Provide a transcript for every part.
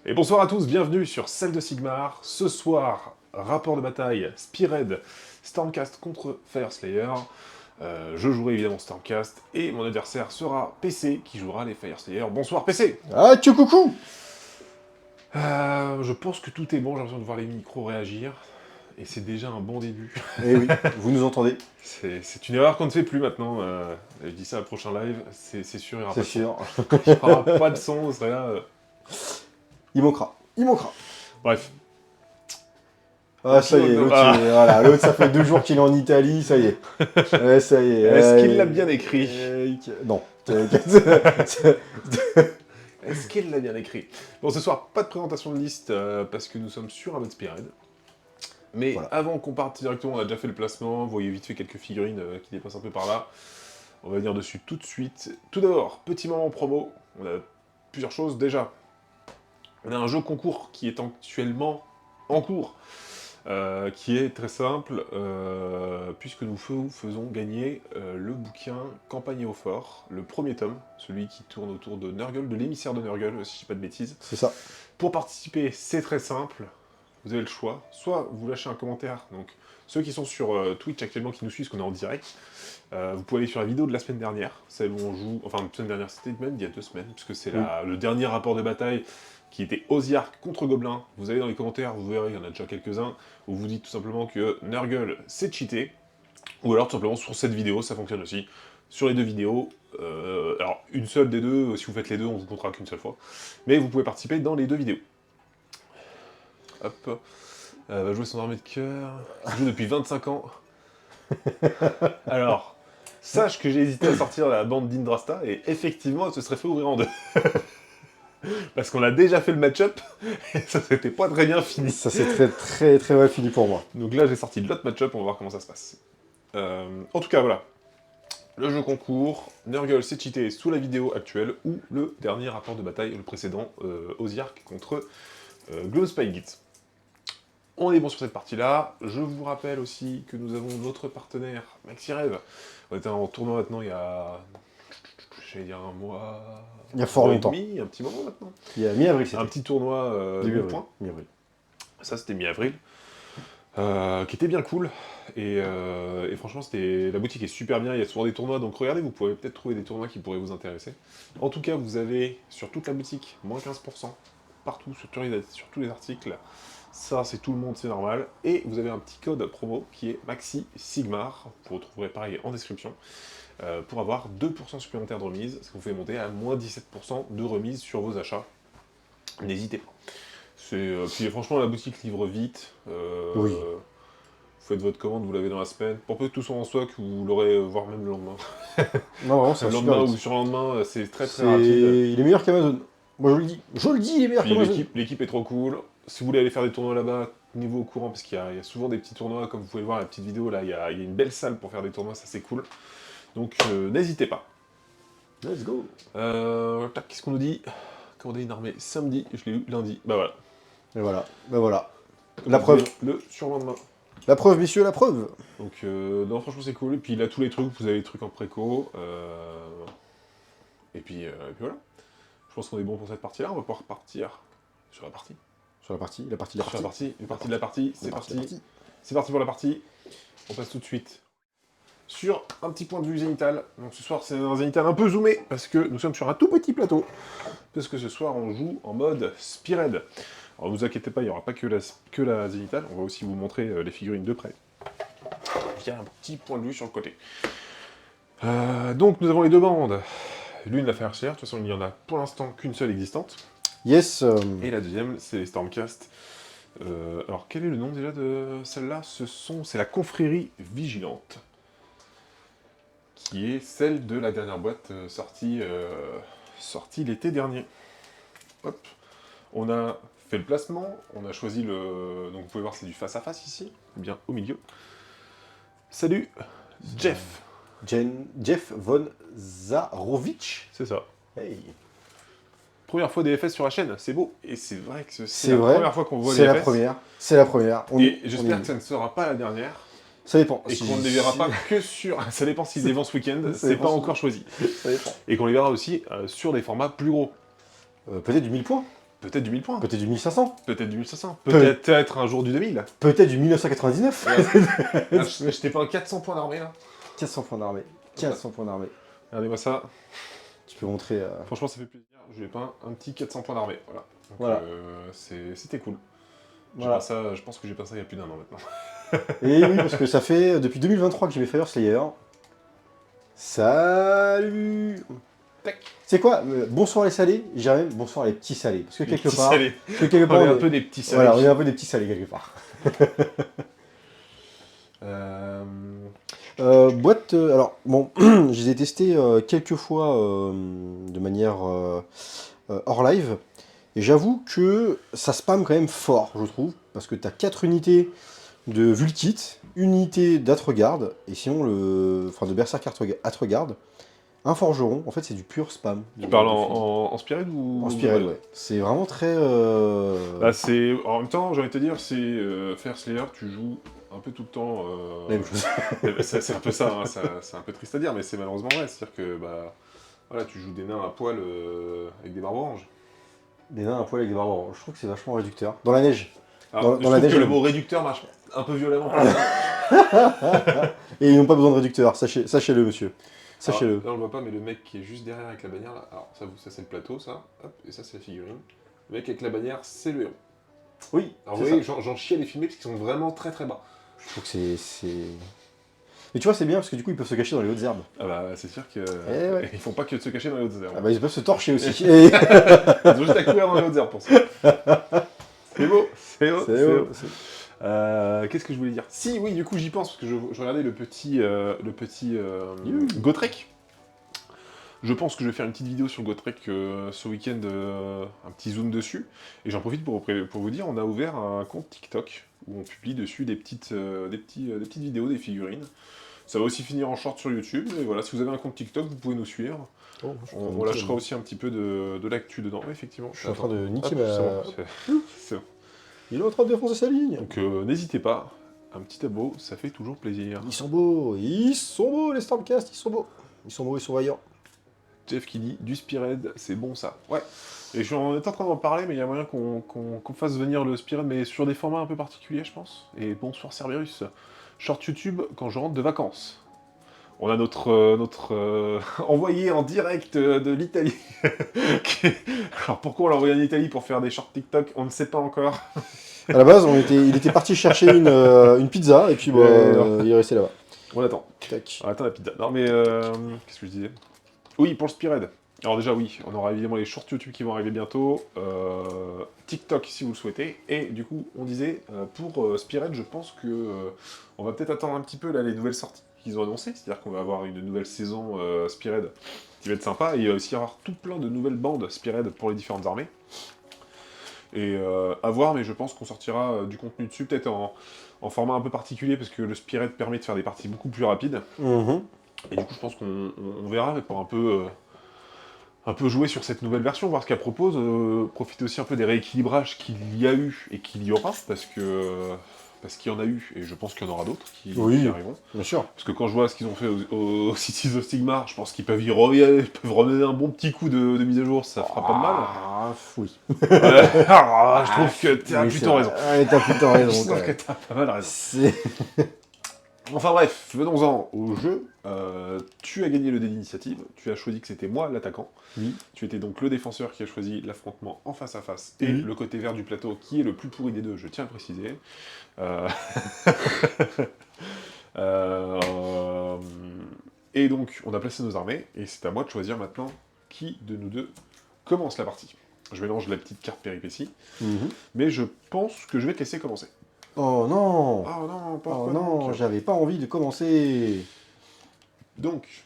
Et bonsoir à tous, bienvenue sur Celle de Sigmar. Ce soir, rapport de bataille Spearhead, Stormcast contre Fireslayer. Je jouerai évidemment Stormcast et mon adversaire sera PC qui jouera les Fireslayer. Bonsoir PC. Ah, tchou coucou. Je pense que tout est bon, j'ai l'impression de voir les micros réagir. Et c'est déjà un bon début. Eh oui, vous nous entendez? C'est une erreur qu'on ne fait plus maintenant. Je dis ça à prochain live, c'est sûr, il n'y aura, C'est sûr. il y aura pas de son, on serait là. Il manquera. Il manquera. Bref. Ah, ça y est, l'autre, voilà, l'autre, ça fait 2 jours qu'il est en Italie, ça y est. Ouais, ça y est. Est-ce qu'il l'a bien écrit? Non. Est-ce qu'il l'a bien écrit? Bon, ce soir, pas de présentation de liste, parce que nous sommes sur un mode Spearhead. Mais Voilà. avant qu'on parte directement, on a déjà fait le placement, vous voyez vite fait quelques figurines qui dépassent un peu par là. On va venir dessus tout de suite. Tout d'abord, petit moment promo, on a plusieurs choses. Déjà, on a un jeu concours qui est actuellement en cours, qui est très simple, puisque nous faisons gagner le bouquin Campagne au fort, le premier tome, celui qui tourne autour de Nurgle, de l'émissaire de Nurgle, si je dis pas de bêtises. C'est ça. Pour participer, c'est très simple, vous avez le choix, soit vous lâchez un commentaire, donc ceux qui sont sur Twitch actuellement, qui nous suivent, parce qu'on est en direct, vous pouvez aller sur la vidéo de la semaine dernière, celle où on joue, enfin la semaine dernière, c'était même il y a 2 semaines, puisque c'est le dernier rapport de bataille, qui était Oziark contre Gobelin. Vous allez dans les commentaires, vous verrez, il y en a déjà quelques-uns, où vous dites tout simplement que Nurgle, c'est cheaté, ou alors tout simplement sur cette vidéo, ça fonctionne aussi. Sur les 2 vidéos, alors une seule des deux, si vous faites les deux, on vous comptera qu'une seule fois, mais vous pouvez participer dans les 2 vidéos. Hop, va jouer son armée de cœur, il joue depuis 25 ans. Alors, sache que j'ai hésité à sortir la bande d'Indrasta, et effectivement, elle se serait fait ouvrir en 2. Parce qu'on a déjà fait le match-up, et ça s'était pas très bien fini. Ça c'est très mal fini pour moi. Donc là, j'ai sorti l'autre match-up, on va voir comment ça se passe. En tout cas, voilà. Le jeu concours, Nurgle c'est cheaté sous la vidéo actuelle, ou le dernier rapport de bataille, le précédent, Oziark contre Glowspygit. On est bon sur cette partie-là. Je vous rappelle aussi que nous avons notre partenaire, Maxirev. On était en tournoi maintenant il y a... j'allais dire un mois... Il y a fort longtemps. un petit moment maintenant. Il y a mi-avril, c'était. Un petit tournoi Début de avril. points. Mi-avril. Ça, c'était mi-avril. Qui était bien cool. Et franchement, la boutique est super bien. Il y a souvent des tournois. Donc regardez, vous pouvez peut-être trouver des tournois qui pourraient vous intéresser. En tout cas, vous avez sur toute la boutique, moins 15%. Partout, sur tous les articles. Ça, c'est tout le monde, c'est normal. Et vous avez un petit code promo qui est Maxi Sigmar. Vous retrouverez pareil en description. Pour avoir 2% supplémentaires de remise, ce qui vous fait monter à moins 17% de remise sur vos achats. N'hésitez pas. Puis franchement, la boutique livre vite. Oui. Vous faites votre commande, vous l'avez dans la semaine. Pour peu que tout soit en stock, vous l'aurez, voire même le lendemain. Non, vraiment, c'est Le un lendemain super ou vite. sur le lendemain, c'est très rapide. Il est meilleur qu'Amazon. Moi je le dis. Je le dis, il est meilleur Puis qu'Amazon. l'équipe est trop cool. Si vous voulez aller faire des tournois là-bas, niveau au courant, parce qu'il y a souvent des petits tournois, comme vous pouvez le voir, la petite vidéo, là, il y a une belle salle pour faire des tournois, ça c'est cool. Donc n'hésitez pas. Let's go. Qu'est-ce qu'on nous dit? Commander une armée samedi, je l'ai eu lundi. Bah voilà. Et voilà. Ben voilà. La preuve. Le surlendemain. La preuve, messieurs, la preuve. Donc non, franchement c'est cool. Et puis il a tous les trucs, vous avez les trucs en préco. Et puis voilà. Je pense qu'on est bon pour cette partie-là. On va pouvoir partir sur la partie. Sur la partie, Une partie de la partie, c'est parti. partie. C'est parti pour la partie. On passe tout de suite sur un petit point de vue zénital. Donc ce soir c'est un zénital un peu zoomé, parce que nous sommes sur un tout petit plateau. Parce que ce soir on joue en mode Spearhead. Alors ne vous inquiétez pas, il n'y aura pas que la zénitale, on va aussi vous montrer les figurines de près. Il y a un petit point de vue sur le côté. Donc nous avons les 2 bandes. L'une la Fireslayer, de toute façon il n'y en a pour l'instant qu'une seule existante. Yes. Et la deuxième c'est les Stormcast. Alors quel est le nom déjà de celle-là? C'est la Confrérie Vigilante. Qui est celle de la dernière boîte sortie l'été dernier. Hop. On a fait le placement, on a choisi le... Donc vous pouvez voir, c'est du face-à-face ici, bien au milieu. Salut, Jeff. Jeff von Zarovich. C'est ça. Hey. Première fois des FS sur la chaîne, c'est beau. Et c'est vrai que c'est C'est la vrai. première fois qu'on voit les C'est la FS. première. C'est la première. Et j'espère que ça ne sera pas la dernière. Ça dépend. Et qu'on ne les verra pas que sur... Ça dépend s'ils les vendent ce week-end, Ça c'est dépend pas si- encore choisi. Ça dépend. Et qu'on les verra aussi sur des formats plus gros. Peut-être du 1000 points. Peut-être du 1000 points. Peut-être du 1500. Peut-être du 1500. Peut-être un jour du 2000. Peut-être du 1999. Ah, je t'ai pas un 400 points d'armée là. 400 points d'armée. 400 points d'armée. Regardez-moi ça. Tu peux montrer... Franchement, ça fait plaisir. Je lui ai peint un petit 400 points d'armée. Voilà. Donc, Voilà. c'était cool. Voilà. Ça, je pense que j'ai peint ça il y a plus d'un an maintenant. Et oui, parce que ça fait depuis 2023 que j'ai mes Fire Slayer. Salut. Tac. C'est quoi bonsoir les salés, j'irais même bonsoir les petits salés. Parce que Les quelque petits part... salés. quelque part, On est un peu des petits salés. Voilà, on est un peu des petits salés quelque part. Boîte... alors, bon, je les ai testés quelques fois de manière hors live. Et j'avoue que ça spam quand même fort, je trouve. Parce que t'as 4 unités de Vulkit, une unité d'Atregard, et sinon enfin de Berserk Atregard, un forgeron. En fait, c'est du pur spam. Tu parles en Spirit ou... En Spirit, ouais. C'est vraiment très... Bah, en même temps, j'ai envie de te dire, c'est faire Slayer, tu joues un peu tout le temps... la même chose. C'est un peu ça, hein, c'est un peu triste à dire, mais c'est malheureusement vrai. C'est-à-dire que bah, voilà, tu joues des nains à poil avec des barbes oranges. Des nains à poil avec des barbares. Je trouve que c'est vachement réducteur. Dans la neige. Alors, Dans la neige, que le mot réducteur marche un peu violemment. Et ils n'ont pas besoin de réducteur, sachez-le, monsieur. Sachez-le. Là, on le voit pas, mais le mec qui est juste derrière avec la bannière, là, alors ça c'est le plateau, ça, hop, et ça c'est la figurine. Le mec avec la bannière, c'est le héros. Oui, Alors vous voyez, j'en chie à les filmer parce qu'ils sont vraiment très très bas. je trouve que c'est... Mais tu vois, c'est bien parce que du coup, ils peuvent se cacher dans les hautes herbes. Ah bah, c'est sûr que... ouais. Ils font pas que de se cacher dans les hautes herbes. Ah bah, ils peuvent se torcher aussi. Ils ont juste à courir dans les hautes herbes pour ça. C'est beau, c'est beau, c'est beau. Qu'est-ce que je voulais dire? Si, oui, du coup, j'y pense, parce que je regardais le petit Gotrek. Je pense que je vais faire une petite vidéo sur Gotrek ce week-end, un petit zoom dessus. Et j'en profite pour vous dire, on a ouvert un compte TikTok, où on publie dessus des petites vidéos, des figurines. Ça va aussi finir en short sur YouTube, et voilà, si vous avez un compte TikTok, vous pouvez nous suivre. Oh, On lâchera aussi un petit peu de l'actu dedans, effectivement. Je suis en train de niquer Hop, ma... c'est bon. Il est en train de défoncer sa ligne. Donc n'hésitez pas, un petit abo, ça fait toujours plaisir. Ils sont beaux les Stormcast, ils sont beaux. Ils sont beaux, ils sont vaillants. Jeff qui dit du Spired, c'est bon ça. Ouais. Et on est en train d'en parler, mais il y a moyen qu'on fasse venir le Spired, mais sur des formats un peu particuliers, je pense. Et bonsoir Cerberus. Short YouTube quand je rentre de vacances. On a notre envoyé en direct de l'Italie. Alors pourquoi on l'a envoyé en Italie pour faire des shorts TikTok, on ne sait pas encore. À la base, il était parti chercher une pizza, et puis bah, il est resté là-bas. On attend. Tac. On attend la pizza. Non mais, qu'est-ce que je disais? Oui, pour le Spired. Alors déjà, oui, on aura évidemment les shorts YouTube qui vont arriver bientôt, TikTok si vous le souhaitez, et du coup, on disait, pour Spired, je pense que on va peut-être attendre un petit peu là, les nouvelles sorties qu'ils ont annoncées, c'est-à-dire qu'on va avoir une nouvelle saison Spired qui va être sympa, et il va aussi y avoir tout plein de nouvelles bandes Spired pour les différentes armées. Et à voir, mais je pense qu'on sortira du contenu dessus, peut-être en format un peu particulier, parce que le Spired permet de faire des parties beaucoup plus rapides. Et du coup, je pense qu'on verra pour un peu jouer sur cette nouvelle version, voir ce qu'elle propose, profiter aussi un peu des rééquilibrages qu'il y a eu et qu'il y aura, parce qu'il y en a eu, et je pense qu'il y en aura d'autres qui arriveront. Bien sûr. Parce que quand je vois ce qu'ils ont fait au Cities of Sigmar, je pense qu'ils peuvent remettre un bon petit coup de mise à jour, ça fera pas de mal. Ah, oui. Je trouve que tu as plutôt raison. T'as plutôt raison. Je trouve que tu as pas mal raison. Enfin bref, venons-en au jeu. Tu as gagné le dé d'initiative, tu as choisi que c'était moi l'attaquant. Oui. Tu étais donc le défenseur qui a choisi l'affrontement en face à face et Oui. le côté vert du plateau qui est le plus pourri des deux, je tiens à le préciser. Et donc on a placé nos armées et c'est à moi de choisir maintenant qui de nous deux commence la partie. Je mélange la petite carte péripétie, mais je pense que je vais te laisser commencer. Oh non! Oh non, pas Oh non, j'avais pas envie de commencer. Donc,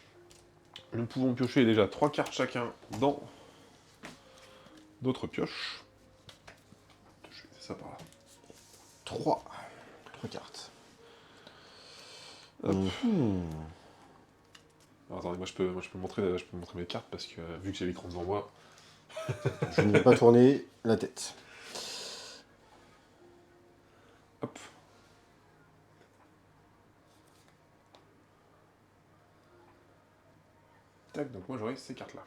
nous pouvons piocher déjà 3 cartes chacun dans d'autres pioches. Je vais laisser ça par là. 3 cartes. Hop. Alors, attendez, moi je peux montrer mes cartes parce que vu que j'ai l'écran devant moi. Je ne vais pas tourner la tête. Hop. Tac, donc moi j'aurai ces cartes-là.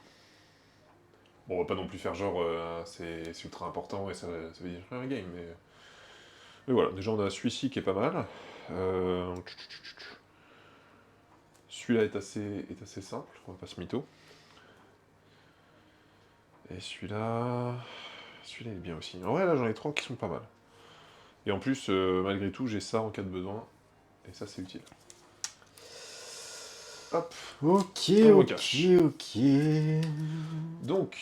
Bon, on va pas non plus faire genre, c'est ultra important et ça veut dire un game, mais voilà, déjà on a celui-ci qui est pas mal. Celui-là est assez simple, on va pas se mytho. Et celui-là il est bien aussi. En vrai, là j'en ai 3 qui sont pas mal. Et en plus, malgré tout, j'ai ça en cas de besoin. Et ça, c'est utile. Hop. Ok, On le ok, recache. ok. Donc,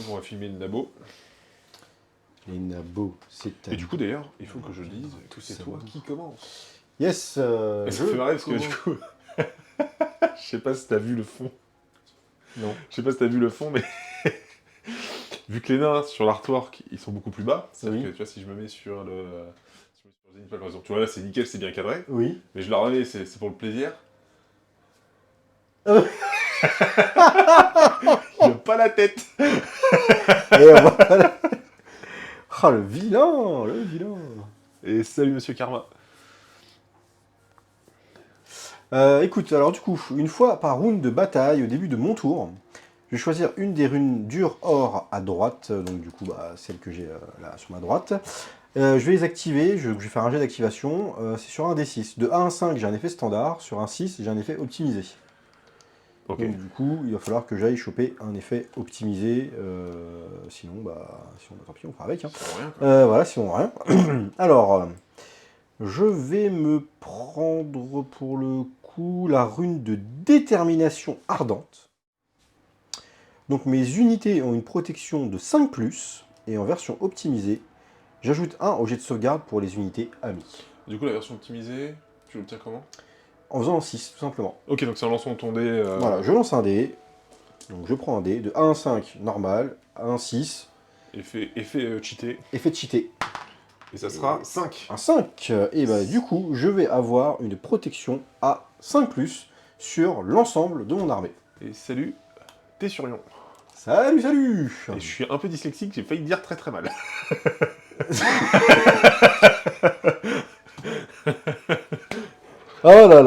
on va filmer le nabo. Les nabos, c'est Et du coup, d'ailleurs, il faut que je dise que c'est toi qui commence. Yes, Et ça fait marrer parce que du coup, je sais pas si t'as vu le fond. Non. Je sais pas si t'as vu le fond, mais vu que les nains sur l'artwork, ils sont beaucoup plus bas, c'est-à-dire Oui. que tu vois, si je me mets sur le. Si je me mets sur Zenithal, par exemple, tu vois là, c'est nickel, c'est bien cadré. Oui. Mais je la remets, c'est pour le plaisir. Ah. Il a pas la tête. Et voilà. Ah, le vilain, le vilain. Et salut Monsieur Karma. Écoute, alors du coup, une fois par round de bataille, au début de mon tour, je vais choisir une des runes dures or à droite, donc du coup, bah, celle que j'ai là sur ma droite. Je vais les activer, je vais faire un jet d'activation, c'est sur un D6. De 1 à 5, j'ai un effet standard, sur un 6, j'ai un effet optimisé. Ok. Donc du coup, il va falloir que j'aille choper un effet optimisé, sinon, tant pis, on fera avec. Hein. Ça vaut rien, quoi. Voilà, sinon rien. Alors, je vais me prendre pour le coup la rune de détermination ardente. Donc mes unités ont une protection de 5+, et en version optimisée, j'ajoute 1 au jet de sauvegarde pour les unités amies. Du coup, la version optimisée, tu le tiens comment? En faisant un 6, tout simplement. Ok, donc c'est un lançon ton dé. Voilà, je lance un dé. Donc je prends un dé de 1 à 5 normal, à 1 6, Effet cheaté. effet cheaté. Et ça sera 5. Un 5. Et bah du coup, je vais avoir une protection à 5+, sur l'ensemble de mon armée. Et salut, t'es sur Lyon. Salut, salut. Et je suis un peu dyslexique, j'ai failli dire très très mal. Oh là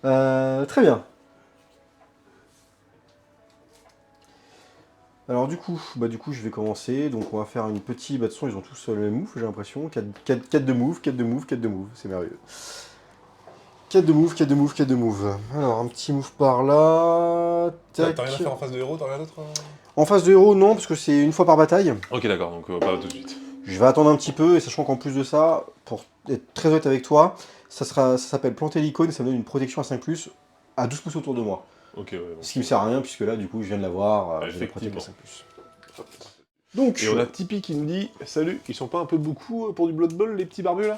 là. Très bien. Alors du coup, je vais commencer. Donc on va faire une petite... de toute façon, ils ont tous le même move, j'ai l'impression. 4 de move, 4 de move, 4 de move. C'est merveilleux. 4 de move, 4 de move, 4 de move. Alors un petit move par là. T'as Tac. rien à faire en face de héros, t'as rien d'autre En face de héros, non, parce que c'est une fois par bataille. Ok, d'accord, donc pas tout de suite. Je vais attendre un petit peu, et sachant qu'en plus de ça, pour être très honnête avec toi, ça s'appelle planter l'icône, et ça me donne une protection à 5+, à 12 pouces autour de moi. Ok, ouais. Ce qui me sert à rien, puisque là, du coup, je viens de l'avoir, j'ai la protection Effectivement. à 5+. Donc, Et on a Tipeee qui nous dit salut, ils sont pas un peu beaucoup pour du Blood Bowl, les petits barbus là?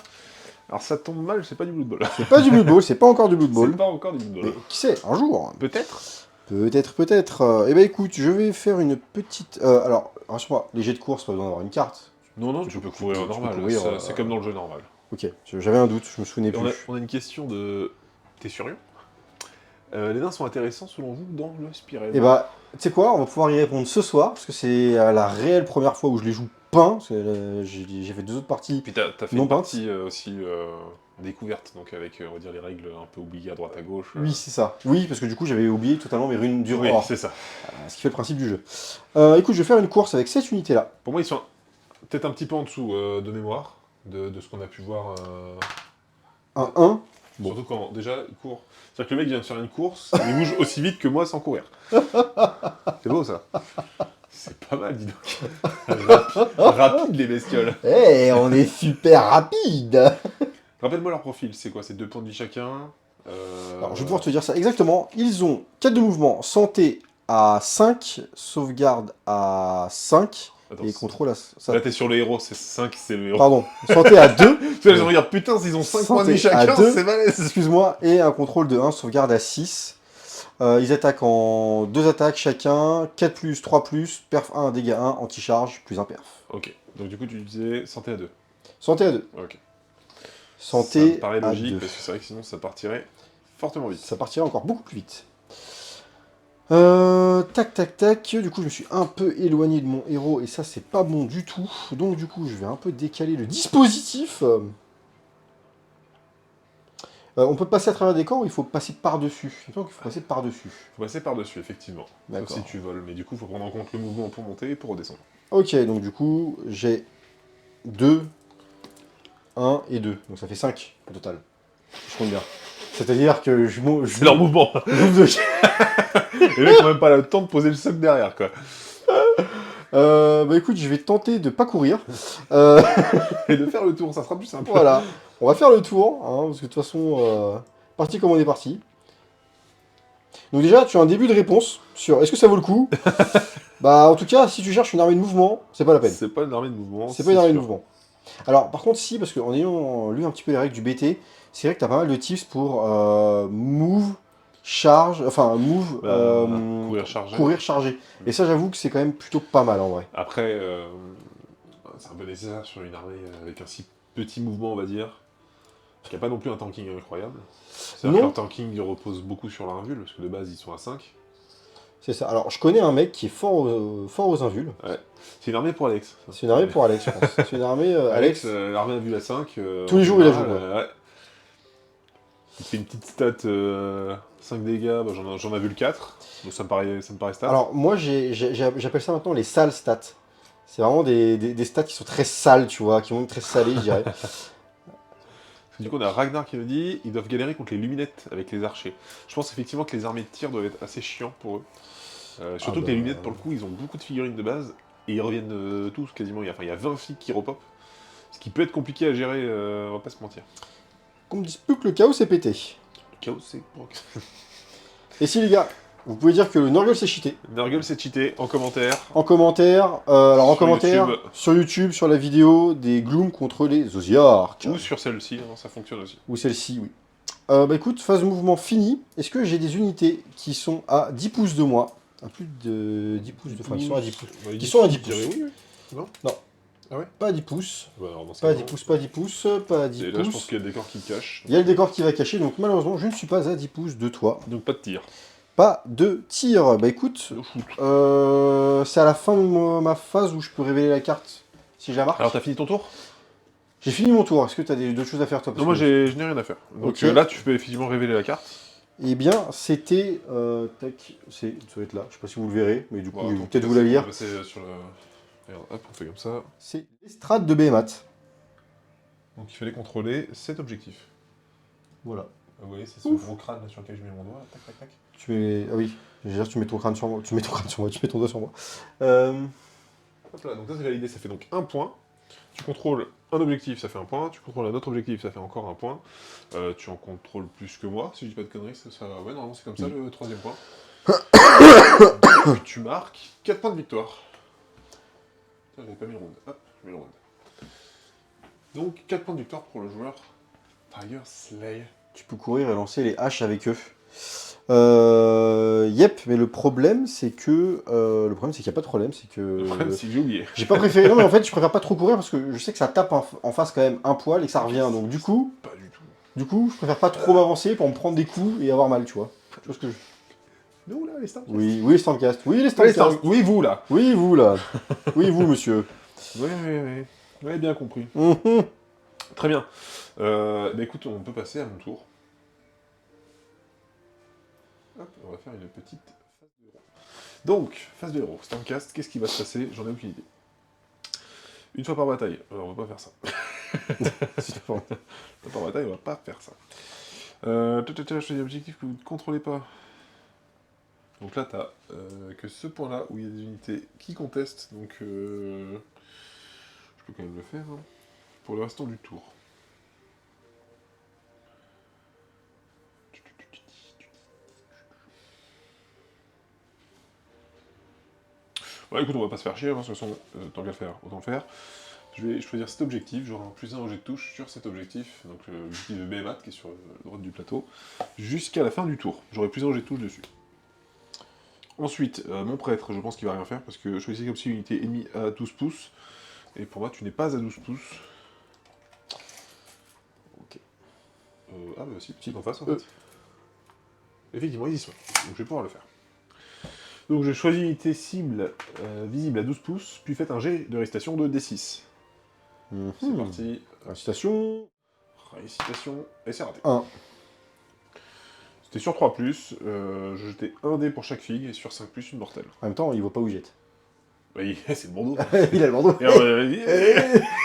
Alors ça tombe mal, c'est pas du Blood Bowl. c'est pas du Blood Bowl, c'est pas encore du Blood Bowl. C'est pas encore du Blood Mais Bowl. qui sait, un jour. Peut-être. Peut-être. Eh ben écoute, je vais faire une petite... alors, rassure-moi, les jets de course, pas besoin d'avoir une carte. Non, tu peux courir normal, courir, c'est comme dans le jeu normal. Ok, j'avais un doute, je me souvenais Et plus. on a une question de... T'es sur Lyon? Les nains sont intéressants selon vous dans le Spiral? Et bah, tu sais quoi, on va pouvoir y répondre ce soir, parce que c'est la réelle première fois où je les joue peint, parce que j'ai fait 2 autres parties. Puis t'as fait non une peintes. partie aussi découverte, donc avec, on va dire, les règles un peu oubliées à droite à gauche. Oui, c'est ça. Oui, parce que du coup, j'avais oublié totalement mes runes dures Oui, or, c'est ça. ce qui fait le principe du jeu. Écoute, je vais faire une course avec cette unité-là. Pour moi, ils sont peut-être un petit peu en dessous de mémoire, de ce qu'on a pu voir. Un 1. Bon. Surtout quand, déjà, il court. C'est-à-dire que le mec vient de faire une course, il bouge aussi vite que moi sans courir. C'est beau, ça. C'est pas mal, dis donc. Rapide, les bestioles. Eh, on est super rapide. Rappelle-moi leur profil, c'est quoi? C'est 2 points de vie chacun. Alors, je vais pouvoir te dire ça exactement. Ils ont 4 de mouvement, santé à 5, sauvegarde à 5, Attends, et contrôle à... ça... Là, t'es sur le héros, c'est 5, c'est le héros. Pardon, santé à 2. Tu sais, je regarde, putain, s'ils ont 5 points de vie Santé à chacun, 2. c'est balèze. Excuse-moi, et un contrôle de 1, sauvegarde à 6. Ils attaquent en 2 attaques chacun, 4+, 3+, perf 1, dégâts 1, anti-charge, plus 1 perf. Ok, donc du coup, tu disais santé à 2. Santé à 2. Ok. Santé ça me paraît à logique, 2. parce que c'est vrai que sinon, ça partirait fortement vite. Ça partira encore beaucoup plus vite. Tac. Du coup, je me suis un peu éloigné de mon héros, et ça, c'est pas bon du tout. Donc, du coup, je vais un peu décaler le dispositif. On peut passer à travers des camps ou il faut passer par-dessus? Il me semble qu'il faut passer par-dessus. Faut passer par-dessus, effectivement. Sauf D'accord. si tu voles, mais du coup, faut prendre en compte le mouvement pour monter et pour redescendre. Ok, donc du coup, j'ai 2, 1 et 2. Donc ça fait 5 au total. Je compte bien. C'est-à-dire que C'est leur mouvement. Les mecs ont même pas le temps de poser le socle derrière, quoi. Bah écoute, je vais tenter de pas courir. Euh, Et de faire le tour, ça sera plus simple. voilà. On va faire le tour, hein, parce que de toute façon, parti comme on est parti. Donc déjà, tu as un début de réponse sur est-ce que ça vaut le coup? Bah en tout cas, si tu cherches une armée de mouvement, c'est pas la peine. C'est pas une armée de mouvement. C'est pas une armée de sûr. mouvement. Alors par contre, si, parce qu'en ayant lu un petit peu les règles du BT, c'est vrai que t'as pas mal de tips pour move, charge, enfin move, Courir chargé. courir, charger. Et ça, j'avoue que c'est quand même plutôt pas mal en vrai. Après, c'est un peu nécessaire sur une armée avec un si petit mouvement, on va dire. Parce qu'il n'y a pas non plus un tanking incroyable. C'est-à-dire que Non. leur tanking il repose beaucoup sur l'invul, parce que de base ils sont à 5. C'est ça. Alors je connais un mec qui est fort aux invuls. Ouais. C'est une armée pour Alex. Ça. C'est une armée pour Alex, je pense. C'est une armée Alex, Alex. l'armée à vue à 5. Tous les en jours, il la général, joue, quoi. ouais. Il fait une petite stat 5 dégâts, bah, j'en ai vu le 4. Donc ça me paraît stable. Alors moi j'appelle ça maintenant les sales stats. C'est vraiment des stats qui sont très sales, tu vois, qui vont être très salés, je dirais. Du coup, on a Ragnar qui nous dit ils doivent galérer contre les luminettes avec les archers. Je pense effectivement que les armées de tir doivent être assez chiants pour eux. Surtout Ah que bah, les luminettes, pour le coup, ils ont beaucoup de figurines de base et ils reviennent tous quasiment. Il y a 20 flics qui repopent. Ce qui peut être compliqué à gérer, on va pas se mentir. Qu'on me dise plus que le chaos s'est pété. Le chaos, c'est pour. Et si les gars, vous pouvez dire que le Nurgle s'est cheaté. Nurgle, c'est cheaté en commentaire. En commentaire, alors en Sur commentaire, YouTube. sur YouTube, sur la vidéo des Gloom contre les Osiarks. Ou sur celle-ci, hein, ça fonctionne aussi. Ou celle-ci, oui. Bah écoute, phase de mouvement finie. Est-ce que j'ai des unités qui sont à 10 pouces de moi? À plus de 10 pouces de... Enfin, qui sont à 10 pouces. Bah, Qui sont à 10 je dirais pouces. oui, oui. Non. Non. Ah ouais. Pas à 10 pouces. Bah, alors, dans ce Pas à cas, 10 non. pouces, pas à 10 pouces, pas à 10 Et là, je pense pouces. qu'il y a le décor qui cache. Il y a le décor qui va cacher, donc malheureusement, je ne suis pas à 10 pouces de toi. Donc pas de tir. Pas de tir. Bah écoute, No shoot. c'est à la fin de ma phase où je peux révéler la carte, si je la marque. Alors, t'as fini ton tour? J'ai fini mon tour. Est-ce que tu as d'autres choses à faire, toi? Non, moi, je n'ai rien à faire. Donc Ok. là, tu peux effectivement révéler la carte. Eh bien, c'était... tac, ça doit être là. Je sais pas si vous le verrez, mais du coup, Bon, attends, peut-être vous la lire. on va passer sur le... Regarde, hop, on fait comme ça. C'est l'estrade de Behemat. Donc il fallait contrôler cet objectif. Voilà. Ah, vous voyez, c'est ce Ouf. gros crâne là sur lequel je mets mon doigt. Tac, tac, tac. Tu mets... Ah oui, je veux dire, tu mets ton crâne sur moi. Tu mets ton crâne sur moi, tu mets ton doigt sur moi. Hop là, donc ça c'est validé, ça fait donc un point. Tu contrôles un objectif, ça fait un point. Tu contrôles un autre objectif, ça fait encore un point. Tu en contrôles plus que moi, si je dis pas de conneries. Ça... Ouais, normalement c'est comme ça le troisième point. Puis tu marques 4 points de victoire. Ça, j'avais pas mis le round. Hop, je mets le round. Donc 4 points de victoire pour le joueur Tiger Slay. Tu peux courir et lancer les haches avec eux. Yep, mais le problème c'est que... le problème c'est qu'il n'y a pas de problème, c'est que... Le problème c'est que j'ai oublié. J'ai pas préféré... Non mais en fait, je préfère pas trop courir parce que je sais que ça tape en face quand même un poil et que ça revient. Donc du coup, Pas du tout. je préfère pas trop m'avancer pour me prendre des coups et avoir mal, tu vois. Tu vois ce que je... Nous là, les stars. Oui, oui, les Stormcast. Oui, les Allez, Stormcast. stars. Oui, vous là. Oui, vous là. Oui, vous, monsieur. Oui, oui, oui. Oui, bien compris. Mhm. Très bien. Bah écoute, on peut passer à mon tour. Hop, on va faire une petite phase de héros. Donc, phase de héros, Stormcast, qu'est-ce qui va se passer? J'en ai aucune idée. Une fois par bataille, alors on va pas faire ça. C'est fort. Une fois par bataille, on va pas faire ça. Je fais des objectifs que vous ne contrôlez pas. Donc là, t'as que ce point-là où il y a des unités qui contestent, donc je peux quand même le faire, hein, pour le restant du tour. Ouais, écoute, on va pas se faire chier, hein, de toute façon, tant qu'à faire, autant le faire. Je vais choisir cet objectif, j'aurai un plus 1 au jet de touche sur cet objectif, donc l'objectif de Behemat qui est sur la droite du plateau, jusqu'à la fin du tour. J'aurai plus 1 au jet de touche dessus. Ensuite, mon prêtre, je pense qu'il va rien faire, parce que je choisis comme si une unité ennemie à 12 pouces, et pour moi, tu n'es pas à 12 pouces. Ok. Ah bah si, petit en face en fait. Effectivement, ils y sont, donc je vais pouvoir le faire. Donc je choisis une unité cible visible à 12 pouces, puis faites un jet de récitation de D6. C'est parti. Citation. Récitation, et c'est raté. 1. C'était sur 3+, je jetais un dé pour chaque figue, et sur 5+, une mortelle. En même temps, il voit pas où il jette. Bah, c'est le Bordeaux. Il a le bandeau. Et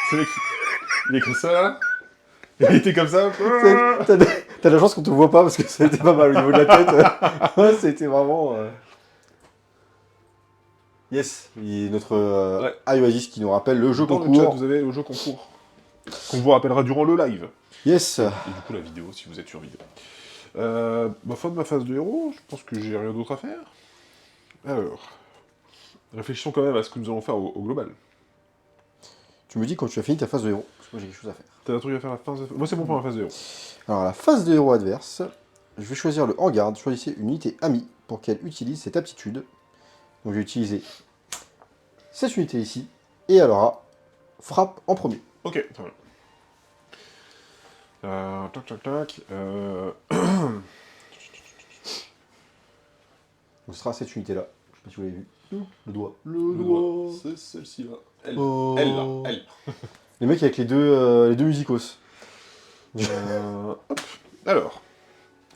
ce mec, il est comme ça, là. Il était comme ça. T'as de la chance qu'on te voit pas parce que c'était pas mal au niveau de la tête. Ouais, c'était vraiment. Yes, notre Ouais. Oasis qui nous rappelle le jeu Dans le chat, concours. vous avez le jeu concours. Qu'on vous rappellera durant le live. Yes. Et du coup, la vidéo, si vous êtes sur vidéo. Fin de ma phase de héros, je pense que j'ai rien d'autre à faire. Alors, réfléchissons quand même à ce que nous allons faire au global. Tu me dis quand tu as fini ta phase de héros, parce que moi j'ai quelque chose à faire. T'as un truc à faire à la fin de... Moi, c'est bon pour ma phase de héros. Alors, à la phase de héros adverse, je vais choisir le en garde. Choisissez une unité amie pour qu'elle utilise cette aptitude. Donc, je vais utiliser cette unité ici, et elle aura frappe en premier. Ok, très bien. Tac, tac, tac. Donc, ce sera cette unité-là. Je sais pas si vous l'avez vu. Le doigt. Le doigt. C'est celle-ci, là. Elle. Oh. Elle, là. Elle. Les mecs avec les deux musicos. Hop. Alors,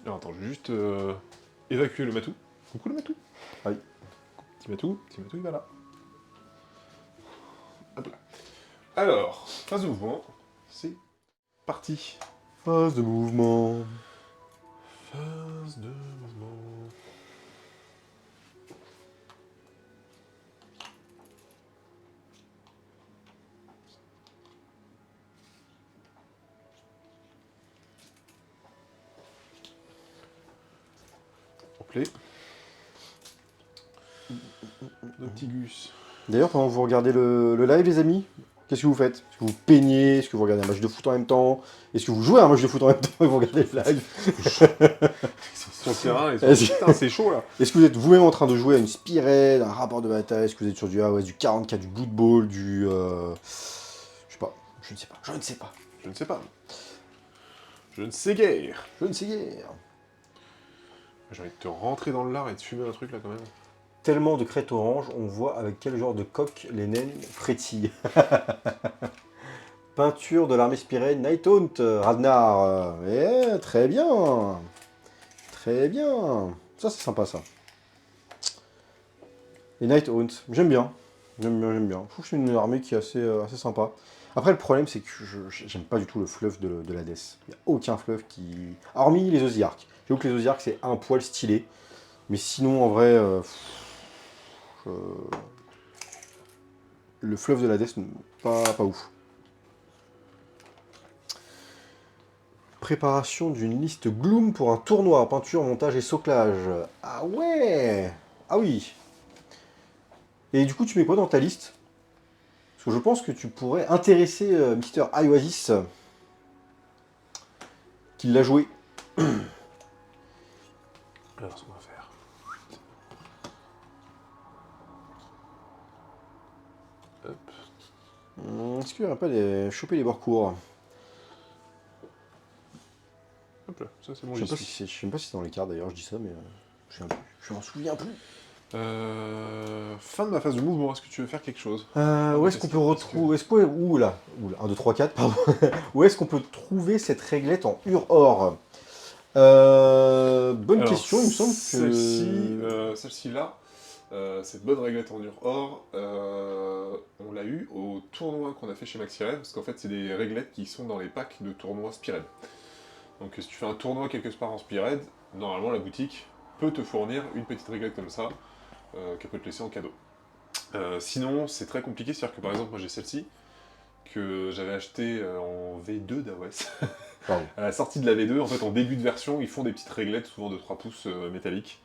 attends, je vais juste évacuer le matou. Coucou le matou. Aïe. Petit matou, il va là. Hop là. Alors, phase de mouvement, c'est parti. Phase de mouvement. Phase de mouvement. Play. Noctigus. D'ailleurs, pendant que vous regardez le live, les amis, qu'est-ce que vous faites? Est-ce que vous peignez? Est-ce que vous regardez un match de foot en même temps? Est-ce que vous jouez à un match de foot en même temps et vous regardez le live? Ils sont sur le terrain, ils sont... Putain, c'est chaud là. Est-ce que vous êtes vous-même en train de jouer à une Spearhead, un rapport de bataille? Est-ce que vous êtes sur du AOS, du 40K, du Blood Bowl, du... je sais pas, je ne sais pas, je ne sais pas. Je ne sais pas. Je ne sais guère. Je ne sais guère. J'ai envie de te rentrer dans le lard et de fumer un truc là quand même. Tellement de crêtes orange, on voit avec quel genre de coque les naines frétillent. Peinture de l'armée Spearhead, Night Hunt, Ragnar. Très bien. Très bien. Ça, c'est sympa, ça. Les Night Hunt, j'aime bien. J'aime bien, j'aime bien. Je trouve que c'est une armée qui est assez sympa. Après, le problème, c'est que j'aime pas du tout le fluff de l'Hades. Il n'y a aucun fluff qui... Hormis les Osiarques. J'avoue que les Osiarques, c'est un poil stylé. Mais sinon, en vrai... le fluff de l'Hades, pas ouf. Préparation d'une liste Gloom pour un tournoi, peinture, montage et soclage. Ah ouais. Ah oui. Et du coup, tu mets quoi dans ta liste? Parce que je pense que tu pourrais intéresser Mister Oasis, qui l'a joué. Alors, ce qu'on va faire. Hop. Est-ce qu'il n'y aurait pas choper les bords courts? Hop là, ça c'est bon. Je sais pas si c'est dans les cartes d'ailleurs, je dis ça, mais je m'en souviens plus. Fin de ma phase de mouvement, est-ce que tu veux faire quelque chose? Où est-ce qu'on peut retrouver... Oula, 1, 2, 3, 4, pardon. Où est-ce qu'on peut trouver cette réglette en Ur-Or? Bonne question, il me semble que... Celle-ci là, cette bonne réglette en or, on l'a eu au tournoi qu'on a fait chez Maxired, parce qu'en fait c'est des réglettes qui sont dans les packs de tournois Spearhead. Donc si tu fais un tournoi quelque part en Spearhead, normalement la boutique peut te fournir une petite réglette comme ça, qu'elle peut te laisser en cadeau. Sinon c'est très compliqué, c'est-à-dire que par exemple moi j'ai celle-ci, que j'avais acheté en V2 d'AOS. À la sortie de la V2, en fait en début de version, ils font des petites réglettes, souvent de 3 pouces métalliques,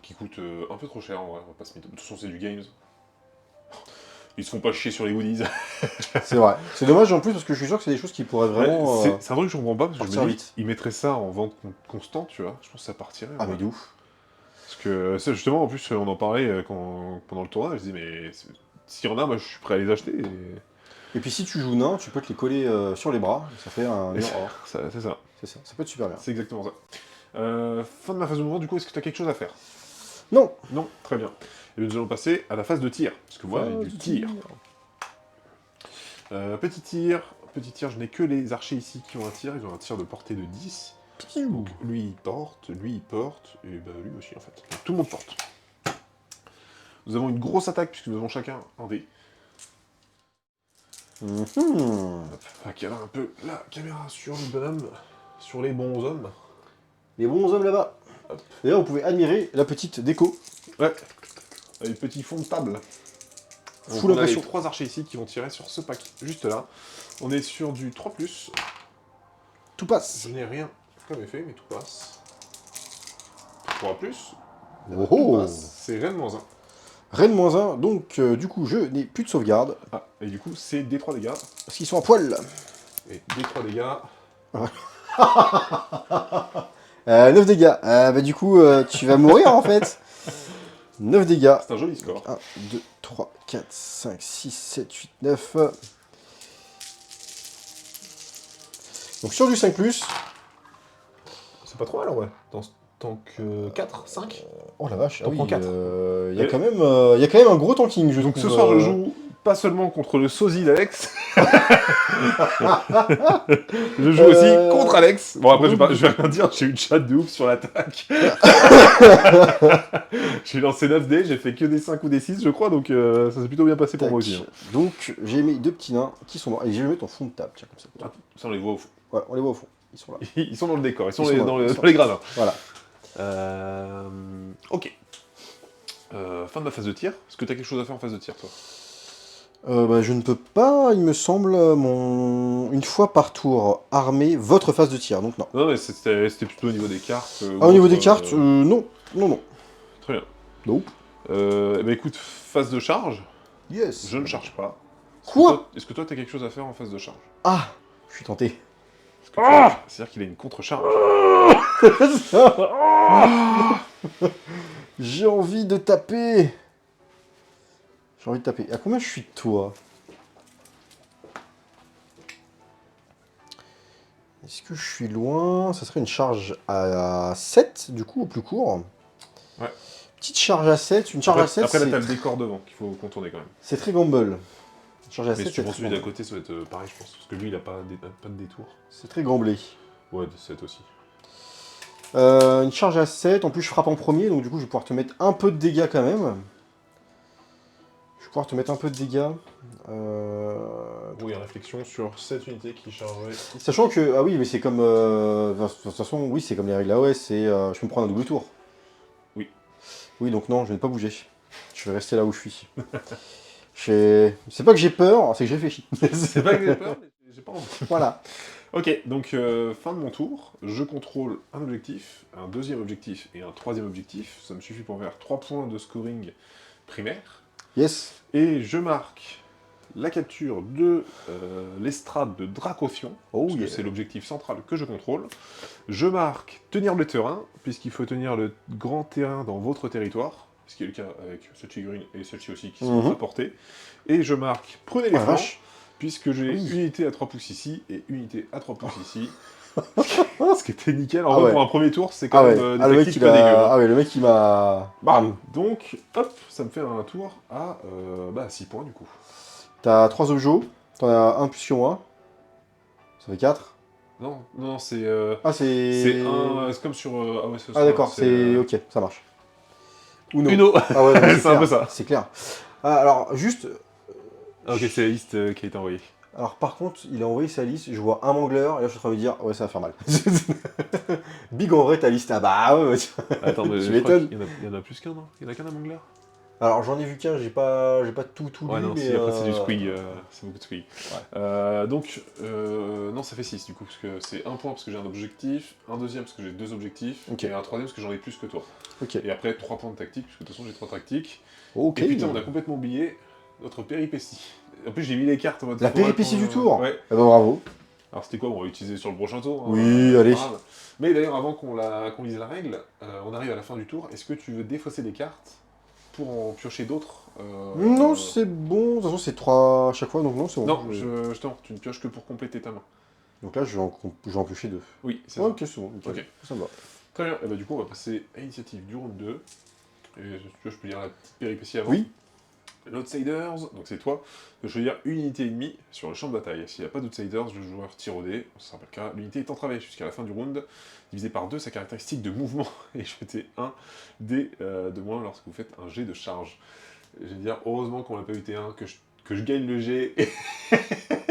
qui coûtent un peu trop cher en vrai, on va pas se mytho. De toute façon c'est du games. Ils se font pas chier sur les goodies. C'est vrai. C'est dommage en plus parce que je suis sûr que c'est des choses qui pourraient vraiment... c'est un truc que je comprends pas, parce que je me dis, vite. ils mettraient ça en vente constante, tu vois, je pense que ça partirait. Ah mais de ouf. Parce que ça, justement, en plus, on en parlait pendant le tournoi, je dis mais s'il y en a, moi je suis prêt à les acheter. Et puis si tu joues nain, tu peux te les coller sur les bras, ça fait un Ur-Or. C'est ça. C'est ça, ça peut être super bien. C'est exactement ça. Fin de ma phase de mouvement, du coup, est-ce que tu as quelque chose à faire? Non. Non, très bien. Et nous allons passer à la phase de tir, parce que moi j'ai du tir. Petit tir, je n'ai que les archers ici qui ont un tir, ils ont un tir de portée de 10. Donc, lui, il porte, et bah, lui aussi, en fait. Donc, tout le monde porte. Nous avons une grosse attaque, puisque nous avons chacun un dé. Mhm. Hop, on va caler un peu la caméra sur le bonhomme, sur les bons hommes. Les bons hommes là-bas. D'ailleurs, vous pouvez admirer la petite déco. Ouais, avec petit fond de table. Donc, Full on a les impression. 3 archers ici qui vont tirer sur ce pack, juste là. On est sur du 3+. Tout passe. Je n'ai rien comme effet, mais tout passe. 3+. Oh Tout oh. passe. C'est rien de moins 1. Rennes -1, donc du coup, je n'ai plus de sauvegarde. Ah, et du coup, c'est D3 dégâts. Parce qu'ils sont à poil. Et D3 dégâts. 9 dégâts. Bah du coup, tu vas mourir en fait. 9 dégâts. C'est un joli score. 1, 2, 3, 4, 5, 6, 7, 8, 9. Donc sur du 5+, C'est pas trop mal, ouais. Dans tant que 4, 5. oh la vache, T'en prends quatre. il y a quand même un gros tanking, je Donc trouve. ce soir, je joue pas seulement contre le sosie d'Alex. Je joue aussi contre Alex. Bon, après, je vais rien dire, j'ai eu une chatte de ouf sur l'attaque. J'ai lancé 9 dés, j'ai fait que des 5 ou des 6, je crois, donc ça s'est plutôt bien passé pour moi aussi. Hein. Donc j'ai mis 2 petits nains qui sont morts. Et je vais les mettre en fond de table, tiens, comme ça. Ah, ça, on les voit au fond. Ouais, on les voit au fond. Ils sont là. Ils sont dans le décor, ils sont, Ils sont dans, là, dans les gradins. Voilà. Ok. Fin de ma phase de tir. Est-ce que tu as quelque chose à faire en phase de tir, toi? Bah, je ne peux pas, il me semble, une fois par tour, armer votre phase de tir, donc non. Non, mais c'était plutôt au niveau des cartes. Au niveau des cartes, non. Non. Très bien. Nope. Bah écoute, phase de charge, Yes. je ne charge pas. Quoi? Est-ce que toi, t'as quelque chose à faire en phase de charge? Ah, je suis tenté. C'est-à-dire qu'il a une contre-charge. J'ai envie de taper. J'ai envie de taper. À combien je suis de toi? Est-ce que je suis loin? Ça serait une charge à 7, du coup, au plus court. Ouais. Petite charge à 7. Une charge à 7, Après là, t'as le décor devant qu'il faut contourner quand même. c'est très gamble. Une charge à Mais 7, si tu c'est prends très celui d'à gamble. côté, ça va être pareil, je pense. Parce que lui, il a pas de détour. C'est très gamblé. Ouais, des 7 aussi. Une charge à 7, en plus je frappe en premier, donc du coup je vais pouvoir te mettre un peu de dégâts quand même. Je vais pouvoir te mettre un peu de dégâts. Oui, réflexion sur cette unité qui chargerait. Sachant que, ah oui, mais c'est comme... de toute façon, oui, c'est comme les règles AOS, c'est je peux me prendre un double tour. Oui. Oui, donc non, je ne vais pas bouger. Je vais rester là où je suis. C'est pas que j'ai peur, c'est que j'ai réfléchi. C'est pas que j'ai peur, mais j'ai pas envie. Voilà. Ok, donc fin de mon tour, je contrôle un objectif, un deuxième objectif et un troisième objectif. Ça me suffit pour faire 3 points de scoring primaire. Yes. Et je marque la capture de l'estrade de Dracothion, Oh parce que yeah. c'est l'objectif central que je contrôle. Je marque tenir le terrain, puisqu'il faut tenir le grand terrain dans votre territoire, ce qui est le cas avec cette figurine et celle-ci aussi qui sont à portée. Et je marque prenez les Oh la flancs, vache. puisque j'ai Oui. unité à 3 pouces ici et unité à 3 pouces ici. Ce qui était nickel. En Ah vrai, ouais. pour un premier tour, c'est quand Ah ouais. même des Ah, le mec, tactiques il pas dégueu. a... Hein. Ah ouais, le mec, il m'a... Bam. Donc, hop, ça me fait un tour à 6 points du coup. T'as 3 objets, t'en as un plus que moi. Ça fait 4. Non, non, c'est... Ah, c'est... c'est comme sur... ah ouais, Ah d'accord, c'est... Ok, ça marche. Uno. Uno. Ah ouais, C'est un peu ça. C'est clair. Ah, alors, juste... Ok, c'est la liste qui a été envoyée. Alors, par contre, il a envoyé sa liste, je vois un mangleur, et là, je suis en train de me dire, ouais, ça va faire mal. Big, en vrai, ta liste, ah bah ouais, Attends, mais Tu je crois m'étonnes. qu'il y en a plus qu'un, non? Il y en a qu'un à Mangler? Alors, j'en ai vu qu'un, j'ai pas tout Ouais, lu, non, mais... si, après c'est du squig, c'est beaucoup de squig. Ouais. Donc, non, ça fait 6 du coup, parce que c'est un point parce que j'ai un objectif, un deuxième parce que j'ai 2 objectifs, Ok. et un troisième parce que j'en ai plus que toi. Ok. Et après 3 points de tactique, parce que de toute façon j'ai 3 tactiques. Ok. Et putain, on a complètement oublié notre péripétie. En plus, j'ai mis les cartes en mode... La péripétie du tour. Ouais. Eh ben, bravo. Alors c'était quoi? On va l'utiliser sur le prochain tour. Oui, allez. Grave. Mais d'ailleurs, avant qu'on lise la règle, on arrive à la fin du tour. Est-ce que tu veux défausser des cartes pour en piocher d'autres Non, c'est bon. De toute façon, c'est 3 à chaque fois, donc non, c'est bon. Non, justement, tu ne pioches que pour compléter ta main. Donc là, je vais en piocher 2. Oui, c'est Ouais, ça. ok, c'est bon. nickel. Ok. Ça me va. Très bien. Et bah du coup, on va passer à l'initiative du round 2. Et si tu veux, je peux lire la petite péripétie avant. Oui. L'Outsiders, donc c'est toi, de choisir une unité ennemie sur le champ de bataille. S'il n'y a pas d'Outsiders, le joueur tire au dé, ce sera pas le cas. L'unité est entravée jusqu'à la fin du round, divisé par 2 sa caractéristique de mouvement, et jetez un dé de moins lorsque vous faites un jet de charge. Je vais dire, heureusement qu'on l'a pas eu T1, que je gagne le jet, et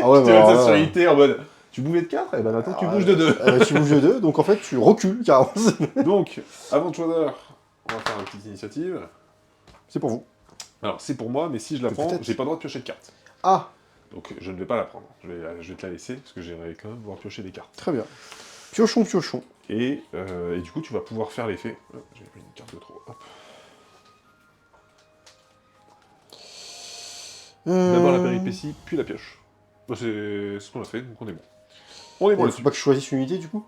Ah ouais, je te bah mets alors ça là, sur unité en mode, tu bougeais de 4, et ben maintenant tu bouges de 2. tu bouges de 2, donc en fait tu recules carrément. Donc, avant de choisir, on va faire une petite initiative. C'est pour vous. Alors, c'est pour moi, mais si je la prends, Peut-être. j'ai pas le droit de piocher de carte. Ah, Donc je ne vais pas la prendre. Je vais te la laisser, parce que j'aimerais quand même pouvoir piocher des cartes. très bien. Piochon, piochon. Et du coup, tu vas pouvoir faire l'effet. Oh, j'ai pris une carte de trop. Hop. D'abord la péripétie, puis la pioche. Bah, c'est ce qu'on a fait, donc on est bon. On est bon Il là-dessus. faut pas que je choisisse une unité du coup.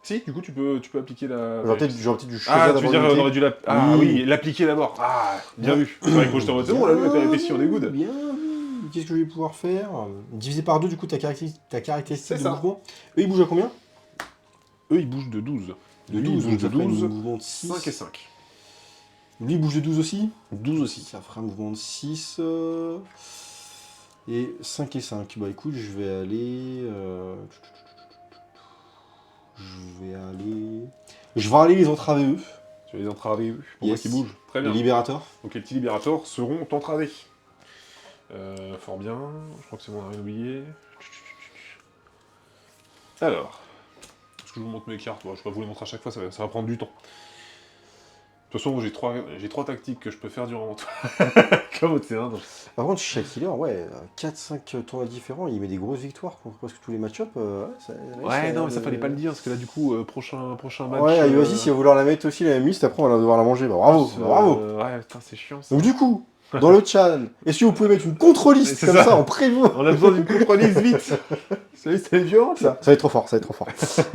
Si, du coup, tu peux appliquer la... J'aurais peut-être dû choisir Ah, tu veux d'abord dire, on l'unité. aurait dû la... Ah Oui. oui, l'appliquer d'abord. Ah, bien vu. C'est vrai que moi, j'étais en mode, c'est bon, on l'a vu, la péripétie, on est good. Bien vu. Qu'est-ce que je vais pouvoir faire? Divisé par 2 du coup ta caractéristique C'est de ça. mouvement. Eux ils bougent à combien? Eux, ils bougent de 12. De Lui, 12, il bouge donc de ça fera un 12, mouvement de 6. 5 et 5. Lui il bouge de 12 aussi? 12 aussi. Ça fera un mouvement de 6. Et 5 et 5. Bah écoute, je vais aller... Je vais aller les entraver eux. Tu vas les entraver, pour Yes. qu'ils bougent. Très Les bien. libérateurs. Donc les petits libérateurs seront entravés. Fort bien. Je crois que c'est bon, on a rien oublié. Alors. Est-ce que je vous montre mes cartes? Bon, je vais pas vous les montrer à chaque fois, ça va prendre du temps. De toute façon, j'ai trois tactiques que je peux faire durant comme au T1. Donc... Par contre, Shaquille, ouais, 4-5 tournois différents, il met des grosses victoires contre presque tous les match-ups. Ouais, non, mais ça fallait pas le dire, parce que là, du coup, prochain match... Ouais, Oasis, il va vouloir la mettre aussi la même liste, après on va devoir la manger. Bah, bravo, bravo. Ouais, putain, c'est chiant, ça. Donc du coup, dans le chat, est-ce que vous pouvez mettre une contre-liste C'est comme ça. ça en preview? On a besoin d'une contre-liste, vite. Cette liste, elle est violente, là. Ça va être trop fort, ça va être trop fort. C'est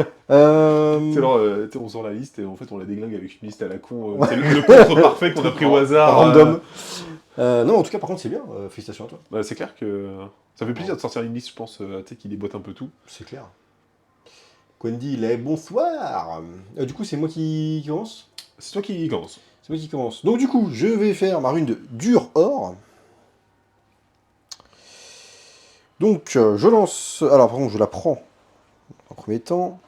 alors, on sort la liste et en fait on la déglingue avec une liste à la con. C'est le contre parfait qu'on a pris au hasard. Random. Non, en tout cas, par contre, c'est bien. Félicitations à toi. Bah, c'est clair que ça fait plaisir de sortir une liste, je pense, tu sais, qui déboîte un peu tout. C'est clair. Quendi, il est bonsoir. Du coup, c'est moi qui commence. C'est toi qui commence. C'est moi qui commence. Donc du coup, je vais faire ma rune de dur or. Donc, je lance... Alors, par contre, je la prends en premier temps.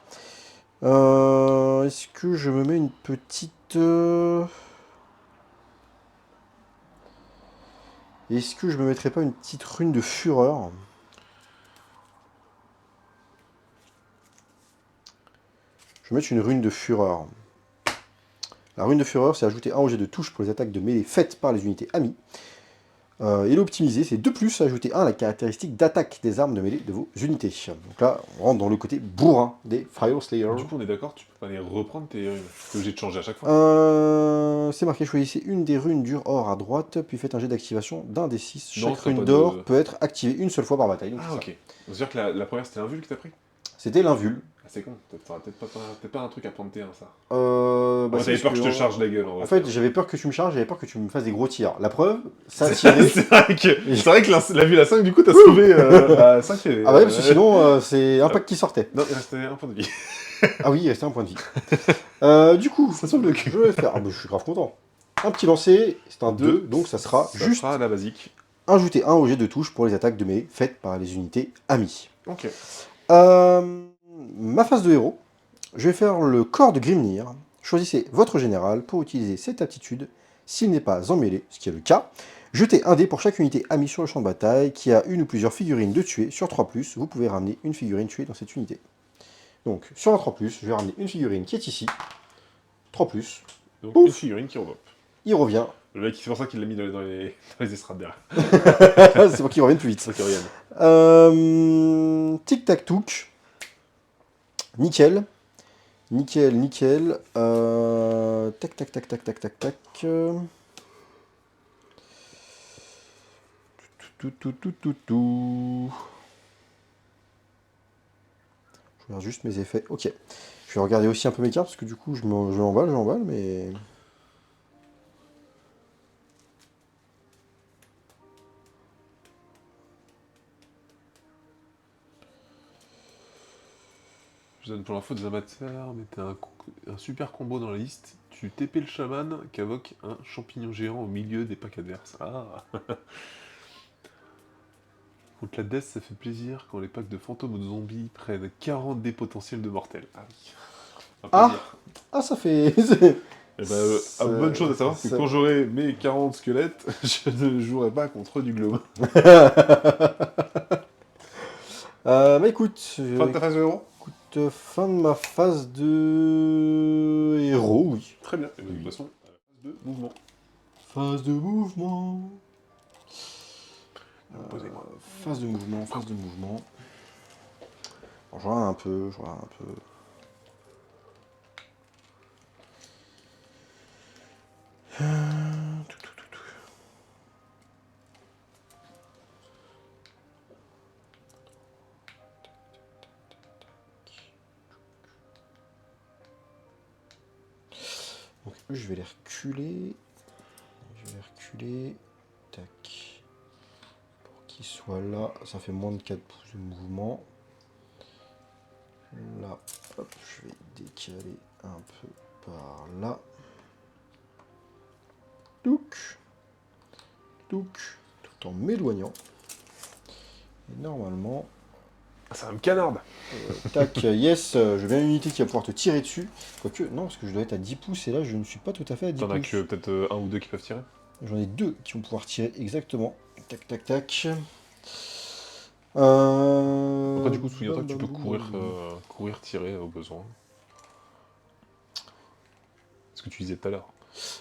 Est-ce que je me mets une petite... Est-ce que je me mettrais pas une petite rune de fureur? Je vais mettre une rune de fureur. La rune de fureur, c'est ajouter un objet de touche pour les attaques de mêlée faites par les unités amies. Et l'optimiser, c'est 2+, ajouter 1 à la caractéristique d'attaque des armes de mêlée de vos unités. Donc là, on rentre dans le côté bourrin des Fire Slayer. Du coup, on est d'accord, tu peux pas les reprendre tes runes. T'es obligé de changer à chaque fois. C'est marqué, choisissez une des runes dur or à droite, puis faites un jet d'activation d'un des 6. Non, Chaque t'as rune pas d'or de- peut être activée une seule fois par bataille. Donc Ah, c'est ok. C'est-à-dire que la première c'était un vul que t'as pris? ça. C'était l'invul. Ah, c'est con. T'auras peut-être pas un truc à prendre T1, ça. Bah, Ouais, c'est t'avais peur parce que je te charge la gueule, en vrai. En fait, j'avais peur que tu me charges, j'avais peur que tu me fasses des gros tirs. La preuve, ça a tiré. c'est vrai que la vue à 5, du coup, t'as sauvé à 5 et... Ah bah ouais, parce que sinon, c'est un pack qui sortait. Non, il restait un point de vie. Ah oui, il restait un point de vie. Du coup, Ça sauve le cul. je vais faire... Ah bah, je suis grave content. Un petit lancer, c'est un 2, donc ça sera Ça juste sera la basique. ajouter un objet de touche pour les attaques de mêlée faites par les unités amies. Ok. Ma phase de héros, je vais faire le corps de Grimnir. Choisissez votre général pour utiliser cette aptitude. S'il n'est pas en mêlée, ce qui est le cas, jetez un dé pour chaque unité amie sur le champ de bataille qui a une ou plusieurs figurines de tuer. Sur 3+, vous pouvez ramener une figurine tuée dans cette unité. Donc, sur un 3+, je vais ramener une figurine qui est ici. 3+, Donc, Ouf. une figurine qui revope. il revient. Le mec, c'est pour ça qu'il l'a mis dans les estrades derrière. C'est pour qu'il revienne plus vite. C'est ça qui revienne. Tic-tac-touc. Nickel. Nickel, nickel. Tac, tac, tac, tac, tac, tac, tac. Tout. Je regarde juste mes effets. Ok. Je vais regarder aussi un peu mes cartes parce que du coup, je m'emballe, mais... Je vous donne pour l'info des amateurs, mettez un super combo dans la liste. Tu TP le chaman qui invoque un champignon géant au milieu des packs adverses. Ah. Contre la death, ça fait plaisir quand les packs de fantômes ou de zombies prennent 40 dés potentiels de mortels. Ah oui. Un plaisir. Ah, ça fait... Eh ben, bonne chose à savoir, c'est que quand j'aurai mes 40 squelettes, je ne jouerai pas contre du globe. Bah écoute, Fin de ta phase de héros? fin de ma phase de héros, oui. Très bien. Et ben, de toute façon, phase de mouvement. Phase de mouvement. Posez-moi. Phase de mouvement, phase de mouvement. Alors, je regarde un peu, je regarde un peu. Donc eux, je vais les reculer. Je vais les reculer. Tac. Pour qu'ils soient là, ça fait moins de 4 pouces de mouvement. Là, hop, je vais décaler un peu par là. Touc. Touc. Tout en m'éloignant. Et normalement, Ça me canarde. tac, yes, je viens une unité qui va pouvoir te tirer dessus. Quoique, non, parce que je dois être à 10 pouces et là, je ne suis pas tout à fait à 10 T'en as pouces. que peut-être un ou deux qui peuvent tirer. J'en ai 2 qui vont pouvoir tirer exactement. Tac, tac, tac. Après, du coup, souviens-toi que tu peux courir, tirer au besoin. Ce que tu disais tout à l'heure.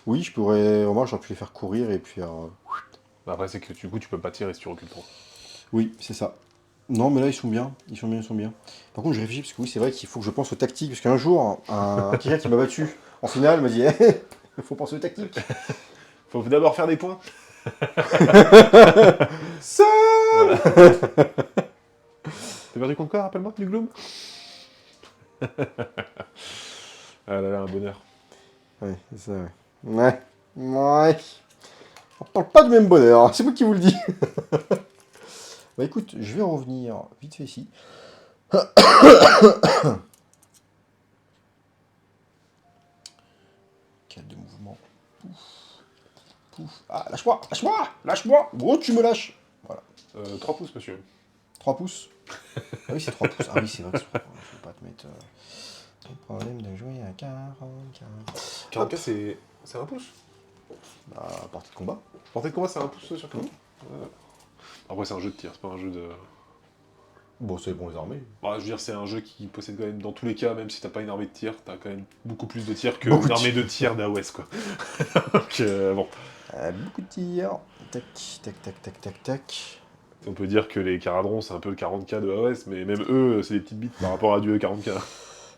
Oui, je pourrais. Moi, j'aurais pu les faire courir et puis. Après, c'est que du coup, tu peux pas tirer si tu recules trop. Oui, c'est ça. Non, mais là, ils sont bien. Ils sont bien, ils sont bien. Par contre, je réfléchis parce que oui, c'est vrai qu'il faut que je pense aux tactiques. Parce qu'un jour, quelqu'un qui m'a battu en finale m'a dit il faut penser aux tactiques. Faut d'abord faire des points. Seul Voilà. T'as perdu contre quoi, rappelle-moi, du Gloom? Ah là là, un bonheur. Ouais, c'est ça, ouais. Ouais. Ouais. On parle pas du même bonheur, c'est moi qui vous le dis. Bah écoute, je vais revenir vite fait ici. 4 de mouvement. Pouf. Pouf. Ah, lâche-moi, lâche-moi, lâche-moi. Gros, tu me lâches. Voilà. 3 pouces, monsieur. 3 pouces. Ah oui, c'est 3 pouces. Ah oui, c'est vrai que c'est 3 pouces. Je vais pas te mettre... Ton problème de jouer à 40. 40K, c'est 1 pouce. Bah, partie de combat. Portée de combat, c'est 1 pouce sur 40. Après, c'est un jeu de tir, c'est pas un jeu de... Bon, c'est bon les armées. Bah, je veux dire, c'est un jeu qui possède quand même, dans tous les cas, même si t'as pas une armée de tir, t'as quand même beaucoup plus de tir Beaucoup qu'une de armée tir. de tir d'AOS, quoi. Donc, bon. Beaucoup de tirs. Tac, tac, tac, tac, tac, tac. On peut dire que les Caradrons, c'est un peu le 40K de AOS, mais même eux, c'est des petites bites par rapport à du 40K.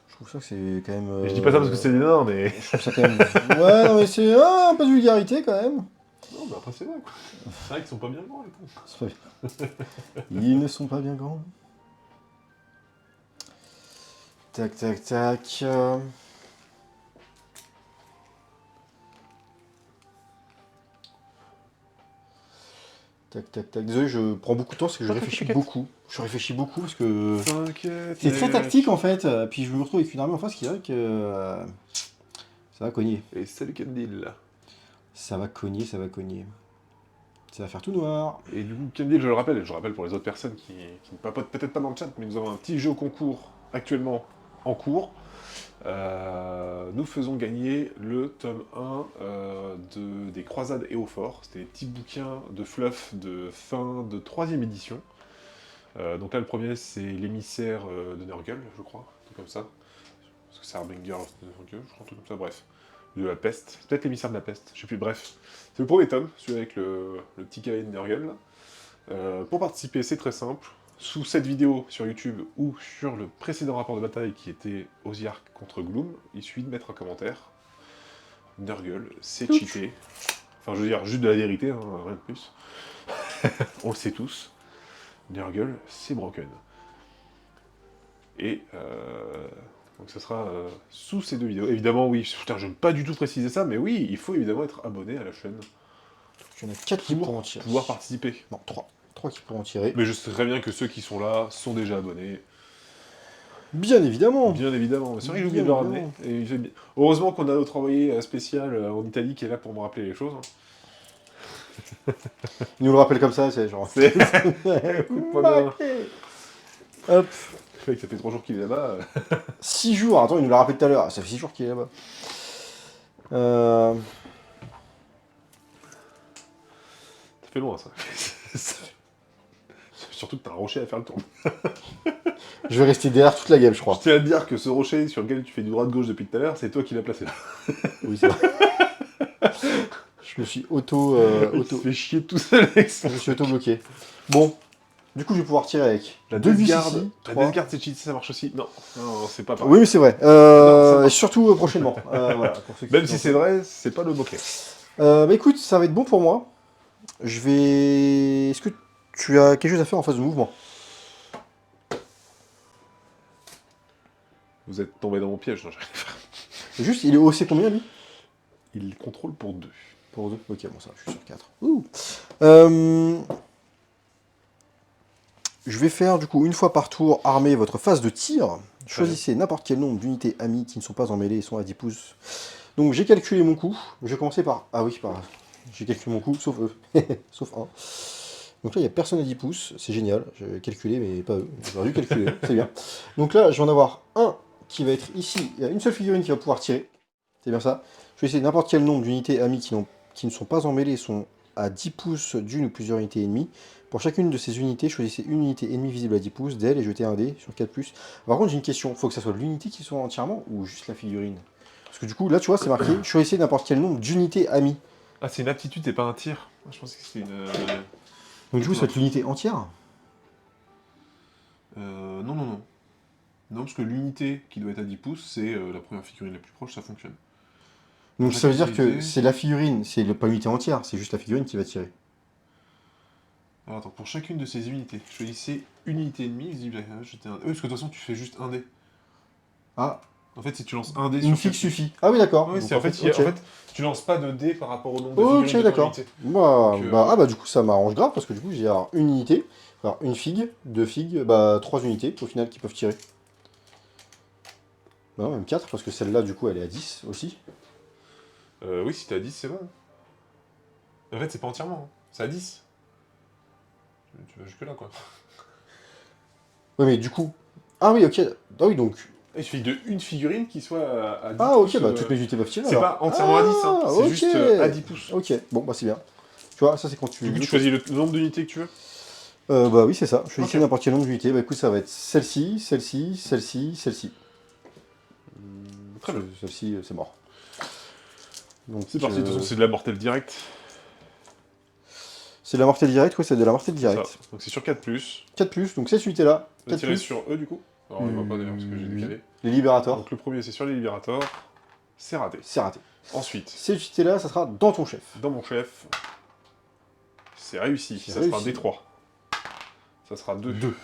Je trouve ça que c'est quand même... Et je dis pas ça parce que c'est des nains, mais... Je trouve ça quand même... Ouais, non mais c'est un peu de vulgarité quand même. Non, mais après, c'est vrai, quoi. C'est vrai qu'ils sont pas bien grands, les cons. C'est pas bien. Ils ne sont pas bien grands. Tac, tac, tac. Tac, tac, tac. Désolé, je prends beaucoup de temps parce que je réfléchis beaucoup. Je réfléchis beaucoup parce que T'inquiète. c'est très tactique en fait. Puis je me retrouve avec une armée en face qui dirait que ça va cogner. Et salut Kendil. Ça va cogner, ça va cogner. Ça va faire tout noir. Et du coup, Kendil, je le rappelle, et je le rappelle pour les autres personnes qui ne papotent peut-être pas dans le chat, mais nous avons un petit jeu au concours actuellement en cours. Nous faisons gagner le tome 1 des Croisades et au fort. C'était des petits bouquins de fluff de fin de 3ème édition. Donc là, le premier, c'est l'émissaire de Nurgle, je crois, un truc comme ça. Parce que c'est Harbinger de Nurgle, je crois, un truc comme ça, bref. De la peste. C'est peut-être l'émissaire de la peste, je sais plus, bref. C'est le premier tome, celui avec le petit cavalier de Nurgle. Pour participer, c'est très simple. Sous cette vidéo sur YouTube ou sur le précédent rapport de bataille qui était Oziark contre Gloom, il suffit de mettre un commentaire. Nurgle, c'est cheaté. Enfin, je veux dire, juste de la vérité, hein, rien de plus. On le sait tous. Nurgle, c'est broken. Et donc ça sera sous ces 2 vidéos. Évidemment, oui, putain, je n'ai pas du tout précisé ça, mais oui, il faut évidemment être abonné à la chaîne. Il y en a 4 qui pourront en tirer. Pouvoir participer. Non, 3. 3 qui pourront en tirer. Mais je sais très bien que ceux qui sont là sont déjà abonnés. Bien évidemment. Bien évidemment. C'est vrai que j'ai oublié de Bien le ramener. Et heureusement qu'on a notre envoyé spécial en Italie qui est là pour me rappeler les choses. Il nous le rappelle comme ça, c'est genre... C'est... Écoute-moi bien. Hop. Le mec, ça fait 3 jours qu'il est là-bas. 6 jours, attends, il nous l'a rappelé tout à l'heure. Ça fait 6 jours qu'il est là-bas. Ça fait loin, ça. Surtout que t'as un rocher à faire le tour. Je vais rester derrière toute la game, je Je crois. tiens à te dire que ce rocher sur lequel tu fais du droit-gauche depuis tout à l'heure, c'est toi qui l'as placé là. Oui, c'est vrai. Je me suis auto... Il se fait chier tout seul avec ça. Je me suis auto-bloqué. Bon, du coup, je vais pouvoir tirer avec La deux vis Death ici. Guard, la 3. Death Guard, c'est cheaté, ça marche aussi. Non, non, c'est pas pareil. Oui, mais c'est vrai. ça marche. Surtout prochainement. Voilà, pour ceux qui Même sont si c'est vrai, c'est pas le mot-clé. Bah écoute, ça va être bon pour moi. Je vais... Est-ce que tu as quelque chose à faire en phase de mouvement? Vous êtes tombé dans mon piège, non, j'arrive pas. Juste, il est OC combien, lui? Il contrôle pour 2. Pour 2. Ok, bon, ça, je suis sur 4. Je vais faire, du coup, une fois par tour, armer votre phase de tir. Choisissez n'importe quel nombre d'unités amies qui ne sont pas en mêlée et sont à 10 pouces. Donc, j'ai calculé mon coup. Je vais commencer par... Ah oui, par... J'ai calculé mon coup, sauf eux. Sauf un. Donc là, il n'y a personne à 10 pouces. C'est génial. J'ai calculé, mais pas eux. J'aurais dû calculer. C'est bien. Donc là, je vais en avoir un qui va être ici. Il y a une seule figurine qui va pouvoir tirer. C'est bien ça. Je vais essayer n'importe quel nombre d'unités amies qui ne sont pas en mêlée et sont à 10 pouces d'une ou plusieurs unités ennemies. Pour chacune de ces unités, choisissez une unité ennemie visible à 10 pouces d'elle et jetez un dé sur 4+. Par contre, j'ai une question. Il faut que ça soit l'unité qui soit entièrement ou juste la figurine? Parce que du coup, là, tu vois, c'est marqué choisissez n'importe quel nombre d'unités amies. Ah, c'est une aptitude et pas un tir. Je pensais que c'était une... Donc du coup, ça va être l'unité entière. Non, non, non. Non, parce que l'unité qui doit être à 10 pouces, c'est la première figurine la plus proche, ça fonctionne. Donc ça veut dire que Utilisé. c'est la figurine, c'est pas l'unité entière, c'est juste la figurine qui va tirer. Alors attends, pour chacune de ces unités, choisissez une unité ennemie, visible à jeter un... parce que de toute façon, tu fais juste un dé. Ah, En fait, si tu lances un dé une sur... fixe suffit. Ah oui, d'accord. Oui, Donc, c'est en fait, ok. en fait, tu lances pas de dé par rapport au nombre de Ok, figurines de ton d'accord. unité. Bah, Donc, ah bah du coup ça m'arrange grave parce que du coup j'ai alors, une unité, alors une figue, deux figues, bah 3 unités au final qui peuvent tirer. Bah non, même 4 parce que celle-là du coup elle est à 10 aussi. Oui, si t'es à 10, c'est bon. En fait, c'est pas entièrement, hein. C'est à 10. Tu vas jusque là, quoi. Ouais mais du coup... Ah oui ok, ah oui donc... Il suffit de une figurine qui soit à 10 Ah pouces. ok, bah toutes mes unités peuvent tirer C'est alors. pas entièrement à 10, hein. Ah, C'est ok. juste à 10 pouces. Ok, bon bah c'est bien. Tu vois, ça c'est quand tu... Du coup, tu choisis le nombre d'unités que tu veux. Bah oui c'est ça, je choisis Ok. n'importe quel nombre d'unités, bah écoute ça va être celle-ci, celle-ci, celle-ci, celle-ci. Très bien. Celle-ci c'est mort. Donc, C'est parti, de toute façon, c'est de la mortelle directe. c'est de la mortelle directe, ouais c'est de la mortelle Ça. directe. Donc c'est sur 4+. 4+, donc cette unité-là, Je vais 4+. tirer sur eux, du coup. Alors, on ne voit pas d'ailleurs, parce que j'ai décalé. Les libérateurs, Donc le premier, c'est sur les libérateurs. C'est raté. c'est raté. Ensuite, Cette unité-là, ça sera dans ton chef. dans mon chef, c'est réussi. C'est Ça réussi. sera D3. Ça sera 2. 2.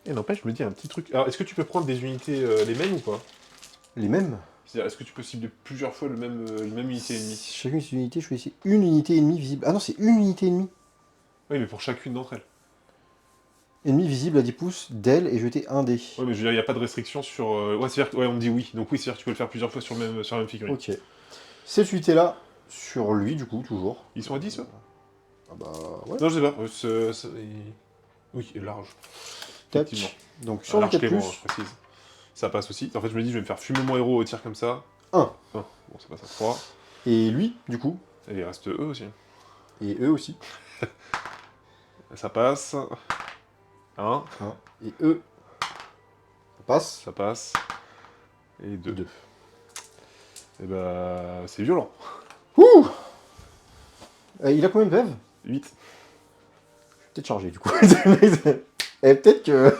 Et n'empêche, je me dis un petit truc. Alors, est-ce que tu peux prendre des unités les mêmes ou pas? Les mêmes. C'est-à-dire, est-ce que tu peux cibler plusieurs fois le même unité ennemie? Chacune de ces unités, je choisis une unité ennemie visible. Ah non, c'est une unité ennemie. Oui, mais pour chacune d'entre elles. Ennemie visible à 10 pouces d'elle et jeter un dé. Oui, mais je veux dire, il n'y a pas de restriction sur... Ouais, c'est-à-dire que... Ouais, on me dit oui. Donc oui, c'est-à-dire que tu peux le faire plusieurs fois sur la même figurine. Ok. Cette unité-là, sur lui, du coup, toujours. Ils sont à 10, eux? Ah bah, ouais. Non, je sais pas. Oui, il est large. Tac. Effectivement. Donc sur le Large 4+, Clément, je précise. Ça passe aussi. En fait, je me dis, je vais me faire fumer mon héros au tir comme ça. 1. Bon, ça passe à 3. Et lui, du coup, Et il reste eux aussi. et eux aussi. Ça passe. 1. 1. Et eux, ça passe. Ça passe. Et 2. 2. Et bah, c'est violent. Ouh. Il a combien de PV? 8. Peut-être chargé du coup. Et peut-être que...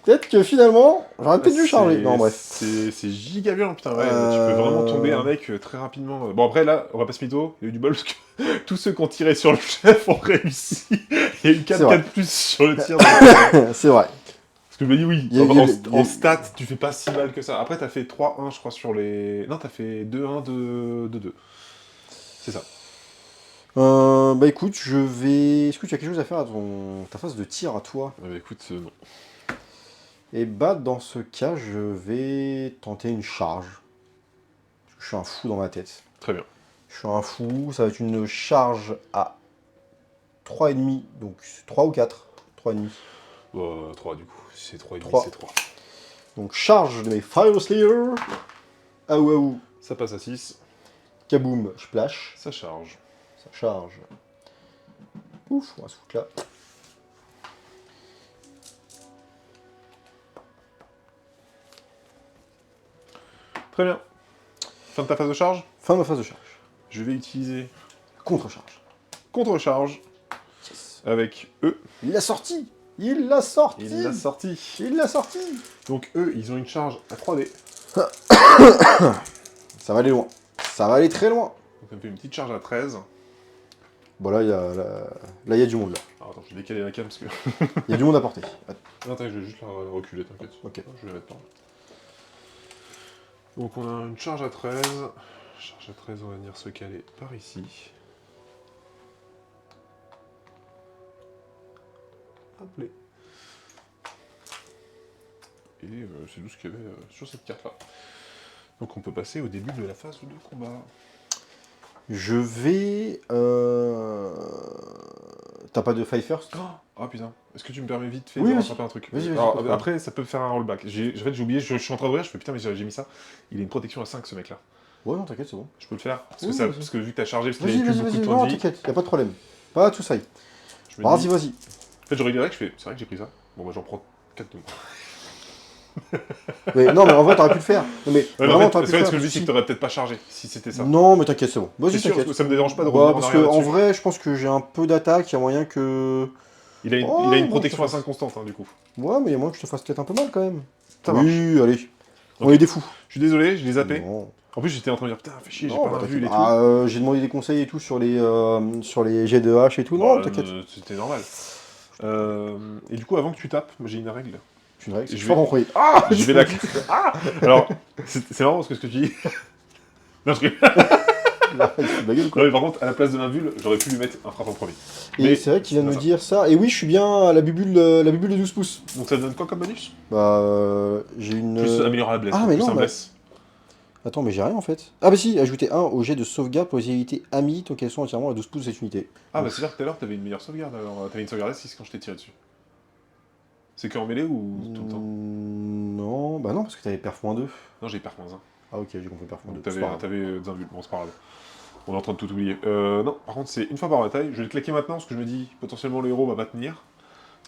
Peut-être que finalement, j'aurais peut-être dû charger. Non bref. C'est giga violent, putain, ouais. Tu peux vraiment tomber un mec très rapidement. Bon après là, on va pas se mytho, il y a eu du bol parce que tous ceux qui ont tiré sur le chef ont réussi. Il y a eu 4-4+ sur le tir. C'est vrai. Parce que je me dis oui, en stats, tu fais pas si mal que ça. Après t'as fait 3-1 je crois sur les... Non, t'as fait 2-1, 2-2. C'est ça. Bah écoute, je vais... Est-ce que tu as quelque chose à faire à ta phase de tir à toi? Bah écoute, non. Et bah, dans ce cas, je vais tenter une charge. Parce que je suis un fou dans ma tête. Très bien. Je suis un fou, ça va être une charge à 3,5, donc 3 ou 4 3,5. 3 du coup. Si c'est 3,5, 3. c'est 3. Donc charge de mes Fire Slayer. Aou aou. Ça passe à 6. Kaboom, splash. Ça charge. Ça charge. Ouf, on va se foutre là. Très bien. Fin de ta phase de charge. Fin de ma phase de charge. Je vais utiliser Contre-charge. contre-charge Yes. avec eux. Il l'a sorti. Il l'a sorti. Il l'a sorti. Il l'a sorti. Donc eux, ils ont une charge à 3D. Ça va aller loin. Ça va aller très loin. Donc ça me fait une petite charge à 13. Bon là, il y a, là, il y a du monde là. Alors attends, je vais décaler la cam parce que... Il y a du monde à porter. Non, attends, je vais juste la reculer, t'inquiète. Ok. Je vais la mettre par là. Donc on a une charge à 13. Charge à 13, on va venir se caler par ici. Hop là. Et c'est tout ce qu'il y avait sur cette carte-là. Donc on peut passer au début de la phase de combat. Je vais... T'as pas de fight first? Ah putain, est-ce que tu me permets vite fait Oui, de vas-y. rattraper un truc? Vas-y, Alors, pas de après, ça peut faire un rollback. En fait, j'ai oublié, je suis en train d'ouvrir, je fais putain, mais j'ai mis ça. Il a une protection à 5 ce mec-là. Ouais, non, t'inquiète, c'est bon. Je peux le faire parce, Oui, que, vas-y. parce que vu que t'as chargé, parce qu'il Vas-y, avait plus vas-y, beaucoup de vas-y. points Non, de vie, t'inquiète, y a pas de problème. Pas tout ça. je me Vas-y, dis... vas-y. En fait, j'aurais direct, je fais, c'est vrai que j'ai pris ça. Bon, bah j'en prends 4 de moi. Mais, non, mais en vrai, t'aurais pu le faire. Non, mais Ouais, mais en vraiment, fait, t'aurais pu c'est le vrai, ce faire. que je dis, c'est que t'aurais peut-être pas chargé si c'était ça. Non, mais t'inquiète, c'est bon. C'est Vas-y, sûr, t'inquiète. ça me dérange pas de Bah, revenir en parce arrière que en là-dessus. vrai, je pense que j'ai un peu d'attaque, il y a moyen que... Il a une, Oh, il a une non, protection à je te 5 constante, hein, du coup. Ouais, mais il y a moyen que je te fasse peut-être un peu mal quand même. Ça oui, allez. On Ok. est des fous. Je suis désolé, je l'ai zappé. Non. En plus, j'étais en train de dire, putain, fais chier, j'ai Non, pas bah, l'invue t'inquiète. et tout. Ah, j'ai demandé des conseils et tout sur les jets de hache et tout. Non, Bah, t'inquiète. c'était normal. Et du coup, avant que tu tapes, moi, j'ai une règle. Je suis une règle, c'est je que vais- je premier. Ah Je vais la... Ah Alors, c'est marrant parce que ce que tu dis... Non, je rigole. Là, il se fout de la gueule, quoi. Non, mais par contre, à la place de l'invule, j'aurais pu lui mettre un frappe en premier. Et Mais c'est vrai qu'il vient de c'est me pas dire ça. Et oui, je suis bien à la bubule de 12 pouces. Donc ça te donne quoi comme bonus? Bah, j'ai une... Plus améliorer la blesse. Ah, donc mais plus non, un bah- bless. Attends, mais j'ai rien en fait. Ah bah si, ajouter 1 au jet de sauvegarde pour les unités amies tant qu'elles sont entièrement à 12 pouces de cette unité. Ah, bah c'est-à-dire que tout à l'heure, t'avais une meilleure sauvegarde. Alors, t'avais une sauvegarde à 6 quand je t'ai tiré dessus. C'est que en mêlée ou tout le temps? Non, bah non, parce que t'avais perf -2. Non, j'ai perf -1. Ah ok, j'ai compris perf -2. Donc c'est t'avais pas grave. des invules. Bon, c'est pas grave. On est en train de tout oublier. Non, par contre, c'est une fois par bataille. Je vais le claquer maintenant parce que je me dis, potentiellement, le héros va pas tenir.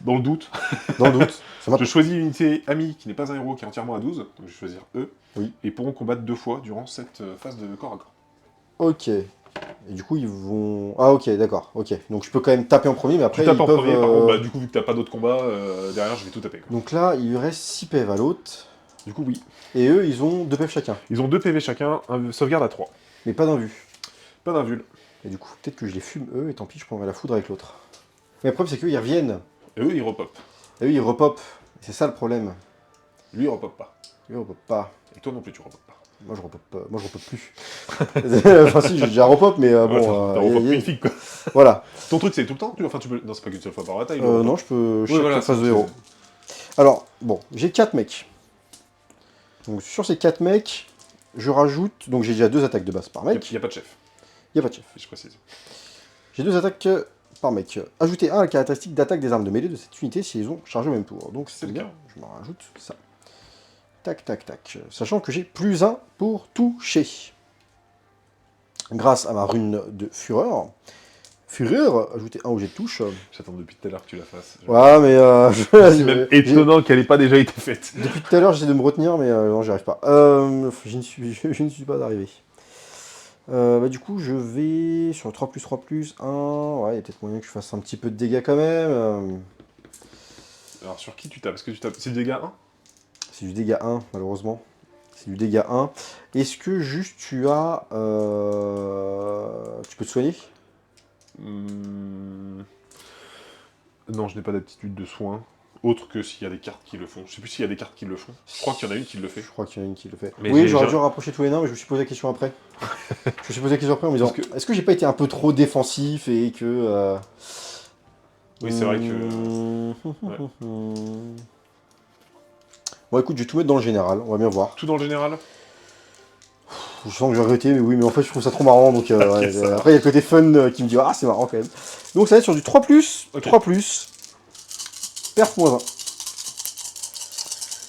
Dans le doute. Dans le doute. Ça m'a- Je choisis une unité amie qui n'est pas un héros qui est entièrement à 12. Donc je vais choisir eux. Oui. Et ils pourront combattre 2 fois durant cette phase de corps à corps. Ok. Et du coup, ils vont... Ah ok, d'accord. Ok. Donc je peux quand même taper en premier, mais après Tu tapes ils en peuvent... premier, par contre, bah, du coup, vu que t'as pas d'autres combats, derrière, je vais tout taper. Quoi. Donc là, il lui reste 6 PV à l'autre. Du coup, oui. Et eux, ils ont 2 PV chacun. Ils ont 2 PV chacun, un sauvegarde à 3. Mais pas d'invue. Pas d'invul. Et du coup, peut-être que je les fume eux, et tant pis, je prendrai la foudre avec l'autre. Mais le problème, c'est qu'eux, ils reviennent. Et eux, ils repop. Et eux, ils repopent. C'est ça le problème. Lui, il repop pas. Eux, ils repopent pas. Et toi non plus, tu repop pas. Moi, je repop pas. Moi, je repop plus. Enfin, si, j'ai déjà repop, mais Ouais, bon... t'as repop une fille, quoi. Voilà. Ton truc, c'est tout le temps Enfin, tu peux... Non, c'est pas qu'une seule fois par bataille. le Non, repop. je peux... Oui, voilà, phase de c'est- héros. Alors, bon, j'ai 4 mecs. Donc, sur ces 4 mecs, je rajoute... Donc, j'ai déjà 2 attaques de base par mec. Il n'y a pas de chef, Il n'y a pas de chef. je précise. J'ai 2 attaques par mec. Ajoutez 1 à la caractéristique d'attaque des armes de mêlée de cette unité si ils ont chargé au même tour. Donc, c'est le bien. cas. Je m'en rajoute ça. Tac, tac, tac. Sachant que j'ai +1 pour toucher. Grâce à ma rune de fureur. Fureur, ajoutez 1 au jet de touche. J'attends depuis tout à l'heure que tu la fasses. Ouais, mais... C'est même étonnant qu'elle ait pas déjà été faite. Depuis tout à l'heure, j'essaie de me retenir, mais non, j'y arrive pas. Je ne suis pas arrivé. Bah, du coup, je vais sur 3+3+1. Ouais, il y a peut-être moyen que je fasse un petit peu de dégâts quand même. Alors, sur qui tu tapes? Est-ce que tu tapes... C'est le dégât 1? C'est du dégât 1, malheureusement. C'est du dégât 1. Est-ce que juste tu as... Tu peux te soigner? Non, je n'ai pas d'aptitude de soin. Autre que s'il y a des cartes qui le font. Je sais plus s'il y a des cartes qui le font. Je crois qu'il y en a une qui le fait. Je crois qu'il y en a une qui le fait. Mais Oui, j'ai- j'aurais j'ai- dû rapprocher tous les nains, mais je me suis posé la question après. Je me suis posé la question après en me disant, Parce que- est-ce que j'ai pas été un peu trop défensif et que... Oui, c'est vrai que... Ouais. Bon, écoute, je vais tout mettre dans le général, on va bien voir. Tout dans le général? Je sens que je vais regretter, mais oui, mais en fait, je trouve ça trop marrant. Donc, ouais, ça va. après, il y a le côté fun qui me dit, ah, c'est marrant quand même. Donc, ça va être sur du 3+, Ok. 3+, perf -1.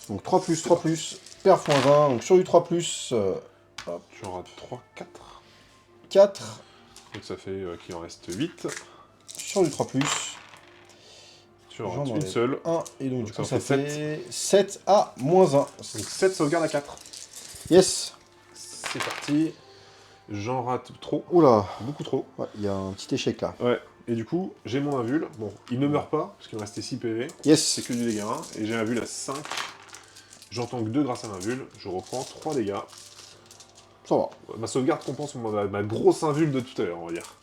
Donc, 3+, perf -1. Donc, sur du 3+, Tu auras 3, 4. 4. Donc ça fait qu'il en reste 8. Sur du 3+, Tu auras j'en une enlève seule. 1. Et donc, Donc du ça coup, en ça fait fait 7 à -1. Donc 7 sauvegardes à 4. Yes. C'est parti. J'en rate trop. Oula. Beaucoup trop. Ouais, il y a un petit échec là. Ouais. Et du coup, j'ai mon invul. Bon, il ne meurt pas, parce qu'il me restait 6 PV. Yes. C'est que du dégât 1. Et j'ai un invul à 5. J'entends que 2 grâce à l'invul. Je reprends 3 dégâts. Ça va. Ma sauvegarde compense ma grosse invul de tout à l'heure, on va dire.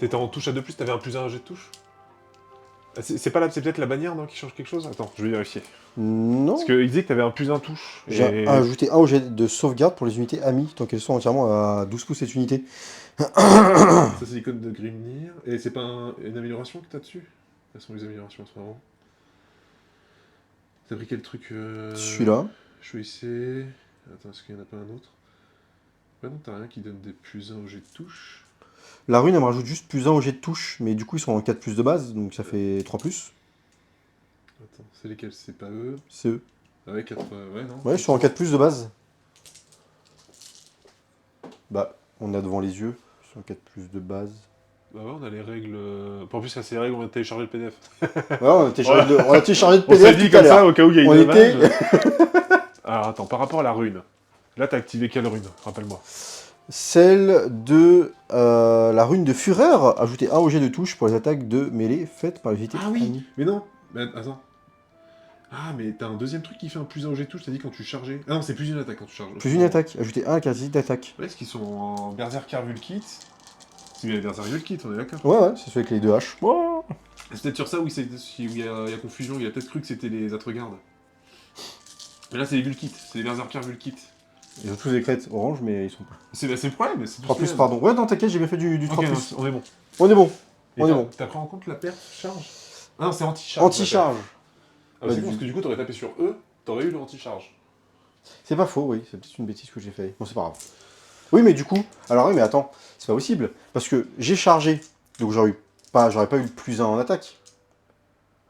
T'étais en touche à 2+, t'avais un +1 jet de touche? C'est pas là, c'est peut-être la bannière, non, qui change quelque chose? Attends, je vais vérifier. Non. Parce qu'il disait que t'avais un +1 touche. J'ai ajouté un au jet de sauvegarde pour les unités amies, tant qu'elles sont entièrement à 12 pouces cette unité. Ça, c'est l'icône de Grimnir. Et c'est pas une amélioration que t'as dessus? Quelles sont les améliorations en ce moment? T'as pris quel truc Celui-là. Choisissez. Attends, est-ce qu'il y en a pas un autre? Ouais, non, t'as rien qui donne des +1 au jet de touche. La rune, elle me rajoute juste +1 au jet de touche, mais du coup, ils sont en 4+ de base, donc ça fait 3+. Attends, c'est lesquels? C'est pas eux? C'est eux. Ah ouais, 4... ouais, non. Ouais, ils sont en 4+ de base. Bah, on a devant les yeux. Ils sont en 4+ de base. Bah ouais, on a les règles... En plus, ça, c'est les règles, on a téléchargé le PDF. Ouais, on a téléchargé, on a téléchargé le On s'est PDF dit tout à comme ça, l'heure. au cas où il y a une On était... image. Alors, attends, par rapport à la rune. Là, t'as activé quelle rune? Rappelle-moi. Celle de la rune de fureur. Ajouter un au jet de touche pour les attaques de mêlée faites par les unités Ah oui, amies. mais non. Mais attends. Ah, mais t'as un deuxième truc qui fait un +1 au jet de touche, t'as dit quand tu chargeais. Ah non, c'est plus une attaque quand tu charges. Plus une attaque. Ajouter un à la caractéristique d'attaque. Ouais, est-ce qu'ils sont en Berserker Vulkit? C'est bien les Berserker Vulkit, on est d'accord. Ouais, c'est celui avec les deux haches. Oh. C'est peut-être sur ça où il y a confusion, il a peut-être cru que c'était les Atregardes. Mais là, c'est les Vulkit, c'est les Berserker Vulkit. Ils ont tous des crêtes orange, mais ils sont pas. C'est le problème, c'est 3+, pardon. Ouais, non, t'inquiète, j'ai bien fait du Ok, 3+. non, on est bon. On est bon. Et On est bon. T'as pris en compte la perte charge? Ah non, c'est anti-charge. Anti-charge. Ah, c'est con, parce que du coup, t'aurais tapé sur eux, t'aurais eu le anti-charge. C'est pas faux, oui. C'est peut-être une bêtise que j'ai fait. Bon, c'est pas grave. Oui, mais du coup... Alors oui, mais attends. C'est pas possible. Parce que j'ai chargé. Donc j'aurais pas eu le +1 en attaque.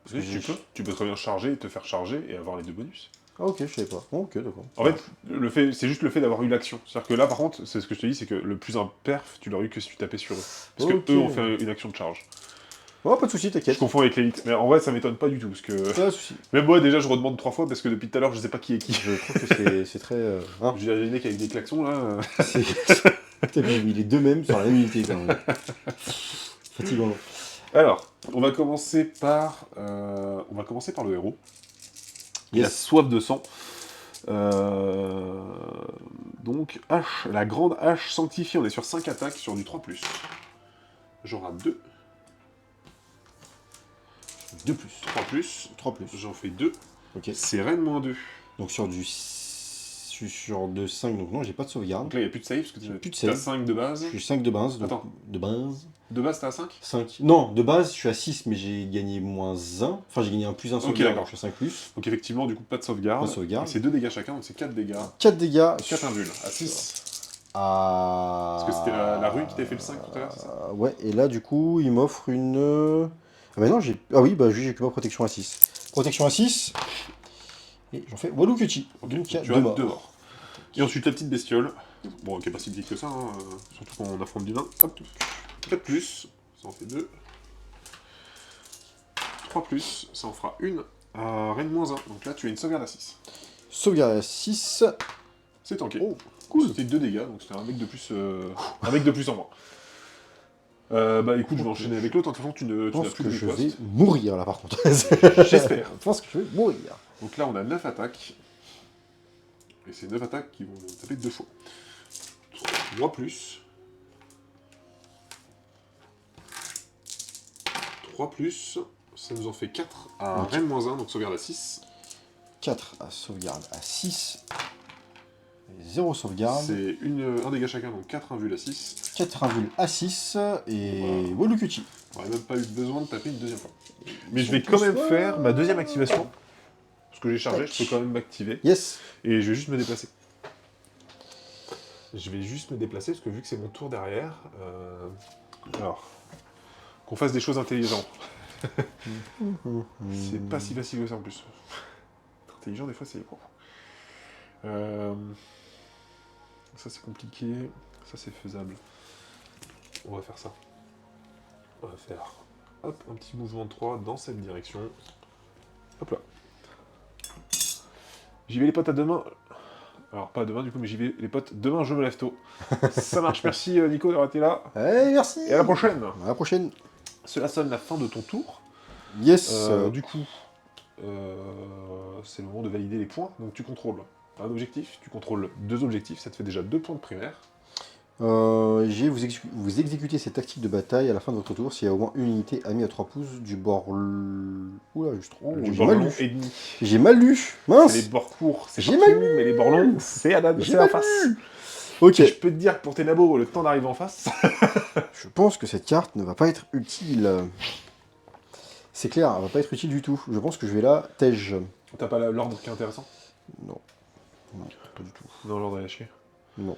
Parce que tu peux très bien charger et te faire charger et avoir les 2 bonus. Ah ok, je savais pas. Oh, ok, d'accord. En fait, c'est juste le fait d'avoir eu l'action. C'est-à-dire que là, par contre, c'est ce que je te dis, c'est que le +1 perf, tu l'aurais eu que si tu tapais sur eux. Parce Ok. que eux ont fait une action de charge. Oh, pas de soucis, Je t'inquiète. confonds avec l'élite. Mais en vrai, ça m'étonne pas du tout, parce que... Pas de soucis. Même moi, déjà, je redemande 3 fois, parce que depuis tout à l'heure, je sais pas qui est qui. Je trouve que c'est très... hein. J'ai un mec avec des klaxons, là. Putain, mais les deux mêmes sur la même unité, quand même. Fatigant. Alors, on va commencer par le héros. Il a Yes. soif de sang. Donc, la grande hache sanctifiée, on est sur 5 attaques, sur du 3+. J'en rate 2. 2+. 3+. 3+. J'en fais 2. Ok. C'est Rennes-2. Donc sur du... Je suis sur de 5, donc non, j'ai pas de sauvegarde. Donc là, il n'y a plus de save, parce que J'ai plus de tu as save. 5 de base. Je suis 5 de base. Donc Attends. de base. De base, t'as 5 5. Non, de base, je suis à 6, mais j'ai gagné -1. Enfin, j'ai gagné un +1 sauvegarde, d'accord. donc je suis à 5+. Donc effectivement, du coup, pas de sauvegarde. Pas de sauvegarde. Et c'est 2 dégâts chacun, donc c'est 4 dégâts. 4 dégâts. 4 invuls, à 6. À... Parce que c'était la rune qui t'avait fait le 5 tout à l'heure, c'est ça? Ouais, et là, du coup, il m'offre une... Ah bah non, j'ai... Ah oui, bah j'ai que ma protection à 6. Protection à 6. Et j'en fais Waluketi. Ok, Donc il y a tu 2 as morts. 2 morts. Et ensuite la petite bestiole. Bon, qui est pas si petite que ça, hein, surtout quand on affronte du nain. Hop, 4+, ça en fait 2. 3+, ça en fera une. Rennes-1, donc là tu as une sauvegarde à 6. Sauvegarde à 6. C'est tanké. Oh, cool. C'était 2 dégâts, donc c'était un mec de plus, un mec de plus en moins. Bah écoute, je vais enchaîner avec l'autre, de toute façon tu Je n'as pense plus que de je poste. vais mourir là par contre. J'espère. Je pense que je vais mourir. Donc là on a 9 attaques. Et c'est 9 attaques qui vont taper 2 fois. 3+. 3+, ça nous en fait 4 à Rennes-1, donc sauvegarde à 6. 4 à sauvegarde à 6. 0 sauvegarde. C'est un dégât chacun, donc 4 invuls à 6. 4 invuls à 6, et Voilà. Wolukuchi. On n'aurait même pas eu besoin de taper une deuxième fois. Mais je vais quand même faire ma deuxième activation. Parce que j'ai chargé, Tac. je peux quand même m'activer. Yes. Et je vais juste me déplacer. Je vais juste me déplacer, parce que vu que c'est mon tour derrière... Alors, qu'on fasse des choses intelligentes. C'est pas si facile que ça en plus. Être intelligent, des fois, c'est... Ça, c'est compliqué. Ça, c'est faisable. On va faire ça. On va faire hop, un petit mouvement de 3 dans cette direction. Hop là. J'y vais les potes à demain. Alors pas demain du coup, mais j'y vais les potes demain, je me lève tôt. Ça marche, merci Nico d'avoir été là. Hey, merci. Et à la prochaine. À la prochaine. Cela sonne la fin de ton tour. Yes. Du coup, c'est le moment de valider les points. Donc tu contrôles un objectif, tu contrôles 2 objectifs, ça te fait déjà 2 points de primaire. Vous exécutez cette tactique de bataille à la fin de votre tour s'il y a au moins une unité amie à 3 pouces du bord... Oula, juste... Oh, Du j'ai bord mal long lu. et demi. J'ai mal lu. C'est les Mince. bords courts, c'est J'ai partout, mal lu. mais les bords longs, c'est à J'ai la mal face. lu. Ok. Et je peux te dire que pour tes nabos, le temps d'arriver en face... Je pense que cette carte ne va pas être utile. C'est clair, elle va pas être utile du tout. Je pense que je vais la tège. T'as pas l'ordre qui est intéressant? Non. Non, pas du tout. Non, l'ordre est à chier. Non.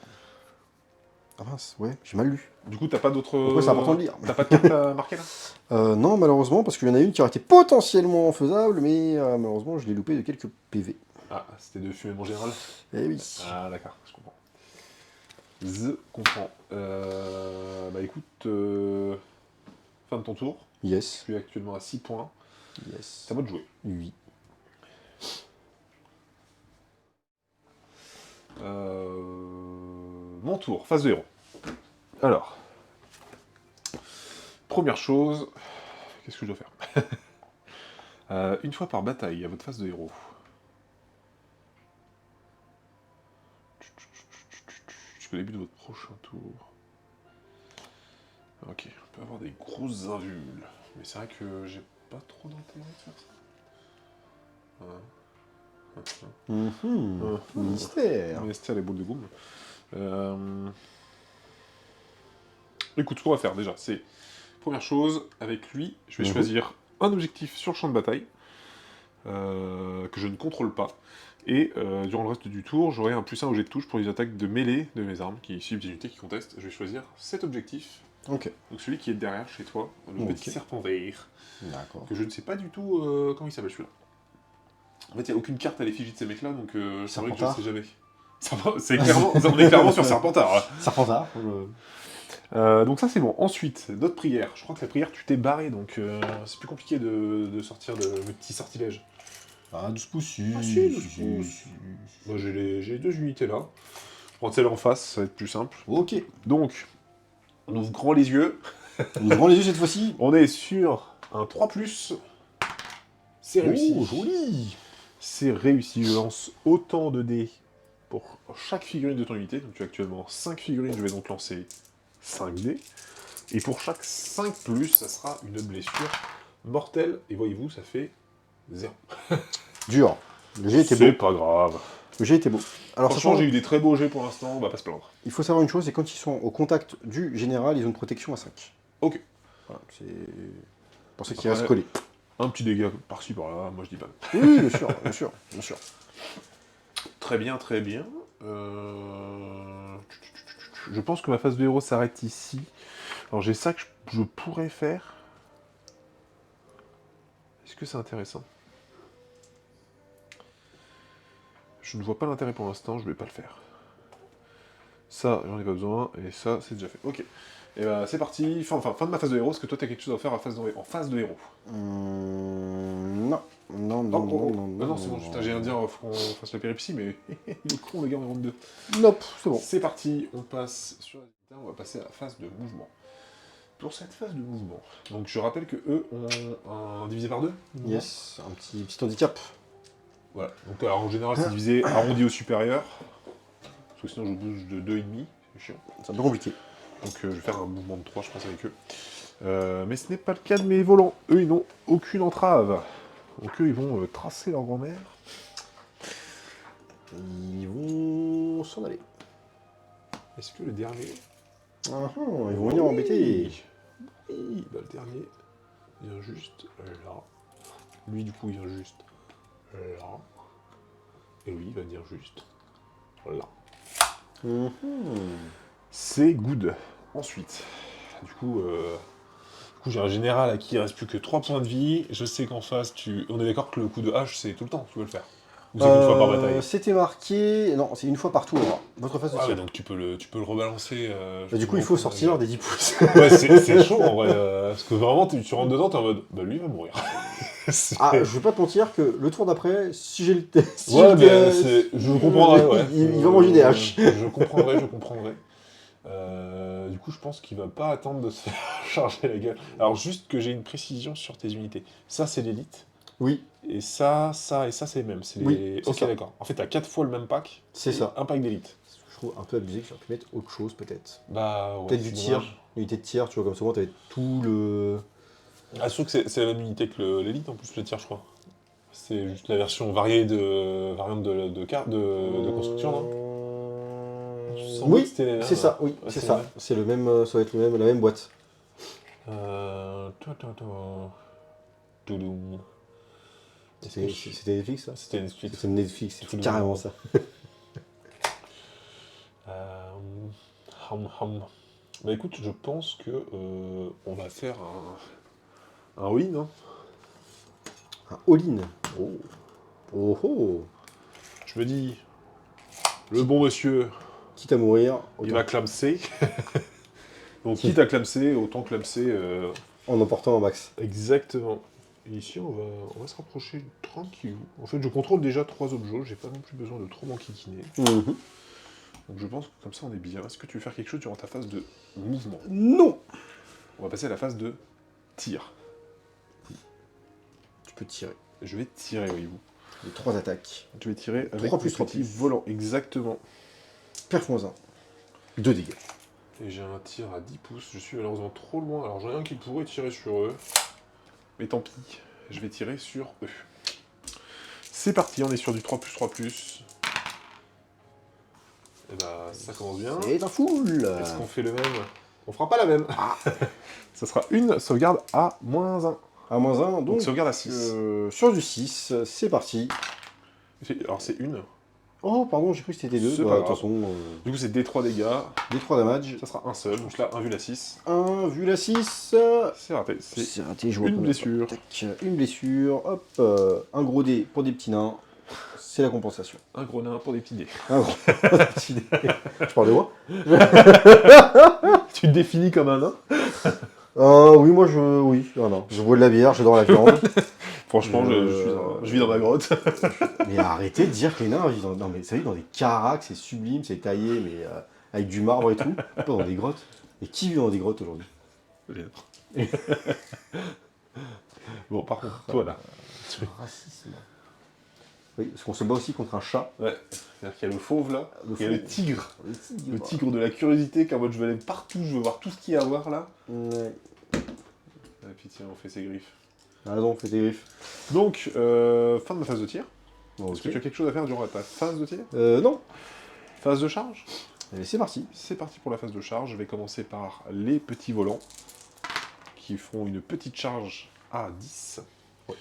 Ah mince, ouais, j'ai mal lu. Du coup, t'as pas d'autres... Pourquoi c'est important de lire? T'as pas de carte à marquer là? Non, malheureusement, parce qu'il y en a une qui aurait été potentiellement faisable, mais malheureusement, je l'ai loupé de quelques PV. Ah, c'était de fumer mon général? Eh oui. Ah, d'accord, je comprends. Je comprends. Bah écoute, fin de ton tour. Yes. Tu es actuellement à 6 points. Yes. C'est à moi de jouer. Oui. Mon tour, phase de héros. Alors, première chose, qu'est-ce que je dois faire? Une fois par bataille, à votre phase de héros. Jusqu'au début de votre prochain tour. Ok, on peut avoir des grosses invules. Mais c'est vrai que j'ai pas trop d'intérêt de faire ça. Mystère. Mystère les boules de goum. Écoute, ce qu'on va faire déjà, c'est... Première chose, avec lui, je vais choisir un objectif sur le champ de bataille, que je ne contrôle pas. Et durant le reste du tour, j'aurai un +1 au jet de touche pour les attaques de mêlée de mes armes, qui suivent des unités qui contestent. Je vais choisir cet objectif. Ok. Donc celui qui est derrière, chez toi, le petit serpent vert. D'accord. Que je ne sais pas du tout comment il s'appelle celui-là. En fait, il n'y a aucune carte à l'effigie de ces mecs-là, donc c'est vrai que je ne sais jamais. C'est clairement, on est clairement sur Serpentard. Là. Serpentard. Donc ça c'est bon. Ensuite, d'autres prières. Je crois que la prière, tu t'es barré, donc c'est plus compliqué de sortir de mes petits sortilèges. Ah, 12 pouces. Ah si, 12 pouces. Moi j'ai les 2 unités là. Je prends celle en face, ça va être plus simple. Ok. Donc, on ouvre grand les yeux. On ouvre les yeux cette fois-ci. On est sur un 3+. C'est réussi. Oh, joli. C'est réussi. Je lance autant de dés pour chaque figurine de ton unité. Donc tu as actuellement 5 figurines, je vais donc lancer 5 dés. Et pour chaque 5+, ça sera une blessure mortelle. Et voyez-vous, ça fait 0. Dur. Le jet était C'est beau. pas grave. Le jet était beau. Alors, Franchement, j'ai eu des très beaux jets pour l'instant, on va pas se plaindre. il faut savoir une chose, c'est quand ils sont au contact du général, ils ont une protection à 5. Ok. Voilà, c'est pour ça qu'ils restent collés. Un petit dégât par-ci par-là, moi je dis pas. Oui, bien sûr, bien sûr, bien sûr. Très bien, très bien. Je pense que ma phase de héros s'arrête ici. Alors j'ai ça que je pourrais faire. Est-ce que c'est intéressant? Je ne vois pas l'intérêt pour l'instant, je vais pas le faire. Ça, j'en ai pas besoin, et ça, c'est déjà fait. Ok. Et bah c'est parti, fin de ma phase de héros. Est-ce que toi t'as quelque chose à faire en phase de héros? Non. Non, non, Oh, oh, oh. non, Ah non, c'est bon, putain, j'ai rien à dire, faut qu'on fasse la péripétie, mais il est con le gars, on est en 2. Nope, c'est bon. C'est parti, on passe sur la on va passer à la phase de mouvement. Pour cette phase de mouvement, donc je rappelle que eux ont un divisé par 2. Yes, un petit handicap. Voilà, donc alors, en général c'est divisé arrondi au supérieur, parce que sinon je bouge de 2,5, c'est chiant. C'est un peu compliqué. Donc je vais faire un mouvement de 3 je pense avec eux. Mais ce n'est pas le cas de mes volants, eux ils n'ont aucune entrave. Donc eux ils vont tracer leur grand-mère. Ils vont s'en aller. Est-ce que le dernier... Ah, ah, ils vont venir embêter. Oui, bah le dernier vient juste là. Lui, du coup, il vient juste là. Et lui, il va venir juste là. Mhm. C'est good. Ensuite, du coup, j'ai un général à qui il reste plus que 3 points de vie. Je sais qu'en face, on est d'accord que le coup de hache, c'est tout le temps, tu peux le faire. Ou c'est qu'une fois par bataille. C'était marqué... Non, c'est une fois par tour. Votre phase de Ah ouais, tir. donc tu peux le rebalancer. Bah, du coup, il faut sortir des 10 pouces. Ouais, c'est chaud en vrai. Parce que vraiment, tu rentres dedans, t'es en mode, bah lui, il va mourir. Ah, je vais pas te mentir que le tour d'après, si j'ai le si Ouais, j'ai le- mais je comprendrais, ouais. il va manger des haches. Je comprendrais. Du coup, je pense qu'il va pas attendre de se faire charger la gueule. Alors, juste que j'ai une précision sur tes unités. Ça, c'est l'élite. Oui, Et ça, et ça, c'est le même. C'est Oui, les... c'est Ok, ça. d'accord. En fait, t'as 4 fois le même pack. C'est et ça. Un pack d'élite. Je trouve un peu abusé que j'aurais pu mettre autre chose, peut-être. Bah, ouais, Peut-être du c'est tir, dommage. unité de tir, tu vois, comme souvent, t'avais tout le... Ah, surtout que c'est la même unité que l'élite, en plus, le tir, je crois. C'est juste la version variante de construction, non? Sans doute, Oui, c'était les mêmes. c'est ça, oui, Ouais, c'est c'est ça. les mêmes. C'est le même, ça va être la même boîte. Toi. Toudoum. C'était Netflix, ça? C'était Netflix. C'était Netflix, Tout c'est le carrément monde. ça. Hum. Bah écoute, je pense que on va faire un all-in, hein. Un all-in. Oh. Oh oh. Je me dis, le bon monsieur, Quitte à mourir, il autant va clamser. Donc quitte à clamser, autant clamser en emportant un max. exactement. Et ici, on va se rapprocher tranquille. En fait, je contrôle déjà 3 objets, j'ai pas non plus besoin de trop m'enquiquiner. Mhm. Donc je pense que comme ça, on est bien. Est-ce que tu veux faire quelque chose durant ta phase de mouvement? Non. On va passer à la phase de tir. Tu peux tirer. Je vais tirer, voyez-vous. Les 3 attaques. Je vais tirer avec 3 plus le 3 petit plus. volant. Exactement. Perf moins 1. 2 dégâts. Et j'ai un tir à 10 pouces. Je suis malheureusement trop loin. Alors j'en ai un qui pourrait tirer sur eux. Mais tant pis. Je vais tirer sur eux. C'est parti, on est sur du 3 plus 3 plus. Et bah ça commence bien. C'est un full. Est-ce qu'on fait le même? On fera pas la même. Ça sera une sauvegarde à moins 1. À moins 1, donc sauvegarde à 6. sur du 6, c'est parti. Alors c'est une. Oh, pardon, j'ai cru que c'était 2. C'est Bah, pas de toute grave. façon, Du coup c'est D3 dégâts. des 3 damage. Ça sera un seul. Donc là, 1 vu la 6. 1, vu la 6. C'est raté. C'est C'est raté, je vois une combien. blessure. Tac, une blessure. Hop, un gros dé pour des petits nains. C'est la compensation. Un gros nain pour des petits dés. Un gros petit dé. Je parle de moi. Tu te définis comme un nain? Oui, moi, oui, non. Je bois de la bière, j'adore la viande. Franchement, je vis dans ma grotte. Mais arrêtez de dire que les nains vivent dans... Non, mais ça vit dans des caracs, c'est sublime, c'est taillé, mais avec du marbre et tout. Pas dans des grottes. Et qui vit dans des grottes aujourd'hui? Bon, par contre, toi là. Racisme. Oui, parce qu'on se bat aussi contre un chat. Ouais. C'est-à-dire qu'il y a le fauve là, il y a le tigre. Le Le tigre de la curiosité, qu'en mode je veux aller partout, je veux voir tout ce qu'il y a à voir là. Ouais. Et puis tiens, on fait ses griffes. Ah non, fais tes griffes. Donc, fin de ma phase de tir. Bon, Est-ce que tu as quelque chose à faire durant ta phase de tir? Non. Phase de charge? Allez, c'est parti. C'est parti pour la phase de charge. Je vais commencer par les petits volants qui feront une petite charge à 10. Ouais.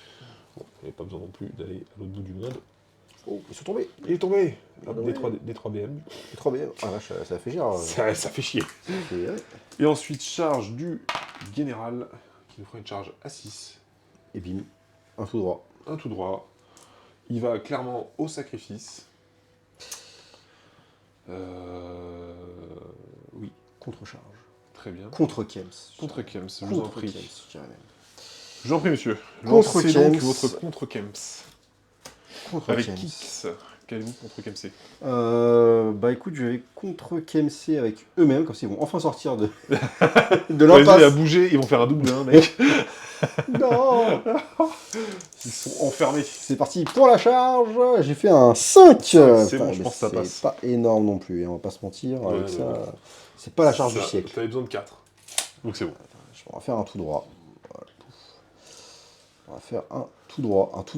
Bon, il n'y a pas besoin non plus d'aller à l'autre bout du monde. Oh, ils sont tombés. Il est tombé. Ah, Hop, ouais. D3 BM. C'est trop bien. Ah vache, ça fait cher. Ça fait chier. Ouais. Et ensuite, charge du général qui nous fera une charge à 6. Et bim, un tout droit. Un tout droit. Il va clairement au sacrifice. Oui, Contre-charge. très bien. Contre-Kems. Contre Kems, je vous en Contre-Kems, prie. je dirais même. Je vous en prie, monsieur. Contre Lancez donc Kems. votre contre Kems. Avec Contre-Kems. Kix. Qu'allez-vous contre Kemsé? Bah écoute, je vais contre-KMC avec eux-mêmes, comme ça ils vont enfin sortir de, de Vas-y, à l'impasse. bouger, ils vont faire un double 1, mec. Non. Ils sont enfermés. C'est parti pour la charge. J'ai fait un 5. C'est bon, je mais pense que ça passe. C'est pas énorme non plus, hein, on va pas se mentir. Ouais, avec ouais, ça, ouais. c'est pas la charge du siècle. T'avais besoin de 4. Donc c'est bon. On va faire un tout droit. Voilà, pouf. On va faire un tout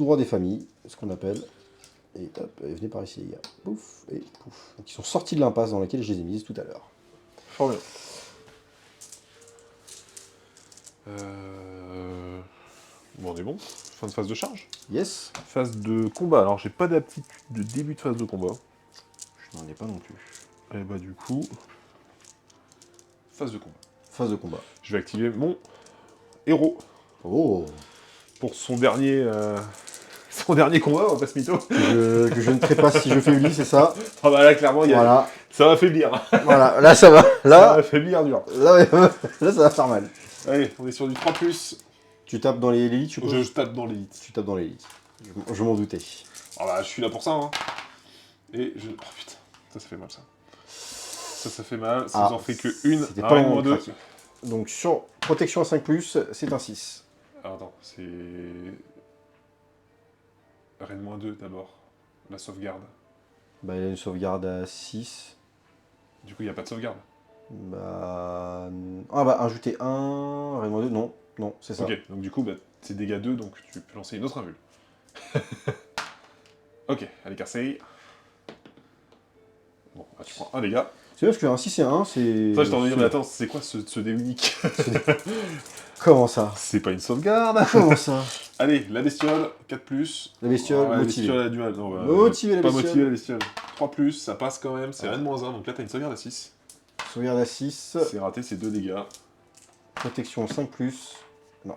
droit des familles, ce qu'on appelle. Et hop, et venez par ici les gars. Pouf, et pouf. Donc ils sont sortis de l'impasse dans laquelle je les ai mises tout à l'heure. Fort bien. Bon, on est bon. Fin de phase de charge. Yes. Phase de combat. Alors, j'ai pas d'aptitude de début de phase de combat. Je n'en ai pas non plus. Et bah, du coup, phase de combat. Phase de combat. Je vais activer mon héros Oh. pour son dernier combat, on va pas se mytho. Que je ne trie pas si je faiblis, c'est ça. Ah bah là, clairement, Voilà. ça va faiblir. Voilà, là ça va. Ça Là, va faiblir dur. là, là ça va faire mal. Allez, on est sur du 3+. Tu tapes dans les élites, je suppose. Je tape dans l'élite. Tu tapes dans l'élite. Je m'en doutais. Ah bah, je suis là pour ça, hein. Et je... Oh putain, ça fait mal, ça. Ça fait mal. Ça vous en fait que une. C'était Ah, pas ouais, le moment moins de deux. craquer. Donc sur protection à 5+, c'est un 6. Ah, attends, c'est... Rennes -2 d'abord. La sauvegarde. Bah il a une sauvegarde à 6. Du coup, il n'y a pas de sauvegarde. Bah... Ah bah ajouter 1, Raymond 2, non. Non, c'est ça. Ok, donc du coup, bah, c'est dégâts 2, donc tu peux lancer une autre invul. Ok, allez, Carseille. Bon, bah, tu prends un dégât. C'est parce qu'un 6 et 1, c'est... Ça, je t'en ai dit, mais attends, c'est quoi ce dé unique? Comment ça? C'est pas une sauvegarde. Comment ça? Allez, la bestiole, 4+. La bestiole La motivée. bestiole a du mal. Non, bah, Motivée, la pas bestiole. motivée la bestiole. 3+, ça passe quand même, c'est Ah. Rennes -1, donc là t'as une sauvegarde à 6. Sauvegarde à 6. C'est raté, c'est 2 dégâts. Protection 5+. Non.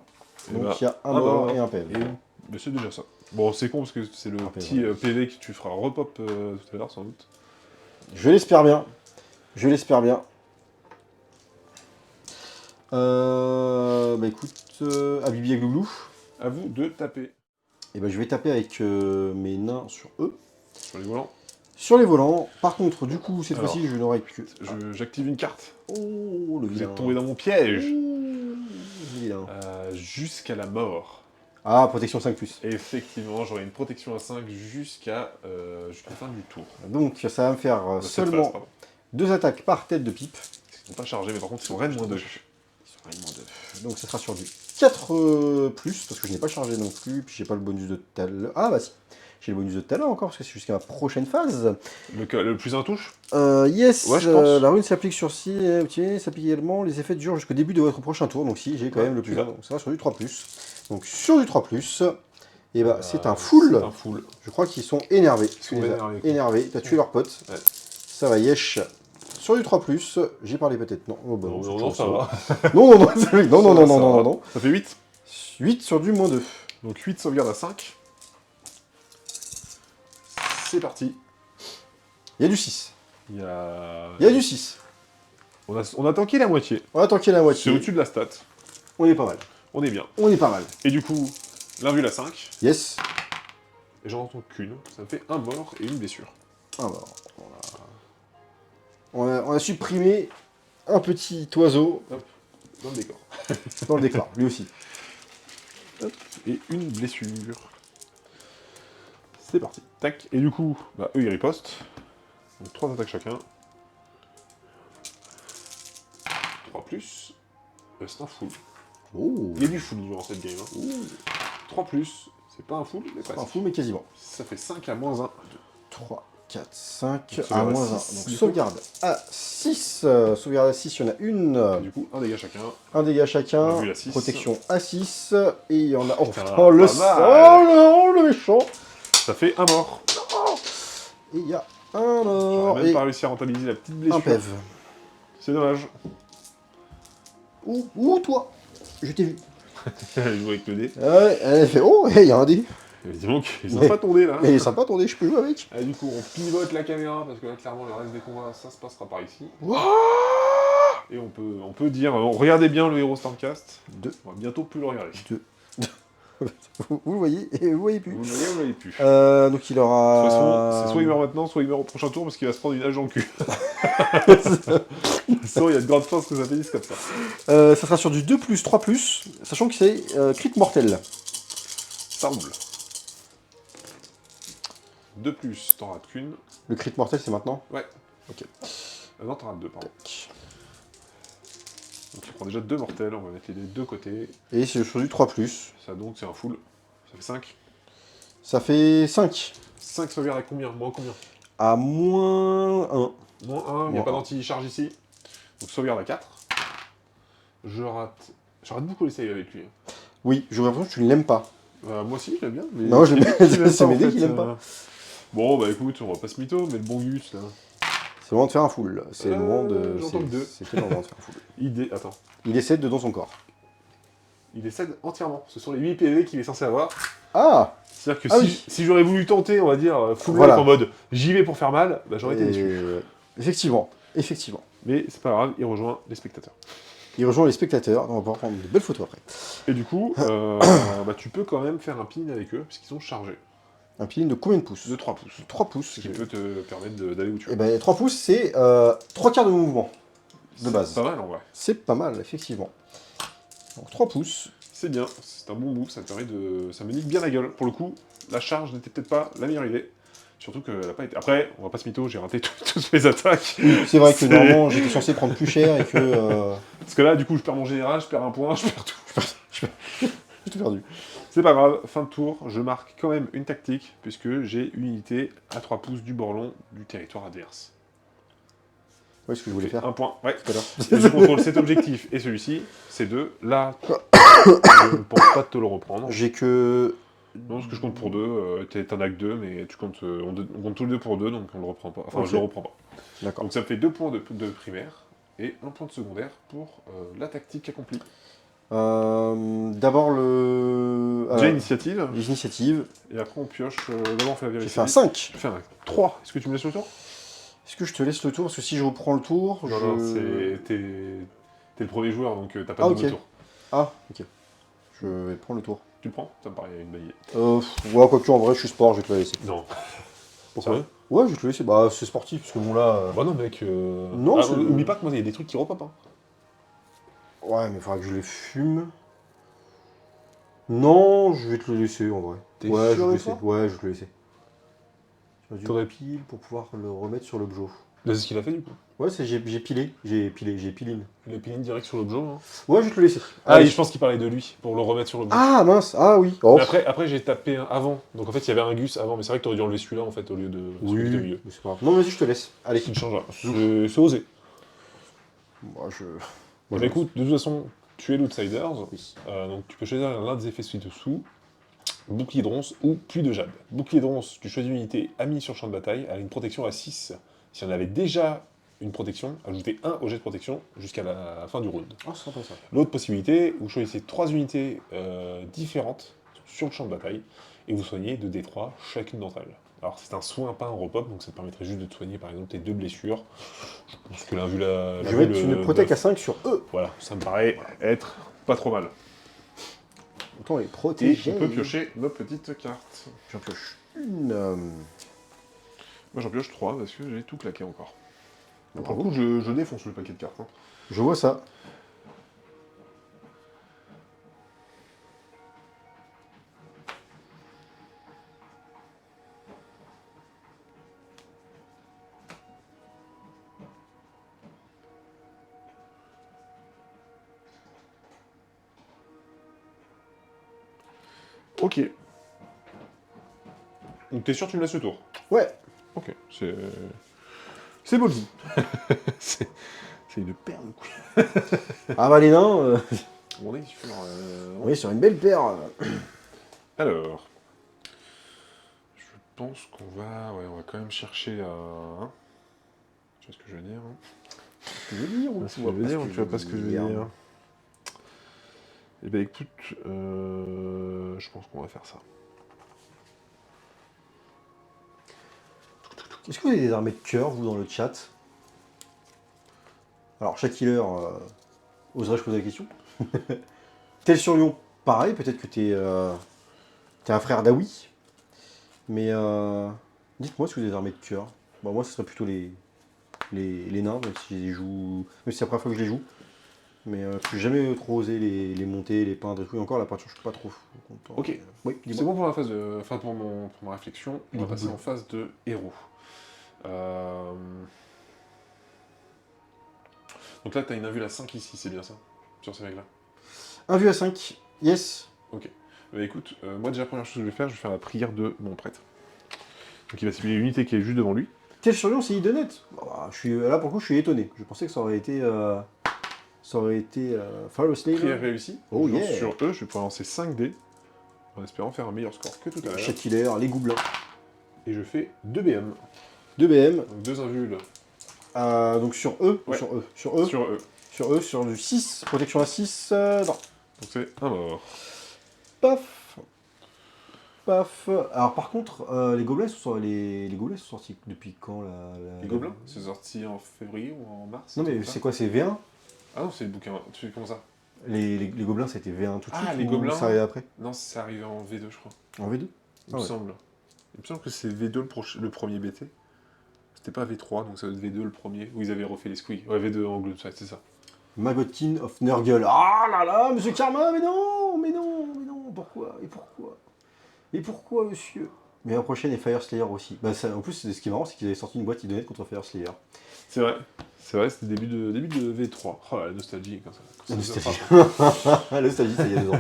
Et Donc bah, il y a un un mort mort et un PV. Et bah, c'est déjà ça. Bon, c'est con parce que c'est le Un PV, petit ouais. PV que tu feras repop tout à l'heure sans doute. Je l'espère bien. Je l'espère bien. Bah écoute, Abibi et Glouglou. À vous de taper Et bah je vais taper avec mes nains sur eux. sur les volants. Sur les volants. Par contre, du coup, cette Alors, fois-ci, je n'aurai que... J'active une carte. Oh, le Vous vilain. êtes tombé dans mon piège. Ouh, le vilain. Jusqu'à la mort. Ah, protection 5+. Et effectivement, j'aurai une protection à 5 jusqu'à la fin du tour. Donc ça va me faire De cette seulement phase, pardon. 2 attaques par tête de pipe. Ils sont pas chargés, mais par contre, ils sont Rennes -2. Ils sont réellement 2. Donc ça sera sur du 4+, parce que je n'ai pas chargé non plus, puis j'ai pas le bonus de talent. Ah bah si, j'ai le bonus de talent encore, parce que c'est jusqu'à ma prochaine phase. Le plus un touche. Yes, Ouais, je pense. la rune s'applique sur si, s'applique également, les effets durent jusqu'au début de votre prochain tour, donc si, j'ai quand Ouais, même le tu plus l'as. 1, donc ça va sur du 3+. Donc sur du 3+, et bah c'est un full. C'est un full. Je crois qu'ils sont énervés. Ils sont Tu les as énervés, quoi. énervés, t'as tué leur pote. Ouais. Ça va, yesh. Sur du 3+, j'ai parlé peut-être, non. Oh, bah, Non, c'est non, toujours ça va. Non, non, non, non, non, non, non, non, non. Ça fait 8. 8 sur du -2. Donc 8 sauvegarde à 5. C'est parti. Il y a du 6. Il y a... Il y a du 6. On a tanké la moitié. On va tanker la C'est moitié. au-dessus de la stat. On est pas mal. On est bien. On est pas mal. Et du coup, l'invul à 5. Yes. Et j'en entends qu'une. Ça me fait un mort et une blessure. Ah bah, on a supprimé un petit oiseau Hop, dans le décor. dans le décor, lui aussi. Hop, et une blessure. C'est parti. Tac. Et du coup, bah, eux, ils ripostent. Donc 3 attaques chacun. 3+. C'est un full. Oh. Il y a du full durant cette game. Hein. 3+. C'est pas un full, mais Pas presque. un fou, mais quasiment. Ça fait 5 à -1. 3, 4, 5, Donc, à sauvegarde à -1. six, Donc du coup. sauvegarde à 6. Sauvegarde à 6, il y en a une. Du coup, un dégât chacun. Un dégât chacun. Invul à 6. Protection à 6. Et il y en a... Oh, Putain, putain, le pas sang, mal. le méchant. Ça fait un mort. Et il y a un mort. J'aurais même Et pas réussi à rentabiliser la petite blessure. un PEV. C'est dommage. Où toi? Je t'ai vu. Elle joue avec le dé. Ouais, elle fait oh, il y a un dé. Et dis donc, ils sont pas tombés là. Mais il est sympa ton dé, je peux jouer avec. Ah, du coup, on pivote la caméra parce que là, clairement, le reste des combats, ça se passera par ici. Et on peut dire, regardez bien le héros Stormcast. On va bientôt plus le regarder. Vous le voyez et vous voyez plus. Vous le voyez, vous le voyez plus. Donc il aura. C'est soit il meurt maintenant, soit il meurt au prochain tour parce qu'il va se prendre une hache dans le cul. Soit il y a de grandes chances que ça finisse comme ça. Ça sera sur du 2+, 3+, sachant que c'est crit mortel. Ça roule. 2+, t'en rates qu'une. Le crit mortel, c'est maintenant. Ouais. Ok. Non, t'en rates 2, pardon. Donc tu prends déjà 2 mortels, on va mettre les deux côtés. Et c'est sur du 3+. Ça donc c'est un full. Ça fait 5. Ça fait 5. 5 sauvegardes à combien? Moins combien? À moins 1. Moins 1, il n'y a Moins pas un. d'anti-charge ici. Donc sauvegarde à 4. Je rate beaucoup les saves avec lui. Oui, j'ai l'impression que tu ne l'aimes pas. Moi aussi, j'aime bien. Mais Non, je l'aime qui l'aime bien. C'est pas, en Médée fait, qui l'aime pas. Bon, bah écoute, on va pas se mytho, mais le bon Gus, là. C'est le moment de faire un full. C'est le moment de. j'entends que deux. C'était le moment de faire un full. Attends. Il décède de dans son corps. Il décède entièrement. Ce sont les 8 PV qu'il est censé avoir. Ah! C'est-à-dire que Ah si, oui. si j'aurais voulu tenter, on va dire, full Voilà. life en mode j'y vais pour faire mal, bah j'aurais été déçu. Effectivement. Effectivement. Mais c'est pas grave, il rejoint les spectateurs. Il rejoint les spectateurs. On va pouvoir prendre de belles photos après. Et du coup, bah, tu peux quand même faire un pin avec eux, puisqu'ils sont chargés. Un piling de combien de pouces? De 3 pouces. 3 pouces. Ce qui peut te permettre d'aller où tu veux. Et ben 3 pouces, c'est 3 quarts de mouvement. De base. C'est pas mal en vrai. C'est pas mal, effectivement. Donc 3 pouces. C'est bien, c'est un bon move, ça te permet de. Ça me nique bien la gueule. Pour le coup, la charge n'était peut-être pas la meilleure idée. Surtout qu'elle n'a pas été. Après, on va pas se mytho, j'ai raté toutes mes attaques. C'est vrai que normalement j'étais censé prendre plus cher et que. Parce que là, du coup, je perds mon général, je perds un point, je perds tout. J'ai tout perdu. C'est pas grave, fin de tour, je marque quand même une tactique, puisque j'ai une unité à 3 pouces du borlon du territoire adverse. Ouais, ce que je voulais faire Un point, ouais. tout à l'heure. Et je contrôle cet objectif et celui-ci, c'est 2. Là, je ne pense pas te le reprendre. J'ai que. Non, parce que je compte pour 2, t'en as que 2, mais tu comptes, on compte tous les deux pour 2, donc on le reprend pas. Enfin, Ok. je le reprends pas. D'accord. Donc ça me fait 2 points de primaire et 1 point de secondaire pour la tactique accomplie. D'abord le. Déjà initiative, Les initiatives. et après on pioche. D'abord on fait la J'ai vérité. fait un 5. Je fais un 3. Est-ce que tu me laisses le tour? Est-ce que je te laisse le tour? Parce que si je reprends le tour, Non, je. non, t'es le premier joueur, donc t'as pas Ah, de double ok. tour. Ah, ok. Je vais prendre le tour. Tu le prends? Ça me paraît une bonne idée. Ouais, quoique en vrai, je suis sport, je vais te la laisser. Non. Pourquoi? Sérieux? Ouais, je vais te la laisser. Bah, c'est sportif, parce que bon là. Bah non, mec. Non, c'est- oublie pas que moi, il y a des trucs qui repopent. Hein. Ouais, mais il faudra que je les fume. Non, je vais te le laisser en vrai. T'es Ouais, je sûr vais de te laisser. ça? Ouais, je vais te le laisser. J'ai dû T'aurais- pile pour pouvoir le remettre sur l'objet. C'est ce qu'il a fait du coup. Ouais, j'ai pilé. J'ai piline. Il a pilé direct sur l'objet. Hein. Ouais, je vais te le laisser. Ah, Allez. et je pense qu'il parlait de lui, pour le remettre sur l'objet. Ah mince, ah oui. Oh. Mais après j'ai tapé un avant. Donc en fait, il y avait un Gus avant, mais c'est vrai que t'aurais dû enlever celui-là en fait, au lieu de celui qui était au milieu. mais c'est pas grave. Non, vas-y, je te laisse. Allez. Ce qui ne changera. C'est osé. Moi, je. Bah, écoute, de toute façon, tu es l'Outsiders. Oui. Donc tu peux choisir l'un des effets ci-dessous. Bouclier de ronce ou pluie de jade. Bouclier de ronce, tu choisis une unité amie sur le champ de bataille, elle a une protection à 6. Si on avait déjà une protection, ajoutez 1 au jet de protection jusqu'à la fin du round. Ah, c'est sympa ça. L'autre possibilité, vous choisissez 3 unités différentes sur le champ de bataille et vous soignez de D3 chacune d'entre elles. Alors c'est un soin, pas un repop, donc ça te permettrait juste de te soigner par exemple tes 2 blessures. Je pense que là, vu la... Je vais mettre une protec à 5 sur eux. Voilà, ça me paraît être pas trop mal. Autant les Et protéger. on peut piocher nos petites cartes. J'en pioche une. Moi j'en pioche 3 parce que j'ai tout claqué encore. Pour Bravo. le coup, je défonce le paquet de cartes. Hein. Je vois ça. Ok. Donc t'es sûr que tu me laisses le tour? Ouais. Ok, c'est beau le jeu. c'est une paire de couilles. Ah bah les nains, On est sur... on est sur une belle paire. Alors... Je pense qu'on va... Ouais, on va quand même chercher à... Hein, tu vois ce que je veux dire hein. Tu veux dire ou Tu veux dire ou tu vois pas ce que je veux dire? Eh ben écoute, je pense qu'on va faire ça. Est-ce que vous avez des armées de cœur, vous, dans le chat? Alors, chaque healer, oserais-je poser la question? Tel sur Lyon, pareil, peut-être que t'es un frère d'Aoui. Mais dites-moi si vous avez des armées de cœur. Bon, moi, ce serait plutôt les nains, même si je les joue. Même si c'est la première fois que je les joue. Mais je n'ai jamais trop osé les monter, les peindre et tout. Et encore, la peinture, je suis pas trop content. Ok. Oui, C'est dis-moi. bon pour la phase de... Enfin, pour ma réflexion. On va passer en phase de héros. Donc là, t'as une invue à 5 ici, c'est bien ça? Sur ces règles-là? 1 vue à 5, yes. Ok. Bah écoute, moi déjà, la première chose que je vais faire la prière de mon prêtre. Donc il va cibler l'unité qui est juste devant lui. Quel surnom c'est Idonette? Bah, là pour le coup je suis étonné. Je pensais que ça aurait été Fire Slave. Prière réussie. Oh Donc, je lance yeah. sur eux, je vais pouvoir lancer 5 dés. En espérant faire un meilleur score que tout à l'heure. Chat-Killer, les goublins. Et je fais 2 BM. 2 BM. Donc 2 invules. Donc sur eux, Ouais. sur eux, Sur eux. sur du 6, protection à 6, non. Donc c'est un mort. Paf. Paf. Alors par contre, les gobelins les gobelins sont sortis depuis quand Les gobelins, c'est sorti en février ou en mars? Non mais c'est quoi, c'est V1? Ah non, c'est le bouquin. Tu fais comment ça? Les gobelins c'était V1 tout de suite Ah, les ou gobelins. ça arrive après? Non, c'est arrivé en V2, je crois. En V2? Il me semble. Il me semble que c'est V2 le premier BT. C'était pas V3, donc ça doit être V2 le premier, où ils avaient refait les squeaks. Ouais, V2 en Gloomside, c'est ça. Magotkin of Nurgle. Ah là là, monsieur Karma, mais non, mais non, mais non, pourquoi? Et pourquoi? Et pourquoi, monsieur? Mais la prochaine est Fire Slayer aussi. Bah, ça, en plus, ce qui est marrant, c'est qu'ils avaient sorti une boîte Idonette contre Fire Slayer. C'est vrai. C'est vrai, c'était début de V3. Oh la nostalgie, comme ça. La nostalgie. La nostalgie, ça y a 2 ans.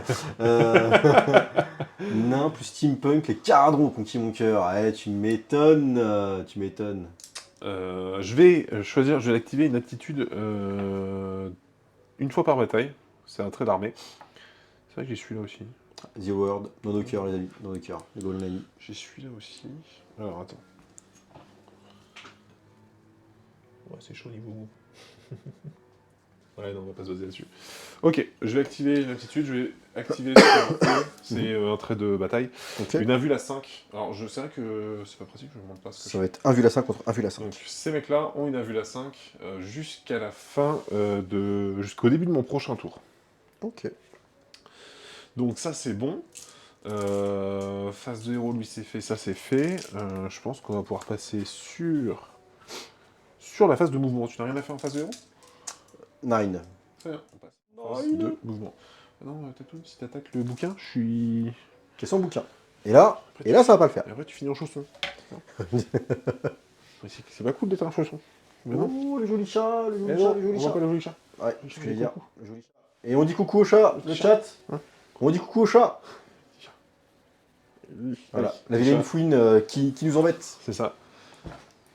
Nain plus steampunk, les Caradrons ont conquis mon cœur. Eh, tu m'étonnes, tu m'étonnes. Je vais choisir, je vais activer une aptitude une fois par bataille. C'est un trait d'armée. C'est vrai que j'ai celui-là aussi. The Word, dans nos cœurs, les amis, dans nos cœurs, les Golden Amis. J'ai celui-là aussi. Alors attends. Ouais, c'est chaud niveau. Ouais, non, on va pas se baser là-dessus. Ok, je vais activer une aptitude, je vais activer c'est un trait de bataille. Okay. Une invule à 5. Alors, c'est vrai que c'est pas pratique, je ne montre pas ce que ça va être 1 vue à 5 contre 1 vue à 5. Donc, ces mecs-là ont une invule à 5 jusqu'à la fin jusqu'au début de mon prochain tour. Ok. Donc, ça, c'est bon. Phase de héros, lui, c'est fait, ça, c'est fait. Je pense qu'on va pouvoir passer sur la phase de mouvement. Tu n'as rien à faire en phase de héros? 9. Très bien, on passe. Phase de mouvement. Ah non, Tatoune, si t'attaques le bouquin, je suis... Quel son bouquin. Et là, ça va pas le faire. Et après, tu finis en chausson. C'est pas cool d'être un chausson. Mais non. Oh, le joli chat, le joli Eh chat, non, le joli on chat. voit pas le joli chat. Ouais, je voulais dire. coucou. Le joli chat. Et on dit coucou au chat, le chat. Hein, on dit coucou au chat. Voilà, la vilaine fouine qui nous embête. C'est ça.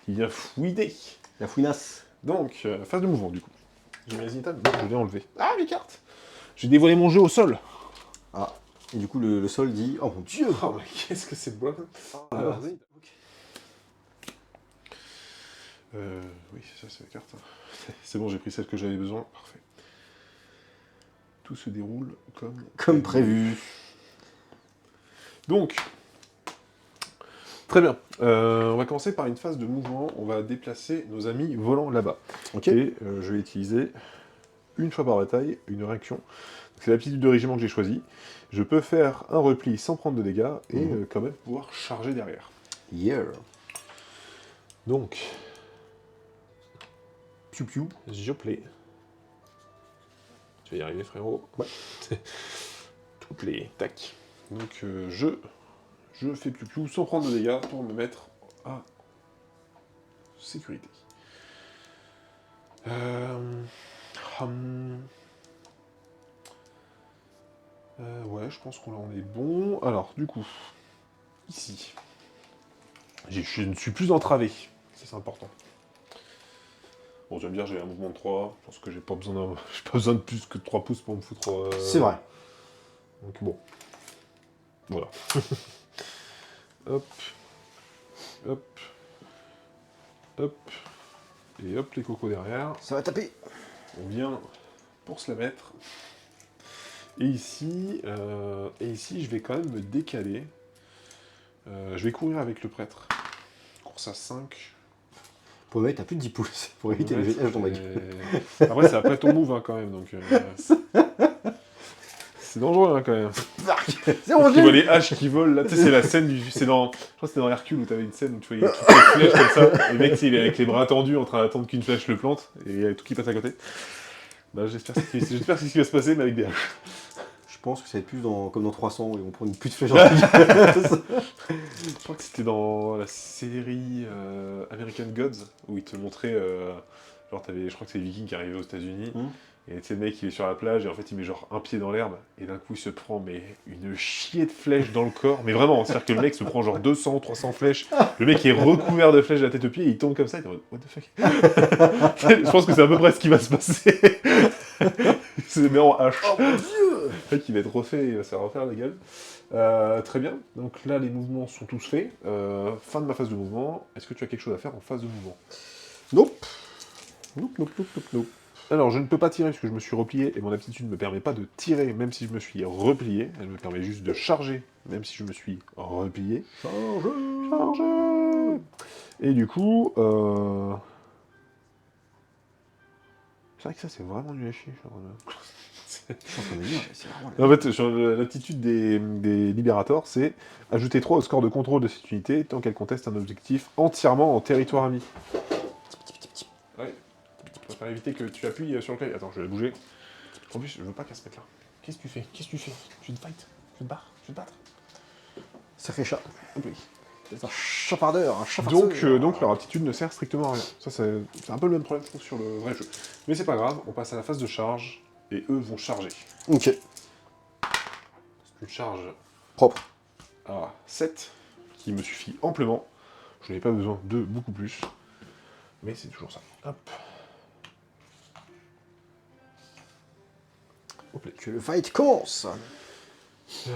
Il vient fouiner. La fouinasse. Donc, phase de mouvement, du coup. J'ai mis Azimuth, donc je l'ai enlevé. Ah, les cartes! J'ai dévoilé mon jeu au sol. Ah, et du coup, le sol dit oh mon dieu! Oh, mais qu'est-ce que c'est beau! Alors, oui, ça, c'est la carte. C'est bon, j'ai pris celle que j'avais besoin. Parfait. Tout se déroule comme prévu. Donc, très bien. On va commencer par une phase de mouvement. On va déplacer nos amis volants là-bas. Ok. Et je vais utiliser une fois par bataille une réaction. C'est l'aptitude de régiment que j'ai choisie. Je peux faire un repli sans prendre de dégâts et quand même pouvoir charger derrière. Yeah. Donc, Piu piu. je play. Tu vas y arriver, frérot. Ouais. Tout play. Tac. Donc, je fais piou sans prendre de dégâts pour me mettre à sécurité. Ouais, je pense qu'on en est bon. Alors, du coup, ici, je ne suis plus entravé. Ça, c'est important. Bon, tu vas me dire, j'ai un mouvement de 3. Je pense que j'ai pas besoin de plus que 3 pouces pour me foutre... C'est vrai. Donc bon. Voilà. Hop. Hop. Hop. Et hop, les cocos derrière. Ça va taper. On vient pour se la mettre. Et ici, je vais quand même me décaler. Je vais courir avec le prêtre. Course à 5. Pour le mec, t'as plus de 10 pouces. Pour éviter les jets dans ma gueule. Après, c'est après ton move, hein, quand même. Donc, c'est dangereux, hein, quand même. C'est mon Tu vois dieu! les haches qui volent, là. Tu sais, c'est la scène du... Je crois que c'était dans Hercule où t'avais une scène où tu voyais toutes les flèches comme ça. Et le mec, il est avec les bras tendus en train d'attendre qu'une flèche le plante. Et il y a tout qui passe à côté. Bah, j'espère que c'est ce qui va se passer, mais avec des haches. Je pense que ça va être plus comme dans 300 où ils vont prendre une pute flèche en dessous. Je crois que c'était dans la série American Gods où ils te montraient... genre, je crois que c'est les Vikings qui arrivaient aux États-Unis. Et tu sais, le mec, il est sur la plage, et en fait, il met genre un pied dans l'herbe, et d'un coup, il se prend mais une chier de flèches dans le corps. Mais vraiment, c'est-à-dire que le mec se prend genre 200, 300 flèches. Le mec est recouvert de flèches de la tête aux pieds, et il tombe comme ça, il est en mode, what the fuck. Je pense que c'est à peu près ce qui va se passer. Il se met en hache. Oh mon dieu! Le mec, il va être refait, il va se faire refaire la gueule. Très bien, donc là, les mouvements sont tous faits. Fin de ma phase de mouvement. Est-ce que tu as quelque chose à faire en phase de mouvement? Nope. Nope, nope, nope, nope, nope. Alors, je ne peux pas tirer parce que je me suis replié et mon aptitude ne me permet pas de tirer même si je me suis replié. Elle me permet juste de charger même si je me suis replié. Charger. Et du coup, c'est vrai que ça, c'est vraiment nul à chier. Je suis en train de dire, c'est vraiment... En fait, sur l'attitude des Libérators, c'est ajouter 3 au score de contrôle de cette unité tant qu'elle conteste un objectif entièrement en territoire ami. Ouais. Je préfère éviter que tu appuies sur le clavier. Attends, je vais la bouger. En plus, je veux pas qu'elle se mette là. Qu'est-ce que tu fais? Qu'est-ce que tu fais? Tu te fight? Tu te barres? Tu te battre? Sacré chat. Hop là. C'est un chapardeur, un chafarceur. Donc leur aptitude ne sert strictement à rien. Ça, c'est un peu le même problème, je trouve, sur le vrai jeu. Mais c'est pas grave, on passe à la phase de charge, et eux vont charger. Ok. C'est une charge Propre. à 7, qui me suffit amplement. Je n'ai pas besoin de beaucoup plus. Mais c'est toujours ça. Hop. Hop là. Que le fight commence. Ouais,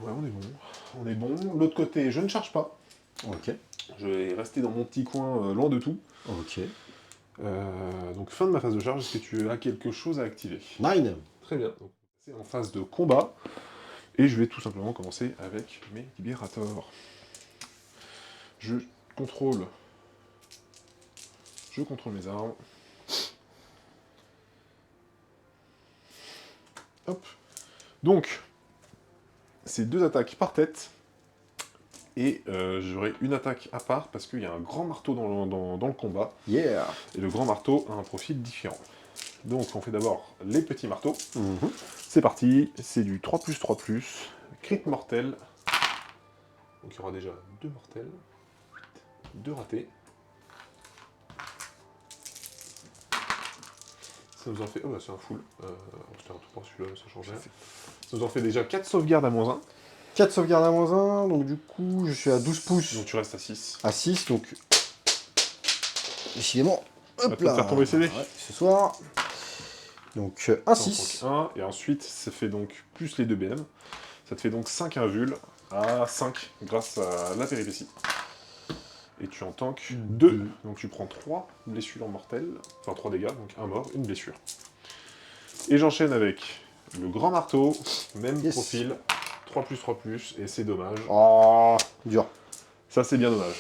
on est bon. On est bon. De l'autre côté, je ne charge pas. Ok. Je vais rester dans mon petit coin, loin de tout. Ok. Donc fin de ma phase de charge, est-ce que tu as quelque chose à activer? 9. Très bien. Donc c'est en phase de combat. Et je vais tout simplement commencer avec mes Libérators. Je contrôle mes armes. Hop. Donc, c'est 2 attaques par tête. Et j'aurai une attaque à part parce qu'il y a un grand marteau dans le combat. Yeah. Et le grand marteau a un profil différent. Donc on fait d'abord les petits marteaux. Mhm. C'est parti, c'est du 3+3+, crit mortel. Donc il y aura déjà 2 mortels, 2 ratés. Ça nous en fait... Oh bah c'est un full. C'était un tout par celui-là, ça changeait. Ça nous en fait déjà 4 sauvegardes à -1. 4 sauvegardes à -1, donc du coup je suis à 12 pouces. Donc tu restes à 6. À 6, donc... Décidément, hop Va te là. faire tomber CD. Ouais, ce soir. Donc un 6. 1, et ensuite ça fait donc plus les 2 BM. Ça te fait donc 5 invuls à 5 grâce à la péripétie. Et tu en tankes 2. Donc tu prends 3 blessures mortelles, enfin 3 dégâts, donc 1 mort, une blessure. Et j'enchaîne avec le grand marteau, même profil, 3+3+, et c'est dommage. Oh, dur. Ça c'est bien dommage.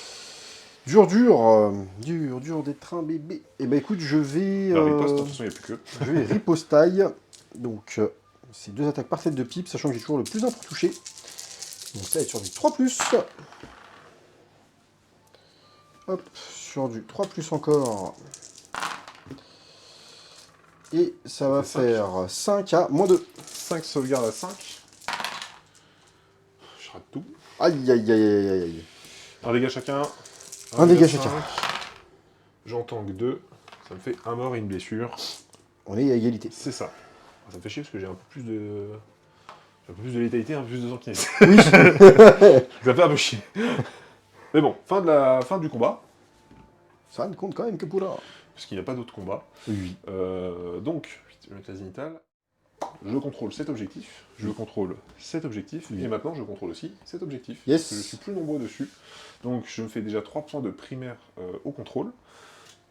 Dur, dur d'être un bébé. Et bah écoute, je vais... La riposte, de toute façon il n'y a plus que. Je vais ripostaille. Donc, c'est 2 attaques par tête de pipe, sachant que j'ai toujours le plus 1 pour toucher. Donc ça va être sur du 3+. Hop, sur du 3+ encore. Et ça va faire 5 à -2. 5 sauvegardes à 5. Je rate tout. Aïe, aïe, aïe, aïe, aïe, aïe. Un dégât chacun. Un dégât chacun. J'en tank 2. Ça me fait 1 mort et une blessure. On est à égalité. C'est ça. Ça me fait chier parce que j'ai un peu plus de... J'ai un peu plus de létalité, un peu plus de sanguinité. Oui. Ça fait un peu chier. Mais bon, fin du combat. Ça ne compte quand même que pour là. Parce qu'il n'y a pas d'autre combat. Oui. Donc, je vais mettre la zénithale. Je contrôle cet objectif, je contrôle cet objectif, et maintenant je contrôle aussi cet objectif. Yes. Parce que je suis plus nombreux dessus. Donc je me fais déjà 3 points de primaire au contrôle.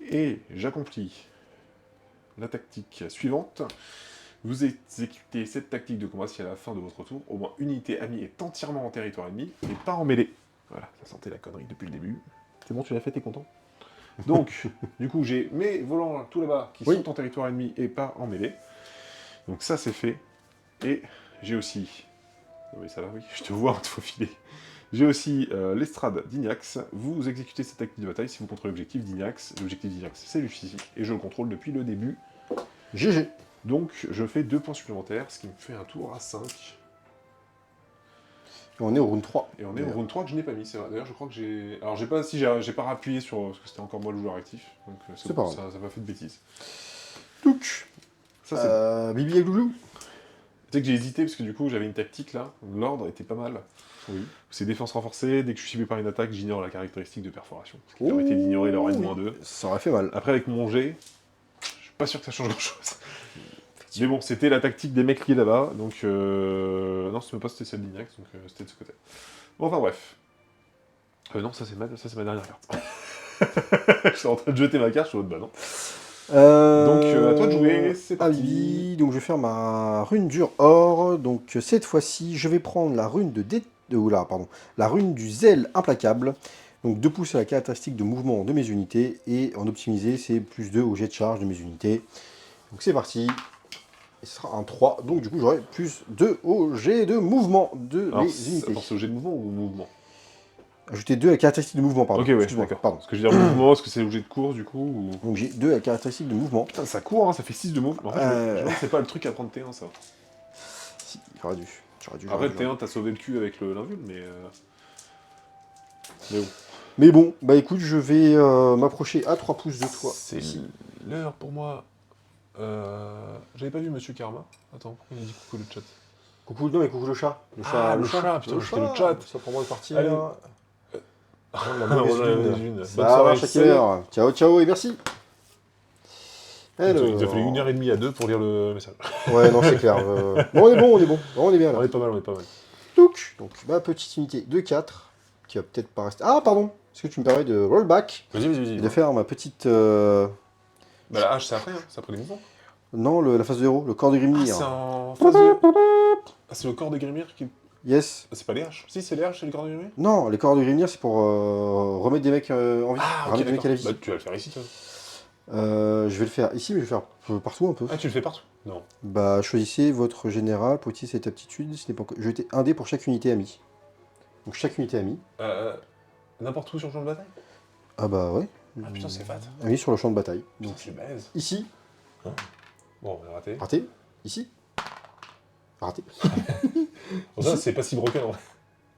Et j'accomplis la tactique suivante. Vous exécutez cette tactique de combat si à la fin de votre tour, au moins une unité amie est entièrement en territoire ennemi et pas en mêlée. Voilà, ça sentait la connerie depuis le début. C'est bon, tu l'as fait, t'es content? Donc, du coup, j'ai mes volants tout là-bas qui sont en territoire ennemi et pas en mêlée. Donc ça, c'est fait. Et j'ai aussi... Non mais ça là, oui, je te vois, il faut filer. J'ai aussi l'estrade d'Ignax. Vous exécutez cette tactique de bataille si vous contrôlez l'objectif d'Ignax. L'objectif d'Ignax, c'est celui-ci. Et je le contrôle depuis le début. GG. Donc, je fais 2 points supplémentaires, ce qui me fait un tour à 5. Et on est au round 3. Et on est au round 3 que je n'ai pas mis, c'est vrai. D'ailleurs, je crois que j'ai... Alors, j'ai pas rappuyé sur... Parce que c'était encore moi le joueur actif. Donc, C'est pas bon, ça m'a fait de bêtises. Donc, Ça, c'est... Bibi et Glouglou. Tu sais que j'ai hésité, parce que du coup, j'avais une tactique, là. L'ordre était pas mal. Oui. C'est défense renforcée, dès que je suis ciblé par une attaque, j'ignore la caractéristique de perforation. Ce qui permettait d'ignorer leur N-2. Ça aurait fait mal. Après, avec mon jet, je suis pas sûr que ça change grand-chose. Mais bon, c'était la tactique des mecs qui est là-bas, donc... Non, c'était même pas c'était celle d'Inax, donc c'était de ce côté. Bon, enfin bref. Non, ça c'est ma dernière carte. Je suis en train de jeter ma carte, je suis en mode, bah non. Donc, à toi de jouer, c'est parti. Avis, donc je vais faire ma rune dur or. Donc cette fois-ci, je vais prendre la rune la rune du zèle implacable. Donc 2 pouces à la caractéristique de mouvement de mes unités. Et en optimisé, c'est plus 2 au jet de charge de mes unités. Donc c'est parti. Et ce sera un 3. Donc du coup, j'aurai plus 2 au jet de mouvement de Alors, mes unités. attends, c'est au jet de mouvement ou au mouvement? Ajouter 2 à la caractéristique de mouvement, pardon. Ok, ouais, Excuse-moi, d'accord. pardon. Parce que je veux dire mouvement, est-ce que c'est l'objet de course du coup ou... Donc j'ai 2 à la caractéristique de mouvement. Putain, ça court, hein, ça fait 6 de mouvement. En fait, je me demande, c'est pas le truc à prendre T1, ça. Si, j'aurais dû. Après, T1, t'as sauvé le cul avec l'invul, mais... Mais bon. Mais bon, bah écoute, je vais m'approcher à 3 pouces de toi. C'est ici. l'heure pour moi. J'avais pas vu Monsieur Karma. Attends, pourquoi il a dit coucou le chat? Coucou, non mais coucou le chat. Ah, le chat, putain, je fais le chat. Ça pour moi de partir. Allez. La Bonne mauvaise lune. Bonne Ça soirée, marche à quelle heure? Ciao, ciao et merci. Il nous a fallu 1h30 à 2 pour lire le message. Ouais, non, c'est clair. Bon, on est bon. On est bien là. On est pas mal. Donc, ma petite unité de 4, qui va peut-être pas rester... Ah, pardon. Est-ce que tu me permets de rollback Vas-y. et de faire ma petite... Bah la hache, c'est après, hein. C'est après les mouvements. Non, la phase de héros, le corps de Ah, Grimnir. c'est en phase de... Ah, c'est le corps de Grimir qui... Yes. Ah, c'est pas les haches. Si, c'est les haches, c'est le corps de Grimir. Non, les corps de Grimnir, c'est pour remettre des mecs en vie. Ah, ok, remettre des mecs à la vie. Bah, tu vas le faire ici, toi. Je vais le faire ici, mais je vais le faire partout un peu. Ah, tu le fais partout? Non. Bah, choisissez votre général pour utiliser cette aptitude. Ce n'est pas... Jetez un dé pour chaque unité amie. Donc chaque unité amie. N'importe où sur le champ de bataille? Ah bah ouais. Ah putain, c'est fat. Amie sur le champ de bataille. Donc Donc c'est baise. ici, Bon, on a raté. raté. Ici, raté. Pour ça, c'est pas si broken en vrai.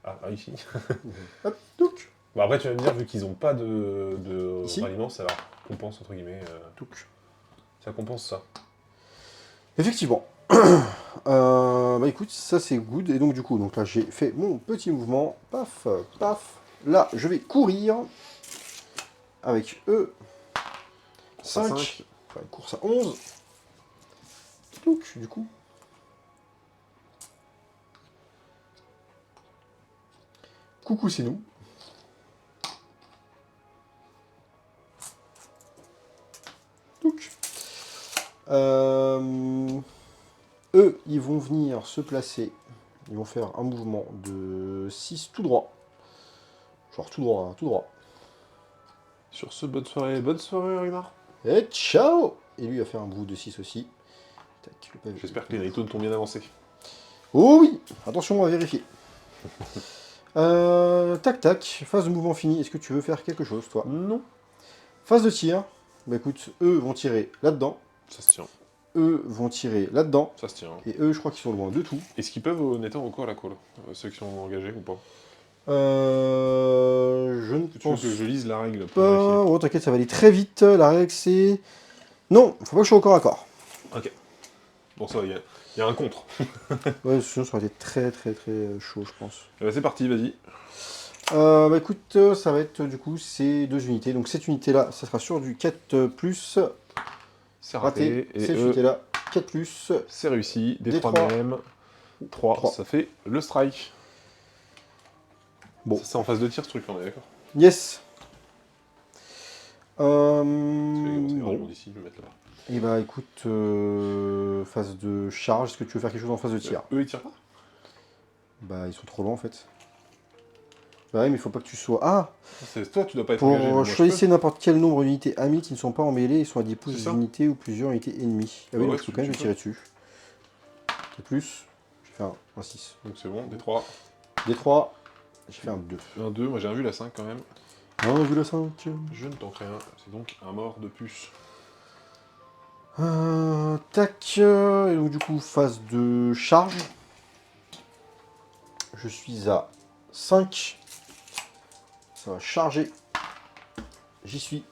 Ah, ici. Hop, donc. Bon, après, tu vas me dire, vu qu'ils ont pas de Ici. ralliement, ça leur compense, entre guillemets. Donc. Ça compense ça. Effectivement. Bah écoute, ça c'est good. Et donc du coup, donc là j'ai fait mon petit mouvement. Paf, paf. Là, je vais courir avec eux. 5. Enfin, une course à 11. Donc, du coup. Coucou, c'est nous. Donc. Eux, ils vont venir se placer. Ils vont faire un mouvement de 6 tout droit. Genre tout droit, hein, tout droit. Sur ce, bonne soirée, Ragnar. Et ciao! Et lui, il va faire un mouvement de 6 aussi. Tac, le pavé. J'espère que les Naitones t'ont bien avancé. Oh oui! Attention, on va vérifier. Tac, tac. Phase de mouvement finie. Est-ce que tu veux faire quelque chose, toi? Non. Phase de tir. Bah écoute, eux vont tirer là-dedans. Ça se tient. Eux vont tirer là-dedans. Ça se tient. Et eux, je crois qu'ils sont loin de tout. Est-ce qu'ils peuvent honnêtement encore à la call? Ceux qui sont engagés ou pas? Je ne Tu veux pense que je lise la règle pour pas. vérifier? Oh, t'inquiète, ça va aller très vite. La règle, c'est... Non, faut pas que je sois encore à corps. Ok. Bon, ça va, il y a un contre. Ouais, sinon ça aurait été très chaud, je pense. C'est parti, vas-y. Bah écoute, ça va être du coup ces 2 unités. Donc cette unité-là, ça sera sur du 4+. C'est Raté. raté. Et Cette unité-là, 4+. c'est réussi. Des Des 3 trois. même. 3, 3. ça fait le strike. Bon. Ça, c'est en phase de tir, ce truc, on est d'accord? Yes. C'est Bon. d'ici, je vais mettre là. Et bah écoute, phase de charge. Est-ce que tu veux faire quelque chose en phase de tir? Eux, ils tirent pas? Bah ils sont trop loin en fait. Bah ouais, mais il faut pas que tu sois... Ah! Toi, tu dois pas être engagé. mais moi, Pour je choisir n'importe quel nombre d'unités amies qui ne sont pas emmêlées et sont à 10 pouces C'est ça. d'unités ou plusieurs unités ennemies. Ah oui, Ouais, donc je peux quand même tu tirer dessus. Et plus, j'ai fait un 6. peux. Donc c'est bon, des 3. Des 3, j'ai fait un 2. Un 2, moi j'ai un vu la 5 quand même. Ah, on a vu la 5. Je ne tente rien, c'est donc un mort de puce. Tac. Et donc du coup, phase de charge. Je suis à 5. Ça va charger. J'y suis.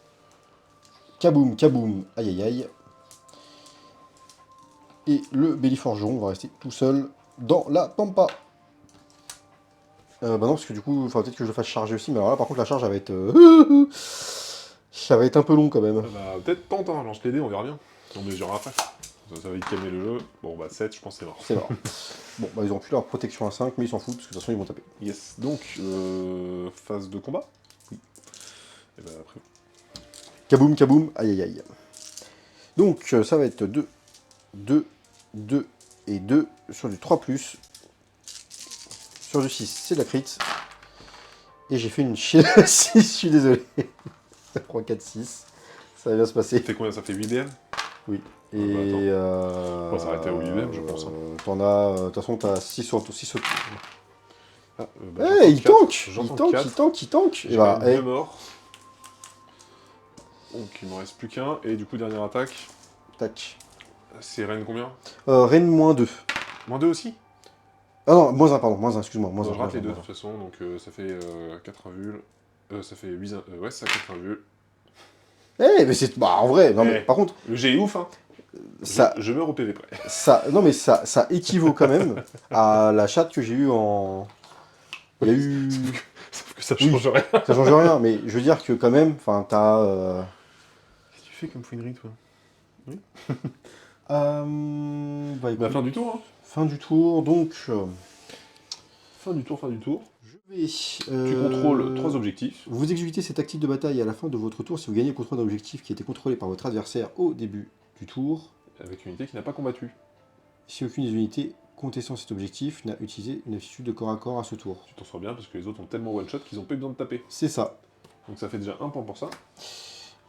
Kaboum, kaboum. Aïe, aïe, aïe. Et le Belliforgeron va rester tout seul dans la pampa. Bah non, parce que du coup, il faudra peut-être que je le fasse charger aussi, mais alors là, par contre, la charge, ça va être... ça va être un peu long, quand même. Bah, peut-être tente, hein, lance les dés, on verra bien. On mesurera après. Ça va vite calmer le jeu. Bon, bah 7, je pense que c'est mort. C'est mort. Bon, bah ils ont plus leur protection à 5, mais ils s'en foutent, parce que de toute façon, ils vont taper. Yes. Donc, phase de combat. Oui. Et bah après. Kaboum, kaboum, aïe aïe aïe. Donc, ça va être 2, 2, 2 et 2 sur du 3+. Sur du 6, c'est de la crit. Et j'ai fait une chier de 6, je suis désolé. 3, 4, 6. Ça va bien se passer. Ça fait combien? Ça fait 8 DM? Oui. Ah, Et bah, on va s'arrêter au 8 je pense, hein. T'en as... De toute façon, t'as 6 sur 6 autres. Ah, bah, Eh, il tank. J'entends Il tank, 4. il tank, il tank. J'ai Et bah, quand même 2 morts. Donc il m'en reste plus qu'un. Et du coup, dernière attaque. tac. C'est Rennes combien? Rennes -2. Moins 2 aussi? Ah non, -1, pardon, -1, excuse-moi. Bon, -1, je rate les deux de -1. toute façon, donc ça fait 4 invuls. Ça fait 8... ouais, ça 4 invuls. Eh, mais c'est... Bah, en vrai, non, mais Eh. par contre, Le G est ouf, hein. ça... Je meurs au PV près. Non, mais ça équivaut quand même à la chatte que j'ai eue en... Il y a eu... Sauf que ça Oui. change rien. Ça change rien, mais je veux dire que quand même, enfin, t'as... Qu'est-ce que tu fais comme fouinerie, toi? Bah, écoute, Bah, fin du tour, hein. fin du tour, donc... Fin du tour, fin du tour. je vais... Tu contrôles 3 objectifs. Vous exécutez cette tactique de bataille à la fin de votre tour si vous gagnez le contrôle d'un objectif qui était contrôlé par votre adversaire au début du tour. Avec une unité qui n'a pas combattu. Si aucune des unités contestant cet objectif n'a utilisé une aptitude de corps à corps à ce tour. Tu t'en sors bien parce que les autres ont tellement one-shot qu'ils ont pas eu besoin de taper. C'est ça. Donc ça fait déjà un point pour ça.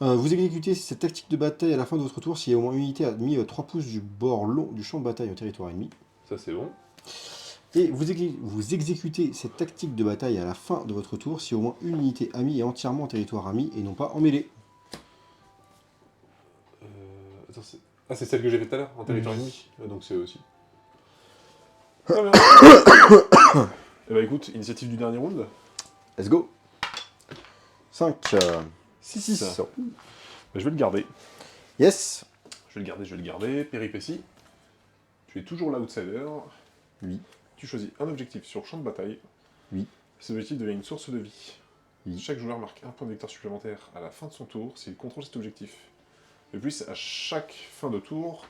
Vous exécutez cette tactique de bataille à la fin de votre tour si au moins une unité a mis 3 pouces du bord long du champ de bataille au territoire ennemi. Ça c'est bon. Et vous exécutez cette tactique de bataille à la fin de votre tour si au moins une unité amie est entièrement en territoire ami et non pas en mêlée. Attends, ah, c'est celle que j'ai faite tout à l'heure, en territoire Oui. ennemi. Donc c'est eux aussi. Très bien. Eh bah écoute, initiative du dernier round. Let's go. 5, 6. 6. Bah, je vais le garder. Yes. Je vais le garder. Péripétie. Tu es toujours l'outsider. Oui. Tu choisis un objectif sur champ de bataille. Oui. Cet objectif devient une source de vie. Oui. Chaque joueur marque un point de victoire supplémentaire à la fin de son tour s'il contrôle cet objectif. De plus, à chaque fin de tour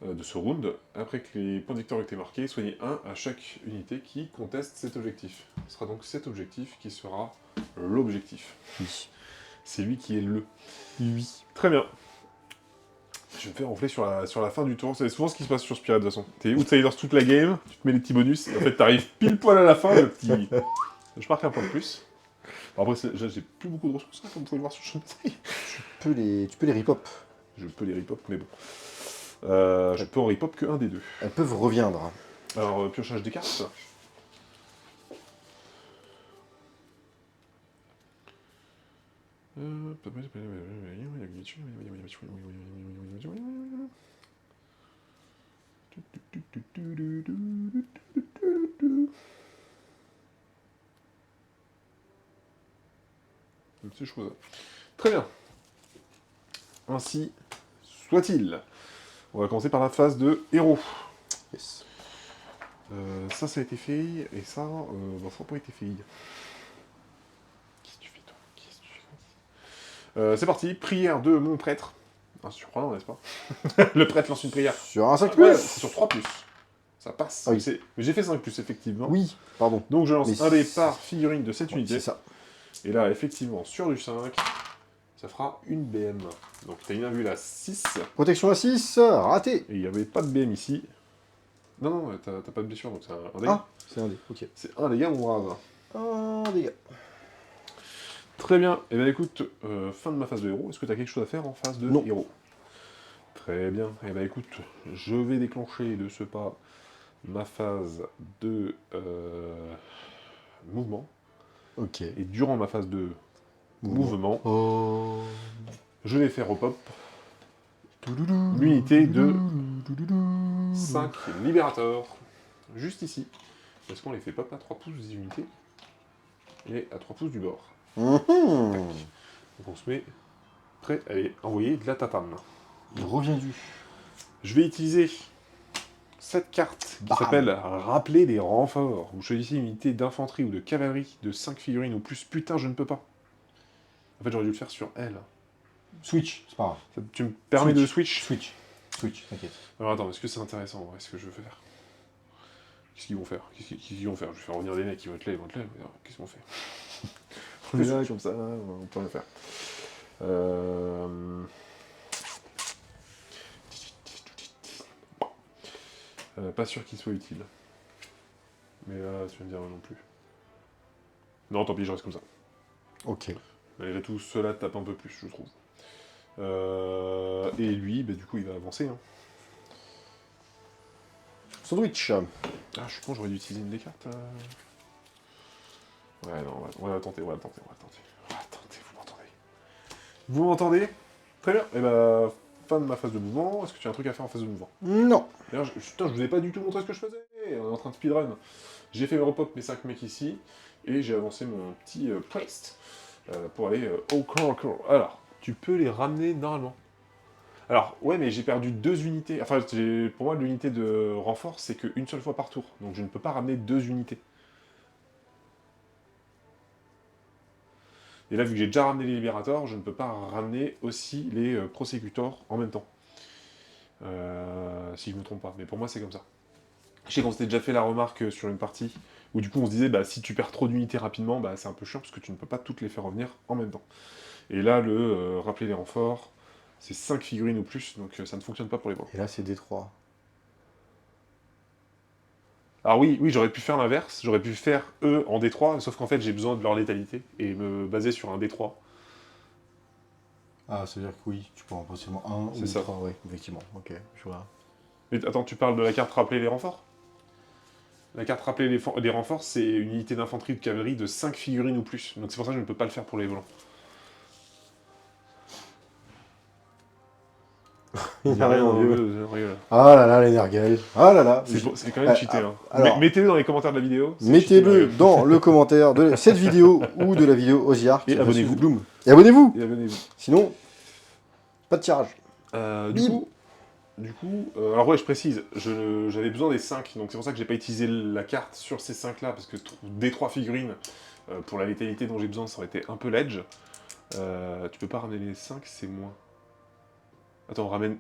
de ce round, après que les points de victoire aient été marqués, soignez un à chaque unité qui conteste cet objectif. Ce sera donc cet objectif qui sera l'objectif. Oui. C'est lui qui est le. Oui. Très bien. Je vais me faire ronfler sur la fin du tour. C'est souvent ce qui se passe sur Spirit de toute façon. T'es outsiders toute la game, tu te mets les petits bonus, et en fait t'arrives pile poil à la fin, le petit... Je marque un point de plus. Bon, après, j'ai plus beaucoup de ressources, hein, comme vous pouvez le voir sur le champ de bataille. Tu peux les rip-hop. Je peux les rip-hop, mais bon. Je peux en rip-hop que un des deux. Elles peuvent reviendre. Alors, piochage des cartes. Ces choses. Très bien. Ainsi soit-il. On va commencer par la phase de héros. Yes. Ça a été fait, et ça, ça n'a pas été fait. Qu'est-ce que tu fais, toi? Qu'est-ce que tu fais? C'est parti, prière de mon prêtre. Ah, c'est surprenant, n'est-ce pas? Le prêtre lance une prière. Sur un 5 Ouais, c'est sur 3+. Ça passe. Ah oui. J'ai fait 5+, effectivement. Oui, pardon. Donc je lance Mais un dé c'est- par figurine de cette Ouais, unité. c'est ça. Et là, effectivement, sur du 5, ça fera une BM. Donc t'as une invule à 6. Protection à 6, raté. Et il n'y avait pas de BM ici. Non, non, t'as pas de blessure, donc c'est un dégât. Ah, c'est un dé, ok. C'est un dégât, mon brave. Un dégât. Très bien. Et bien écoute, fin de ma phase de héros. Est-ce que tu as quelque chose à faire en phase de Non. héros? Très bien. Et bien écoute, je vais déclencher de ce pas ma phase de mouvement. Ok. Et durant ma phase de mouvement, Oh. je vais faire au pop l'unité de 5 libérateurs, juste ici. Parce qu'on les fait pop à 3 pouces des unités et à 3 pouces du bord. Mhm. Donc on se met prêt à aller envoyer de la tatane. Il revient du. Je vais utiliser cette carte qui Bam. s'appelle Rappeler les renforts. Vous choisissez une unité d'infanterie ou de cavalerie de 5 figurines ou plus. Putain, je ne peux pas. En fait, j'aurais dû le faire sur elle. Switch, c'est pas grave. Tu me permets de switch? Switch, t'inquiète. Alors attends, est-ce que c'est intéressant, ouais, ce que je veux faire? Qu'est-ce qu'ils vont faire? Qu'est-ce qu'ils vont faire? Je vais faire revenir des mecs, ils vont être là, Qu'est-ce qu'ils vont faire? On est là, comme ça, on peut rien faire. Pas sûr qu'il soit utile. Mais là, tu vas me dire non plus. Non, tant pis, je reste comme ça. Ok. Malgré tout, cela tape un peu plus, je trouve. Et lui, bah, du coup, il va avancer. Hein. Sandwich. Ah, je suis con, j'aurais dû utiliser une des cartes. Ouais, non, on va tenter, vous m'entendez. Vous m'entendez? Très bien. Et bah, fin de ma phase de mouvement. Est-ce que tu as un truc à faire en phase de mouvement? Non. D'ailleurs, putain, je vous ai pas du tout montré ce que je faisais. On est en train de speedrun. J'ai fait repop mes 5 mecs ici, et j'ai avancé mon petit priest pour aller au corps à corps. Alors, tu peux les ramener normalement. Alors, ouais, mais j'ai perdu 2 unités. Enfin, pour moi, l'unité de renfort, c'est qu'une seule fois par tour. Donc, je ne peux pas ramener 2 unités. Et là, vu que j'ai déjà ramené les libérateurs, je ne peux pas ramener aussi les prosécutors en même temps. Si je ne me trompe pas. Mais pour moi, c'est comme ça. Je sais qu'on s'était déjà fait la remarque sur une partie, où du coup, on se disait, bah, si tu perds trop d'unités rapidement, bah, c'est un peu chiant, parce que tu ne peux pas toutes les faire revenir en même temps. Et là, rappeler les renforts, c'est 5 figurines ou plus, donc ça ne fonctionne pas pour les volants. Et là, c'est D3. Alors oui, j'aurais pu faire l'inverse, j'aurais pu faire eux en D3, sauf qu'en fait j'ai besoin de leur létalité, et me baser sur un D3. Ah, c'est-à-dire que oui, tu peux en potentiellement un ou C'est ça. 3, oui, effectivement. Ok, je vois. Mais attends, tu parles de la carte rappeler les renforts? La carte rappeler les renforts, c'est une unité d'infanterie ou de cavalerie de 5 figurines ou plus, donc c'est pour ça que je ne peux pas le faire pour les volants. Il a rien en vieux. Rigole. Ah là là, l'énergie. Ah là là. C'est quand même cheaté. Hein. Alors, mettez-le dans les commentaires de la vidéo. mettez-le dans le commentaire de cette vidéo ou de la vidéo Oziark. Et abonnez-vous. Bloom. Et abonnez-vous. Et abonnez-vous. Sinon, pas de tirage. Du coup, alors ouais, je précise, j'avais besoin des 5, donc c'est pour ça que j'ai pas utilisé la carte sur ces 5 là, parce que des 3 figurines, pour la létalité dont j'ai besoin, ça aurait été un peu ledge. Tu peux pas ramener les 5, c'est moins. Attends, on ramène...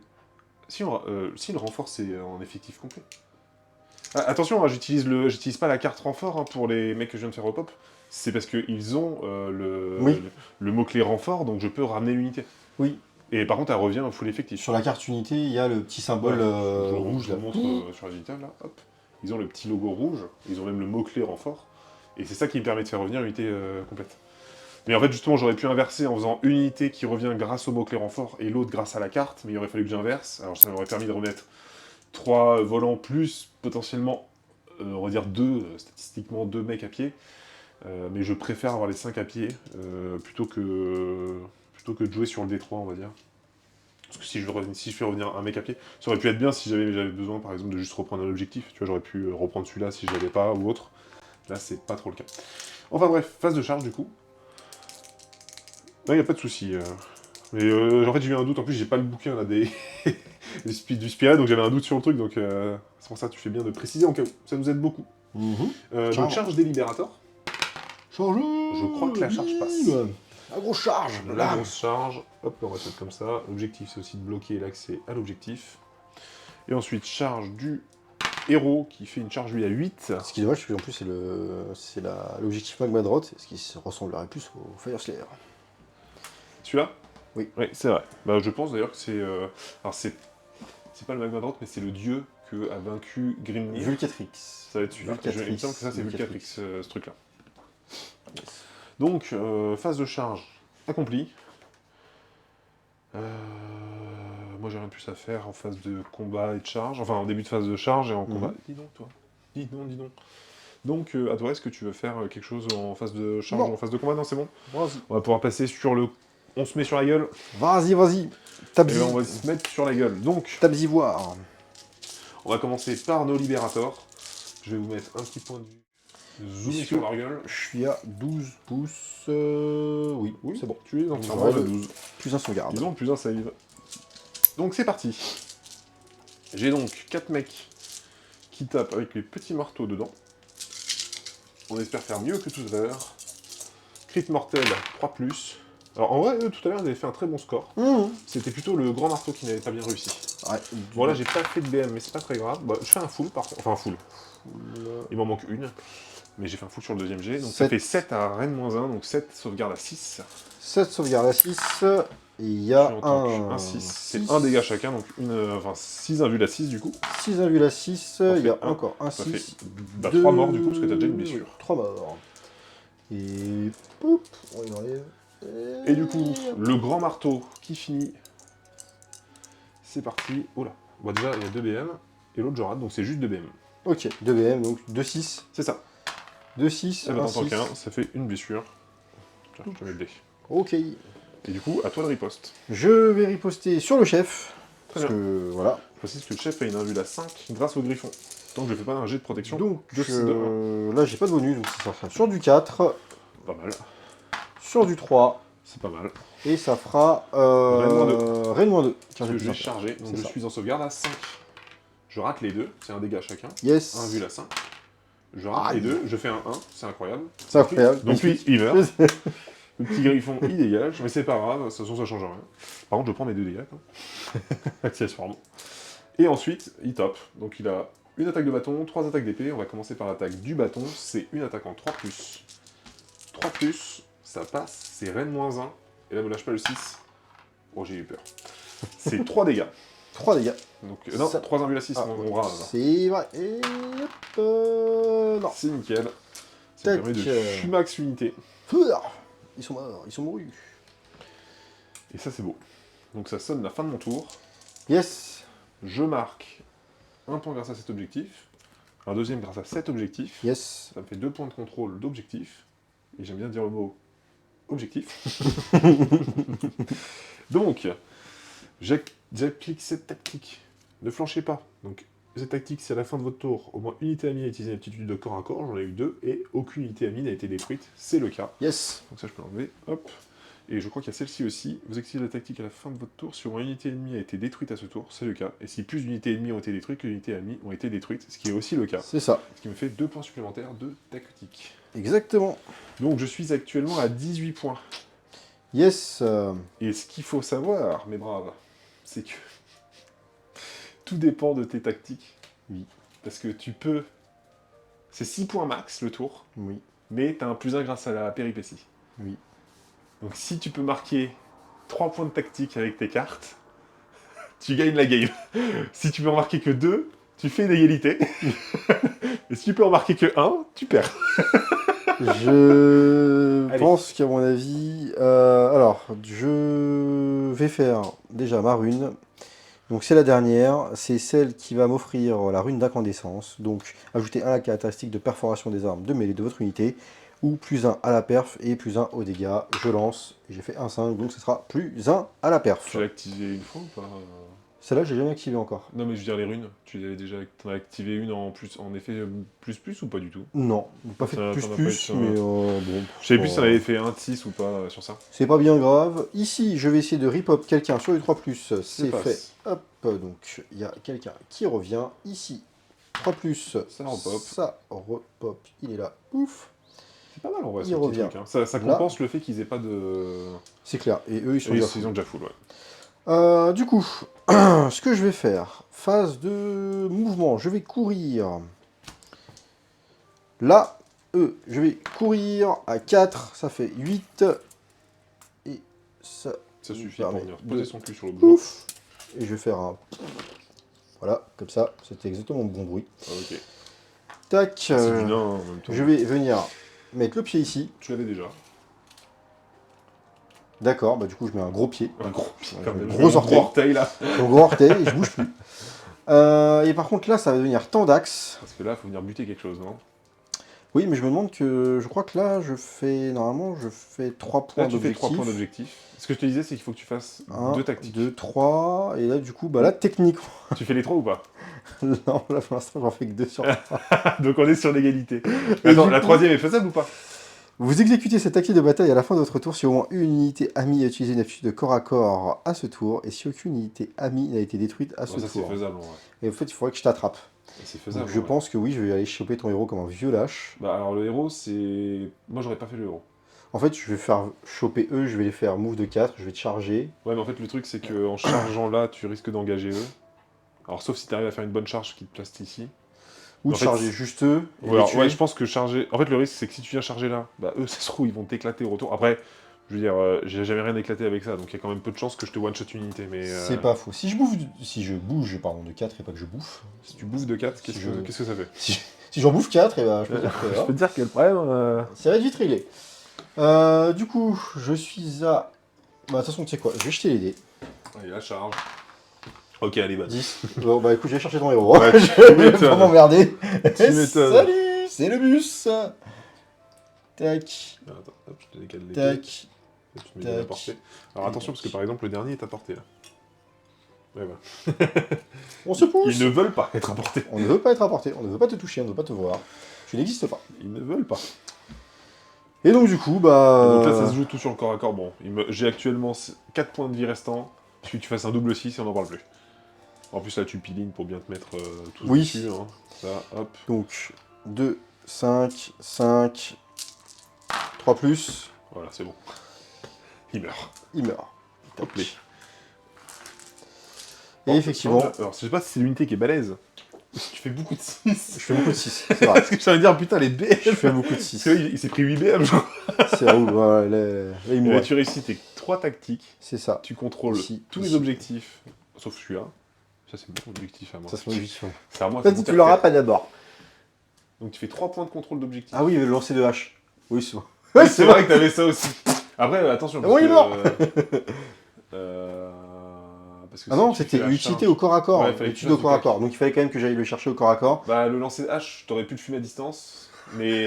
Si le renfort, c'est en effectif complet. Ah, attention, hein, j'utilise pas la carte renfort hein, pour les mecs que je viens de faire au pop. C'est parce qu'ils ont le mot-clé renfort, donc je peux ramener l'unité. Oui. Et par contre, elle revient en full effectif. Sur la carte unité, il y a le petit symbole rouge. Je vous montre sur la digitale, là. Hop. Ils ont le petit logo rouge, ils ont même le mot-clé renfort. Et c'est ça qui me permet de faire revenir l'unité complète. Mais en fait, justement, j'aurais pu inverser en faisant une unité qui revient grâce au mot-clé renfort et l'autre grâce à la carte, mais il aurait fallu que j'inverse. Alors ça m'aurait permis de remettre 3 volants plus, potentiellement, on va dire 2, statistiquement 2 mecs à pied. Mais je préfère avoir les 5 à pied, plutôt que de jouer sur le D3, on va dire. Parce que si je fais revenir un mec à pied, ça aurait pu être bien si j'avais besoin, par exemple, de juste reprendre un objectif. Tu vois, j'aurais pu reprendre celui-là si je l'avais pas, ou autre. Là, c'est pas trop le cas. Enfin bref, phase de charge, du coup. Non, il n'y a pas de souci. Mais en fait, j'ai eu un doute. En plus, j'ai pas le bouquin là, du Spirit, donc j'avais un doute sur le truc. Donc c'est pour ça que tu fais bien de préciser en cas où. Ça nous aide beaucoup. Donc, charge des libérateurs. Charge. Je crois que la charge passe. La grosse charge. La grosse charge. Hop, on va se mettre comme ça. L'objectif, c'est aussi de bloquer l'accès à l'objectif. Et ensuite, charge du héros qui fait une charge lui à 8. Ce qui est dommage, c'est qu'en plus, c'est l'objectif Magma Drought, ce qui ressemblerait plus au Fire Slayer. Celui-là? Oui. Oui, c'est vrai. Bah, je pense d'ailleurs que c'est... alors, c'est pas le Magma Drought, mais c'est le dieu que a vaincu Grimnir. Vulcatrix. Ça va être celui-là. Il me semble que ça, c'est Vulcatrix, ce truc-là. Yes. Donc, phase de charge accomplie. Moi, j'ai rien plus à faire en phase de combat et de charge. Enfin, en début de phase de charge et en combat. Dis donc, toi. Dis donc. Donc, à toi, est-ce que tu veux faire quelque chose en phase de charge ou en phase de combat? Non, c'est bon. Vas-y. On va pouvoir passer sur le... On se met sur la gueule. Vas-y. Et ben, on va se mettre sur la gueule. Donc, Tabs voir. on va commencer par nos libérateurs. Je vais vous mettre un petit point de vue. Zoomer sur leur gueule. Je suis à 12 pouces. Oui, Oui, c'est bon. Tu es dans Donc, le de 12. Plus un sauvegarde. Ils ont plus un save. Donc c'est parti. J'ai donc 4 mecs qui tapent avec les petits marteaux dedans. On espère faire mieux que tout à l'heure. Crit mortel, 3+. Alors en vrai, eux, tout à l'heure, ils avaient fait un très bon score. C'était plutôt le grand marteau qui n'avait pas bien réussi. Ouais, Bon là, j'ai pas fait de BM, mais c'est pas très grave. Bah, je fais un full par contre. Enfin, un full. Il m'en manque une. Mais j'ai fait un full sur le deuxième jet. Donc ça fait 7 à Rennes-1, donc 7 sauvegarde à 6. 7 sauvegardes à 6. Et il y a un 6. C'est un dégât chacun, donc enfin 6 invulles à 6 du coup. 6 invulles à 6. Il y a encore un Ça 6. fait 3 morts du coup, parce que t'as déjà une blessure. 3 morts. Et... Poup, on les enlève. Et du coup, le grand marteau qui finit. C'est parti. Oh là. Bon, déjà, il y a 2 BM. Et l'autre, je rate, donc c'est juste 2 BM. Ok, 2 BM, donc 2-6. C'est ça. 2-6, Et bah, 1 t'en tant 6. qu'un, ça fait une blessure. Tiens, je te mets le dé. Ok. Et du coup, à toi de riposte. Je vais riposter sur le chef. Très Parce bien. que, voilà. Je précise que le chef a une invule à 5 grâce au griffon. Tant que je fais pas un jet de protection. Donc, de 6 de 1. là, j'ai pas de bonus, donc ça sera sur du 4. Pas mal. Sur du 3. C'est pas mal. Et ça fera Rennes-2. Parce que je vais charger, donc je ça. suis en sauvegarde à 5. Je rate les deux, c'est un dégât chacun. Yes. Un vu à 5. Je rate les deux, je fais un 1, c'est incroyable. C'est incroyable. Donc lui, il meurt. Le petit griffon, il dégage, mais c'est pas grave, de toute façon ça change rien. Par contre, je prends mes 2 dégâts, quoi. Accessoirement. Et ensuite, il tape. Donc il a une attaque de bâton, 3 attaques d'épée. On va commencer par l'attaque du bâton. C'est une attaque en 3+. 3+, ça passe, c'est Rennes-1. Et là, me lâche pas le 6. Oh, j'ai eu peur. C'est 3 dégâts. 3 dégâts. Donc, non, Ça... 3 invules à 6, on rase. C'est vrai. Et hop, non. C'est nickel. Ça Tac. permet de fumax l'unité. Ils sont morts, ils sont mourus. Et ça, c'est beau. Donc ça sonne la fin de mon tour. Yes. Je marque un point grâce à cet objectif. Un deuxième grâce à cet objectif. Yes. Ça me fait 2 points de contrôle d'objectif. Et j'aime bien dire le mot objectif. Donc, j'applique cette tactique. Ne flanchez pas. Donc, cette tactique, c'est à la fin de votre tour. Au moins une unité amie a utilisé une aptitude de corps à corps. J'en ai eu 2. Et aucune unité amie n'a été détruite. C'est le cas. Yes. Donc ça, je peux l'enlever. Hop. Et je crois qu'il y a celle-ci aussi. Vous activez la tactique à la fin de votre tour. Si au moins une unité ennemie a été détruite à ce tour, c'est le cas. Et si plus d'unités ennemies ont été détruites que d'unités ennemies ont été détruites, ce qui est aussi le cas. C'est ça. Ce qui me fait 2 points supplémentaires de tactique. Exactement. Donc je suis actuellement à 18 points. Yes. Et ce qu'il faut savoir, mes braves, c'est que tout dépend de tes tactiques. Oui. Parce que tu peux... C'est 6 points max le tour, Oui. mais tu as un +1 grâce à la péripétie. Oui. Donc si tu peux marquer 3 points de tactique avec tes cartes, tu gagnes la game. Si tu peux en marquer que 2, tu fais une égalité. Et si tu peux en marquer que 1, tu perds. Je Allez. pense qu'à mon avis... alors, je vais faire déjà ma rune. Donc c'est la dernière, c'est celle qui va m'offrir la rune d'incandescence. Donc ajouter 1 à la caractéristique de perforation des armes de mêlée de votre unité, ou +1 à la perf et +1 aux dégâts. Je lance, et j'ai fait 1,5, donc ce sera +1 à la perf. Tu l'as activé une fois ou pas? Celle-là, j'ai jamais activé encore. Non mais je veux dire les runes, tu avais déjà t'en as activé une en plus, en effet plus ou pas du tout? Non, pas fait T'en as de pas plus, eu sur- mais bon... Je sais plus si t'en avais fait un de 6 ou pas sur ça. C'est pas bien grave. Ici, je vais essayer de rip-hop quelqu'un sur les 3+. C'est passe. fait. Hop, donc il y a quelqu'un qui revient. Ici, 3+. Ça repop. Ça repop. Il est là. Ouf. C'est pas mal en vrai ce Il petit revient. truc. Hein. Ça Là. compense le fait qu'ils aient pas de... C'est clair. Et eux, ils sont Et déjà ils ont déjà full, ouais. Du coup, ce que je vais faire, phase de mouvement, je vais courir. Là, je vais courir à 4, ça fait 8. Et ça Ça suffit permet pour venir de- poser son cul sur le bout. Ouf. Et je vais faire un... Voilà, comme ça, c'était exactement le bon bruit. Ah, ok. Tac, C'est du nain en même temps. je vais venir mettre le pied ici. Tu l'avais déjà. D'accord, bah du coup je mets un gros pied. Un gros pied Ouais, quand même. gros Un orteil. orteil là. Un gros orteil, et je bouge plus. Et par contre là, ça va devenir temps d'axe. Parce que là, faut venir buter quelque chose, non? Oui, mais je me demande que... Je crois que là, je fais... Normalement, je fais 3 points Là, tu fais 3 points d'objectif. d'objectif. Ce que je te disais, c'est qu'il faut que tu fasses 2 tactiques. 2, 3, et là, du coup, bah là, techniquement... Tu fais les 3 ou pas? non, là, pour l'instant, j'en fais que 2 sur... Donc on est sur l'égalité. Et Attends, du la coup- troisième est faisable ou pas? Vous exécutez cette tactique de bataille à la fin de votre tour si au moins une unité amie a utilisé une aptitude de corps à corps à ce tour et si aucune unité amie n'a été détruite à Bon, ce ça, c'est tour. faisable, en vrai. Et en fait, il faudrait que je t'attrape. C'est Donc faisable, je en vrai. pense que oui, je vais aller choper ton héros comme un vieux lâche. Bah, alors, le héros, c'est... Moi, j'aurais pas fait le héros. En fait, je vais faire choper eux, je vais les faire move de 4, je vais te charger. Ouais, mais en fait, le truc, c'est qu'en chargeant là, tu risques d'engager eux. Alors, sauf si t'arrives à faire une bonne charge qui te place ici. Ou En de fait, charger juste eux et Ouais, les alors, tuer. ouais, je pense que charger... En fait, le risque, c'est que si tu viens charger là, bah, eux, ça se trouve, ils vont t'éclater au retour. Après, je veux dire, j'ai jamais rien éclaté avec ça, donc il y a quand même peu de chances que je te one-shot une unité, mais... C'est pas faux. Si je bouge, pardon, de 4 et pas que je bouffe. Si tu bouffes de 4, Si qu'est-ce je- que qu'est-ce que ça fait? Si j'en bouffe 4, et ben, je peux dire que Je peux te dire quel problème... ça va être vite réglé. Du coup, je suis à... Bah, de toute façon, tu sais quoi, je vais jeter les dés. Allez, la charge. Ok, allez, bonne. 10. Bon, bah écoute, je vais chercher ton héros. Ouais, Je vais m'étonnes. pas m'emmerder. Tu m'étonnes. Salut, c'est le bus. Tac, Attends, hop, je te décale les dés. tac. Et tu mets de la tac. portée. Alors attention, parce que par exemple, le dernier est à portée, là. Ouais, voilà. On se pousse. Ils ne veulent pas être apportés. On ne veut pas être apporté, on ne veut pas te toucher, on ne veut pas te voir. Tu n'existes pas. Ils ne veulent pas. Et donc du coup, Et bah... donc là, ça se joue tout sur le corps à corps. Bon, j'ai actuellement 4 points de vie restants. Il suffit que tu fasses un double 6 et on n'en parle plus. En plus, là, tu pilines pour bien te mettre tout Oui. dessus. Hein. Ça, hop. Donc, 2, 5, 5, 3 plus, Voilà, c'est bon. Il meurt. il meurt. Hop, les. Et effectivement, Alors, je sais pas si c'est l'unité qui est balèze. Ou si tu fais beaucoup de 6. je fais beaucoup de 6, c'est vrai. Parce que j'allais dire, putain, les BM. Je fais beaucoup de 6. Parce qu'il s'est pris 8 BM, je crois. C'est vrai, voilà, là, il Et là, mourrait. tu réussis tes 3 tactiques. C'est ça. Tu contrôles Ici, tous ici. les objectifs, sauf celui-là. Ça, c'est mon objectif à moi. Ça se met vite. C'est à moi. Vas-y, tu l'auras pas d'abord. Donc tu fais 3 points de contrôle d'objectif. Ah oui, le lancer de hache. Oui, c'est bon. Oui, c'est vrai que t'avais ça aussi. Après, attention. Ah bon, il est mort. Parce que Ah si non, tu fais c'était la utilité charge- au corps à corps. Ouais, fallait que tu Étude au fasses corps à du corps. Donc il fallait quand même que j'aille le chercher au corps à corps. Bah, le lancer de hache, t'aurais pu le fumer à distance. Mais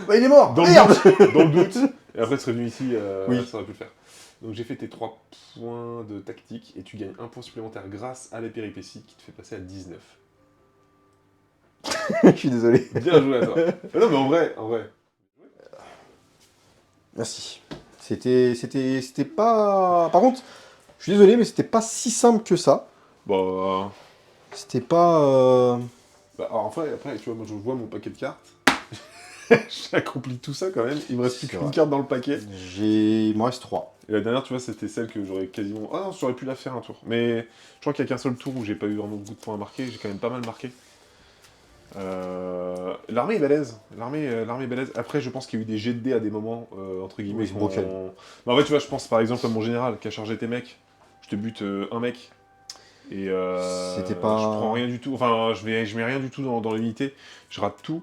Bah il est mort. dans, le Merde. doute, dans le doute. Et après, tu serais venu ici, Oui. ça aurait pu le faire. Donc j'ai fait tes 3 points de tactique et tu gagnes 1 point supplémentaire grâce à la péripétie qui te fait passer à 19. Je suis désolé. Bien joué à toi. Non, mais en vrai. Merci. C'était pas... Par contre, je suis désolé, mais c'était pas si simple que ça. Bah, C'était pas... alors après, tu vois, moi je vois mon paquet de cartes. J'ai accompli tout ça quand même. Il me reste plus C'est qu'une vrai. carte dans le paquet. Il m'en reste 3. Et la dernière, tu vois, c'était celle que j'aurais quasiment. Ah non, j'aurais pu la faire un tour. Mais je crois qu'il n'y a qu'un seul tour où j'ai pas eu vraiment beaucoup de points à marquer. J'ai quand même pas mal marqué. L'armée est balèze. L'armée est balèze. Après, je pense qu'il y a eu des jets de dés à des moments, entre guillemets. Oui, c'est broken. Bah, en fait, tu vois, je pense par exemple à mon général qui a chargé tes mecs. Je te bute un mec. Et C'était pas- je prends rien du tout. Enfin, je mets rien du tout dans l'unité. Je rate tout.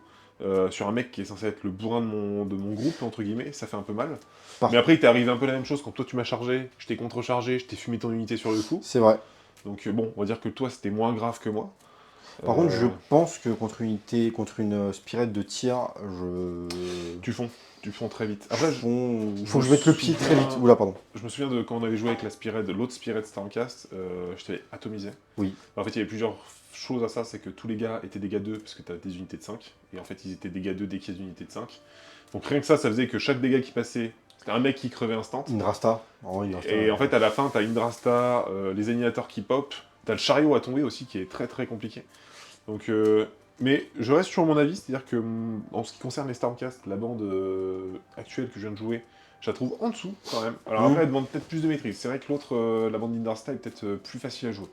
Sur un mec qui est censé être le bourrin de mon groupe, entre guillemets, ça fait un peu mal. Mais après, il t'est arrivé un peu la même chose quand toi tu m'as chargé, je t'ai contre-chargé, je t'ai fumé ton unité sur le coup. C'est vrai. Donc bon, on va dire que toi c'était moins grave que moi. Par contre, je pense que contre une spirette de tir, Tu fonds très vite. Après, faut que je mette le pied très vite. Oula, pardon. je me souviens de quand on avait joué avec la Spired, l'autre Spired Stormcast, je t'avais atomisé. Oui. En fait, il y avait plusieurs choses à ça, c'est que tous les gars étaient dégâts 2 parce que t'as des unités de 5, et en fait ils étaient dégâts 2 dès qu'il y a des unités de 5. Donc rien que ça faisait que chaque dégât qui passait, c'était un mec qui crevait instant. Indrasta. Oh, Indrasta. Et en fait, à la fin, t'as Indrasta, les animateurs qui pop, t'as le chariot à tomber aussi qui est très très compliqué. Donc, mais je reste sur mon avis, c'est-à-dire que en ce qui concerne les Stormcast, la bande actuelle que je viens de jouer, je la trouve en dessous quand même. Alors après, elle demande peut-être plus de maîtrise. C'est vrai que l'autre, la bande d'Indrasta, est peut-être plus facile à jouer.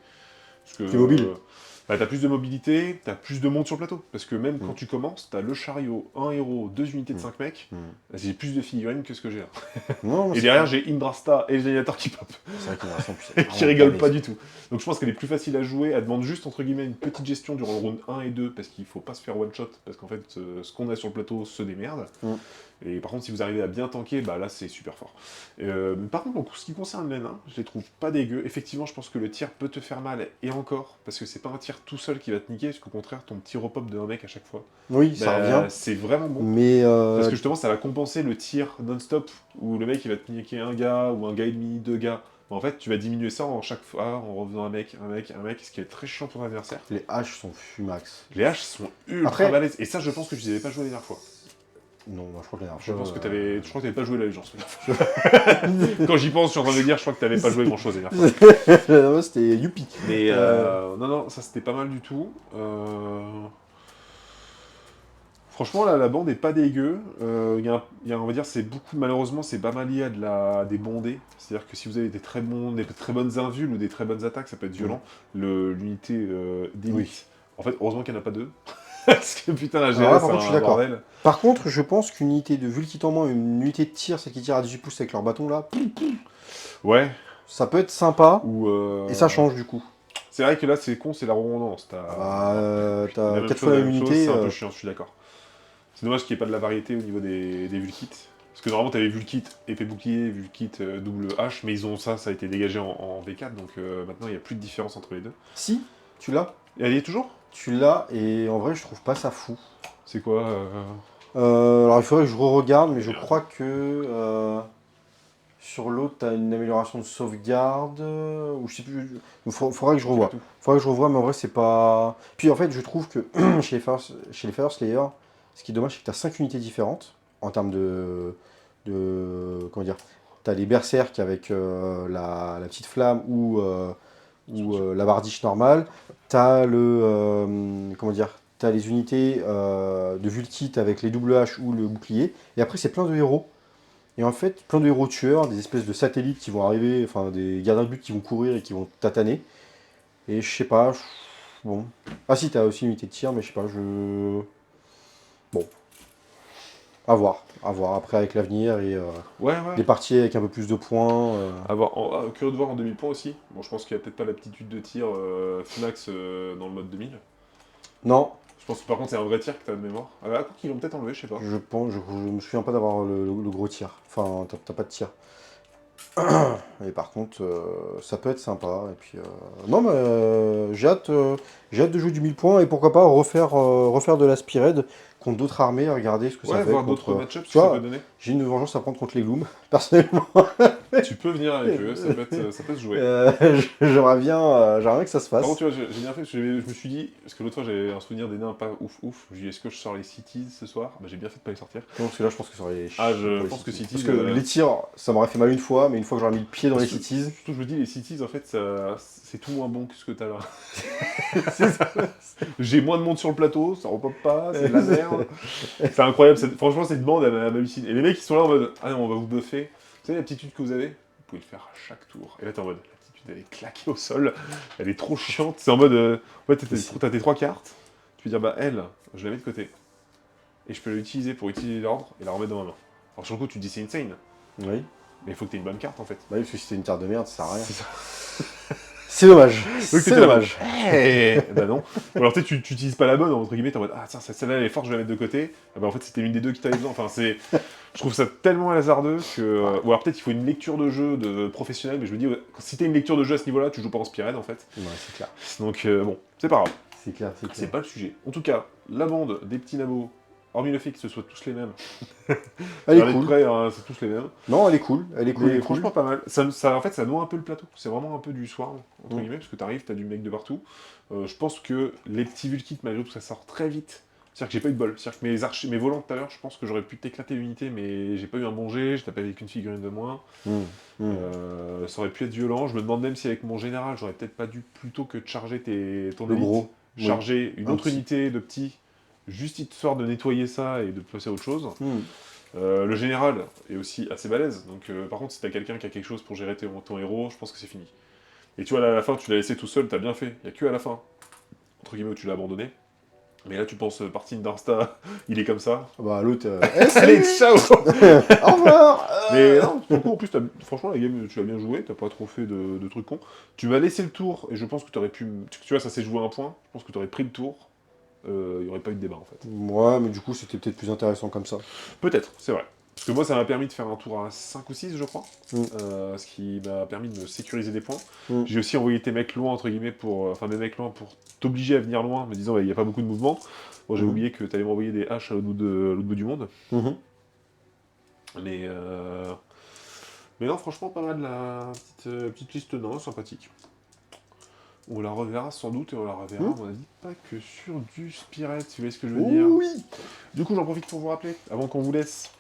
Parce que, T'es mobile. Bah, t'as plus de mobilité, t'as plus de monde sur le plateau. Parce que même quand tu commences, t'as le chariot, un héros, 2 unités de 5 mecs. J'ai plus de figurines que ce que j'ai là. Non, Et derrière, j'ai Indrasta et les animateurs qui pop. c'est vrai qu'Indrasta, en plus, c'est Qui vraiment rigole balèze. pas du tout. Donc je pense qu'elle est plus facile à jouer, elle demande juste entre guillemets une petite gestion durant le round 1 et 2 parce qu'il faut pas se faire one shot parce qu'en fait ce qu'on a sur le plateau se démerde. Et par contre si vous arrivez à bien tanker, bah là c'est super fort. Mais par contre en ce qui concerne les nains, je les trouve pas dégueux. Effectivement je pense que le tir peut te faire mal et encore parce que c'est pas un tir tout seul qui va te niquer, parce qu'au contraire ton petit repop de un mec à chaque fois, Oui, ça bah, revient. c'est vraiment bon. Mais Parce que justement, ça va compenser le tir non-stop où le mec il va te niquer un gars ou un gars et demi, 2 gars. En fait, tu vas diminuer ça en chaque fois en revenant un mec, ce qui est très chiant pour l'adversaire. les haches sont fumax. Les haches sont ultra Après- balèzes et ça, je pense que je les avais pas joué la dernière fois. Non, bah, je crois que la dernière Je fois, pense que je crois que t'avais pas joué la Legence. Quand j'y pense, je suis en train de me dire, je crois que t'avais pas joué grand-chose la dernière fois. Non, c'était youpi. Mais non, ça c'était pas mal du tout. Franchement, là, la bande est pas dégueu. On va dire, c'est beaucoup, malheureusement, c'est pas mal lié à des bondés. C'est-à-dire que si vous avez des très bonnes invules ou des très bonnes attaques, ça peut être violent. L'unité d'élite, Oui. en fait, heureusement qu'il n'y en a pas deux. Parce que putain, la Alors là, GS, par c'est contre, je suis un d'accord. bordel. Par contre, je pense qu'une unité de Vulkit en moins, une unité de tir, celle qui tire à 18 pouces avec leur bâton là, Ouais, ça peut être sympa, ou. et ça change du coup. C'est vrai que là, c'est con, c'est la redondance. Ah bah, La t'as même 4 chose, fois la la même même chose, unité. c'est un peu chiant, je suis d'accord. C'est dommage qu'il n'y ait pas de la variété au niveau des Vulkits. Parce que normalement, t'avais Vulkit épée bouclier, Vulkit double H, mais ils ont ça a été dégagé en V4, donc maintenant il n'y a plus de différence entre les deux. Si, tu l'as. Et elle y est toujours? Tu l'as, et en vrai, je trouve pas ça fou. C'est quoi Alors, il faudrait que je re-regarde, mais Eh je bien. crois que sur l'autre, t'as une amélioration de sauvegarde, ou je sais plus. Faudra que je On dirait revoie. tout. Faudra que je revoie, mais en vrai, c'est pas. Puis en fait, je trouve que chez les Fire Slayer, ce qui est dommage, c'est que t'as 5 unités différentes en termes de. Comment dire? T'as les berserk avec la petite flamme ou la bardiche normale. T'as comment dire? T'as les unités de Vulkit avec les double H ou le bouclier. Et après, c'est plein de héros. Et en fait, plein de héros tueurs, des espèces de satellites qui vont arriver, enfin des gardiens de but qui vont courir et qui vont tataner. Et je sais pas, bon. Ah si, t'as aussi une unité de tir, mais je sais pas, bon, à voir après avec l'avenir et Ouais, ouais. des parties avec un peu plus de points. Curieux de voir en 2000 points aussi. Bon, je pense qu'il n'y a peut-être pas l'aptitude de tir Fnax dans le mode 2000. Non, Je pense que par contre, c'est un vrai tir que t'as de mémoire. Ah, quoi qu'ils l'ont peut-être enlevé, je sais pas. je me souviens pas d'avoir le gros tir. Enfin, t'as pas de tir. Et par contre, ça peut être sympa. Et puis, non, mais j'ai hâte de jouer du 1000 points et pourquoi pas refaire de la Spearhead contre d'autres armées, regarder ce que ça Ouais, fait voir d'autres contre. match-ups, ce Tu que ça peut vois, donner. j'ai une vengeance à prendre contre les Gloom, personnellement. Tu peux venir avec eux, ça peut se jouer. J'aimerais bien que ça se Par contre, fasse. tu vois, j'ai bien fait, parce que je me suis dit, parce que l'autre fois j'avais un souvenir des nains pas ouf ouf, je me suis dit, est-ce que je sors les cities ce soir? Bah j'ai bien fait de pas les sortir. Non, parce que là, je pense que ça aurait Ah, chier je pour les pense que cities. Cities... Parce que les tirs, ça m'aurait fait mal une fois, mais une fois que j'aurais mis le pied dans les cities. Surtout, je me dis, les cities, en fait, c'est tout moins bon que ce que t'as là. J'ai moins de monde sur le plateau, ça repop pas, c'est de la merde. C'est incroyable, franchement, cette bande, elle m'hallucine. Et les mecs, ils sont là en mode, ah non, on va vous buffer. Vous savez, l'aptitude que vous avez, vous pouvez le faire à chaque tour. Et là, t'es en mode, l'aptitude, elle est claquée au sol, elle est trop chiante. C'est en mode, en fait, t'as tes trois cartes, tu peux dire, bah, elle, je la mets de côté. Et je peux l'utiliser pour utiliser l'ordre et la remettre dans ma main. Alors, sur le coup, tu te dis, c'est insane. Oui. Mais il faut que t'aies une bonne carte, en fait. Bah oui, parce que si c'est une carte de merde, ça sert à rien. C'est ça. C'est dommage. Donc C'est t'étais là, dommage. bah non. Ou alors tu utilises pas la bonne, entre guillemets, t'es en mode ah tiens, celle-là elle est forte, je vais la mettre de côté. Ah bah en fait c'était l'une des deux qui t'avait besoin. Enfin c'est. Je trouve ça tellement hasardeux que. Ou alors peut-être il faut une lecture de jeu de professionnel, mais je me dis, ouais, si t'as une lecture de jeu à ce niveau-là, tu joues pas en Spired en fait. Ouais, c'est clair. Donc bon, c'est pas grave. C'est clair, c'est C'est clair. pas le sujet. En tout cas, la bande des petits nabos, hormis le fait que ce soit tous les mêmes. Elle est Regardez de cool. près, hein, c'est tous les mêmes. Non, elle est cool. Elle est cool, elle Mais est cool. franchement pas mal. En fait, ça noie un peu le plateau. C'est vraiment un peu du swarm, entre guillemets, parce que t'arrives, t'as du mec de partout. Je pense que les petits Vulkits, malgré tout, ça sort très vite. C'est-à-dire que j'ai pas eu de bol. C'est-à-dire que mes volants tout à l'heure, je pense que j'aurais pu t'éclater l'unité, mais j'ai pas eu un bon jet, je tapais avec une figurine de moins. Ça aurait pu être violent. Je me demande même si avec mon général, j'aurais peut-être pas dû, plutôt que de charger ton Le élite, gros. Oui. charger une Un autre petit. unité de petits, juste histoire de nettoyer ça et de passer à autre chose. Hmm. Le général est aussi assez balèze, donc par contre, si t'as quelqu'un qui a quelque chose pour gérer ton héros, je pense que c'est fini. Et tu vois, là, à la fin, tu l'as laissé tout seul, t'as bien fait. Il y a que à la fin, entre guillemets, où tu l'as abandonné. Mais là, tu penses, partie d'Insta, il est comme ça. Bah, l'autre. Allez, ciao. Au revoir. Mais non, pour le coup, en plus, franchement, la game, tu l'as bien joué, t'as pas trop fait de trucs cons. Tu m'as laissé le tour, et je pense que t'aurais pu... Tu vois, ça s'est joué à un point, je pense que t'aurais pris le tour, il y aurait pas eu de débat, en fait. Ouais, mais du coup, c'était peut-être plus intéressant comme ça. Peut-être, c'est vrai. Parce que moi, ça m'a permis de faire un tour à 5 ou 6, je crois. Mm. Ce qui m'a permis de me sécuriser des points. Mm. J'ai aussi envoyé tes mecs loin, entre guillemets, enfin mes mecs loin pour t'obliger à venir loin, me disant, il n'y a pas beaucoup de mouvement. Bon, j'ai oublié que t'allais m'envoyer des haches à l'autre bout du monde. Mhm. Mais non, franchement, pas mal la petite liste, non, sympathique. On la reverra sans doute, et on la reverra, à mon avis, pas que sur du Spirit, si vous voyez ce que je veux dire. Oui. Du coup, j'en profite pour vous rappeler, avant qu'on vous laisse,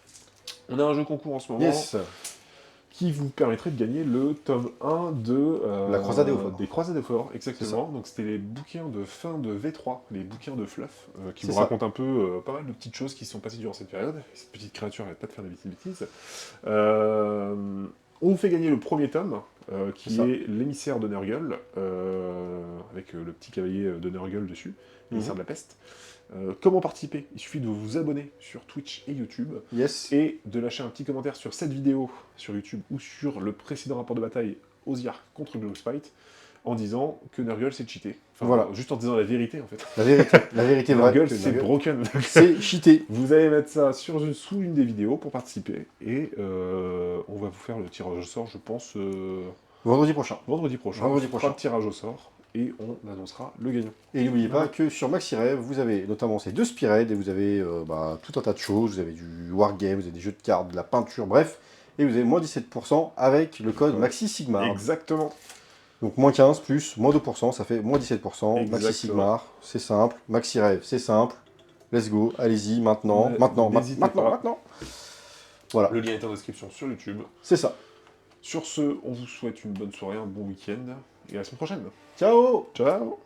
on a un jeu concours en ce moment, Yes. qui vous permettrait de gagner le tome 1 de La Croisade des Hautforts. des Croisades des Hautforts, exactement. Donc c'était les bouquins de fin de V3, les bouquins de Fluff, qui C'est vous ça. racontent un peu pas mal de petites choses qui se sont passées durant cette période. Cette petite créature n'arrête pas de faire des bêtises. On vous fait gagner le premier tome, qui C'est ça. est l'émissaire de Nurgle, avec le petit cavalier de Nurgle dessus, l'émissaire de la peste. Comment participer? Il suffit de vous abonner sur Twitch et YouTube, Yes. et de lâcher un petit commentaire sur cette vidéo sur YouTube ou sur le précédent rapport de bataille Oziark contre Gloomspite, en disant que Nurgle c'est cheaté. Enfin, Voilà. Juste en disant la vérité en fait. La vérité vraie. Nurgle que c'est Nurgle, broken. c'est cheaté. Vous allez mettre ça sous une des vidéos pour participer, et on va vous faire le tirage au sort, je pense, Vendredi prochain. vendredi prochain. Vendredi On fera prochain. le tirage au sort, et on annoncera le gagnant. Et n'oubliez pas Voilà. que sur MaxiRev, vous avez notamment ces 2 Spired, et vous avez tout un tas de choses. Vous avez du wargame, vous avez des jeux de cartes, de la peinture, bref. Et vous avez moins 17% avec le code Ouais. Maxi Sigmar. Exactement. Donc moins 15 plus moins 2%, ça fait moins 17%. Maxi Exactement. Sigmar, c'est simple. MaxiRev, c'est simple. Let's go, allez-y, maintenant, Ouais, maintenant, n'hésitez maintenant, pas. maintenant. Voilà, Le lien est en description sur YouTube. c'est ça. Sur ce, on vous souhaite une bonne soirée, un bon week-end, et à la semaine prochaine. Ciao! Ciao!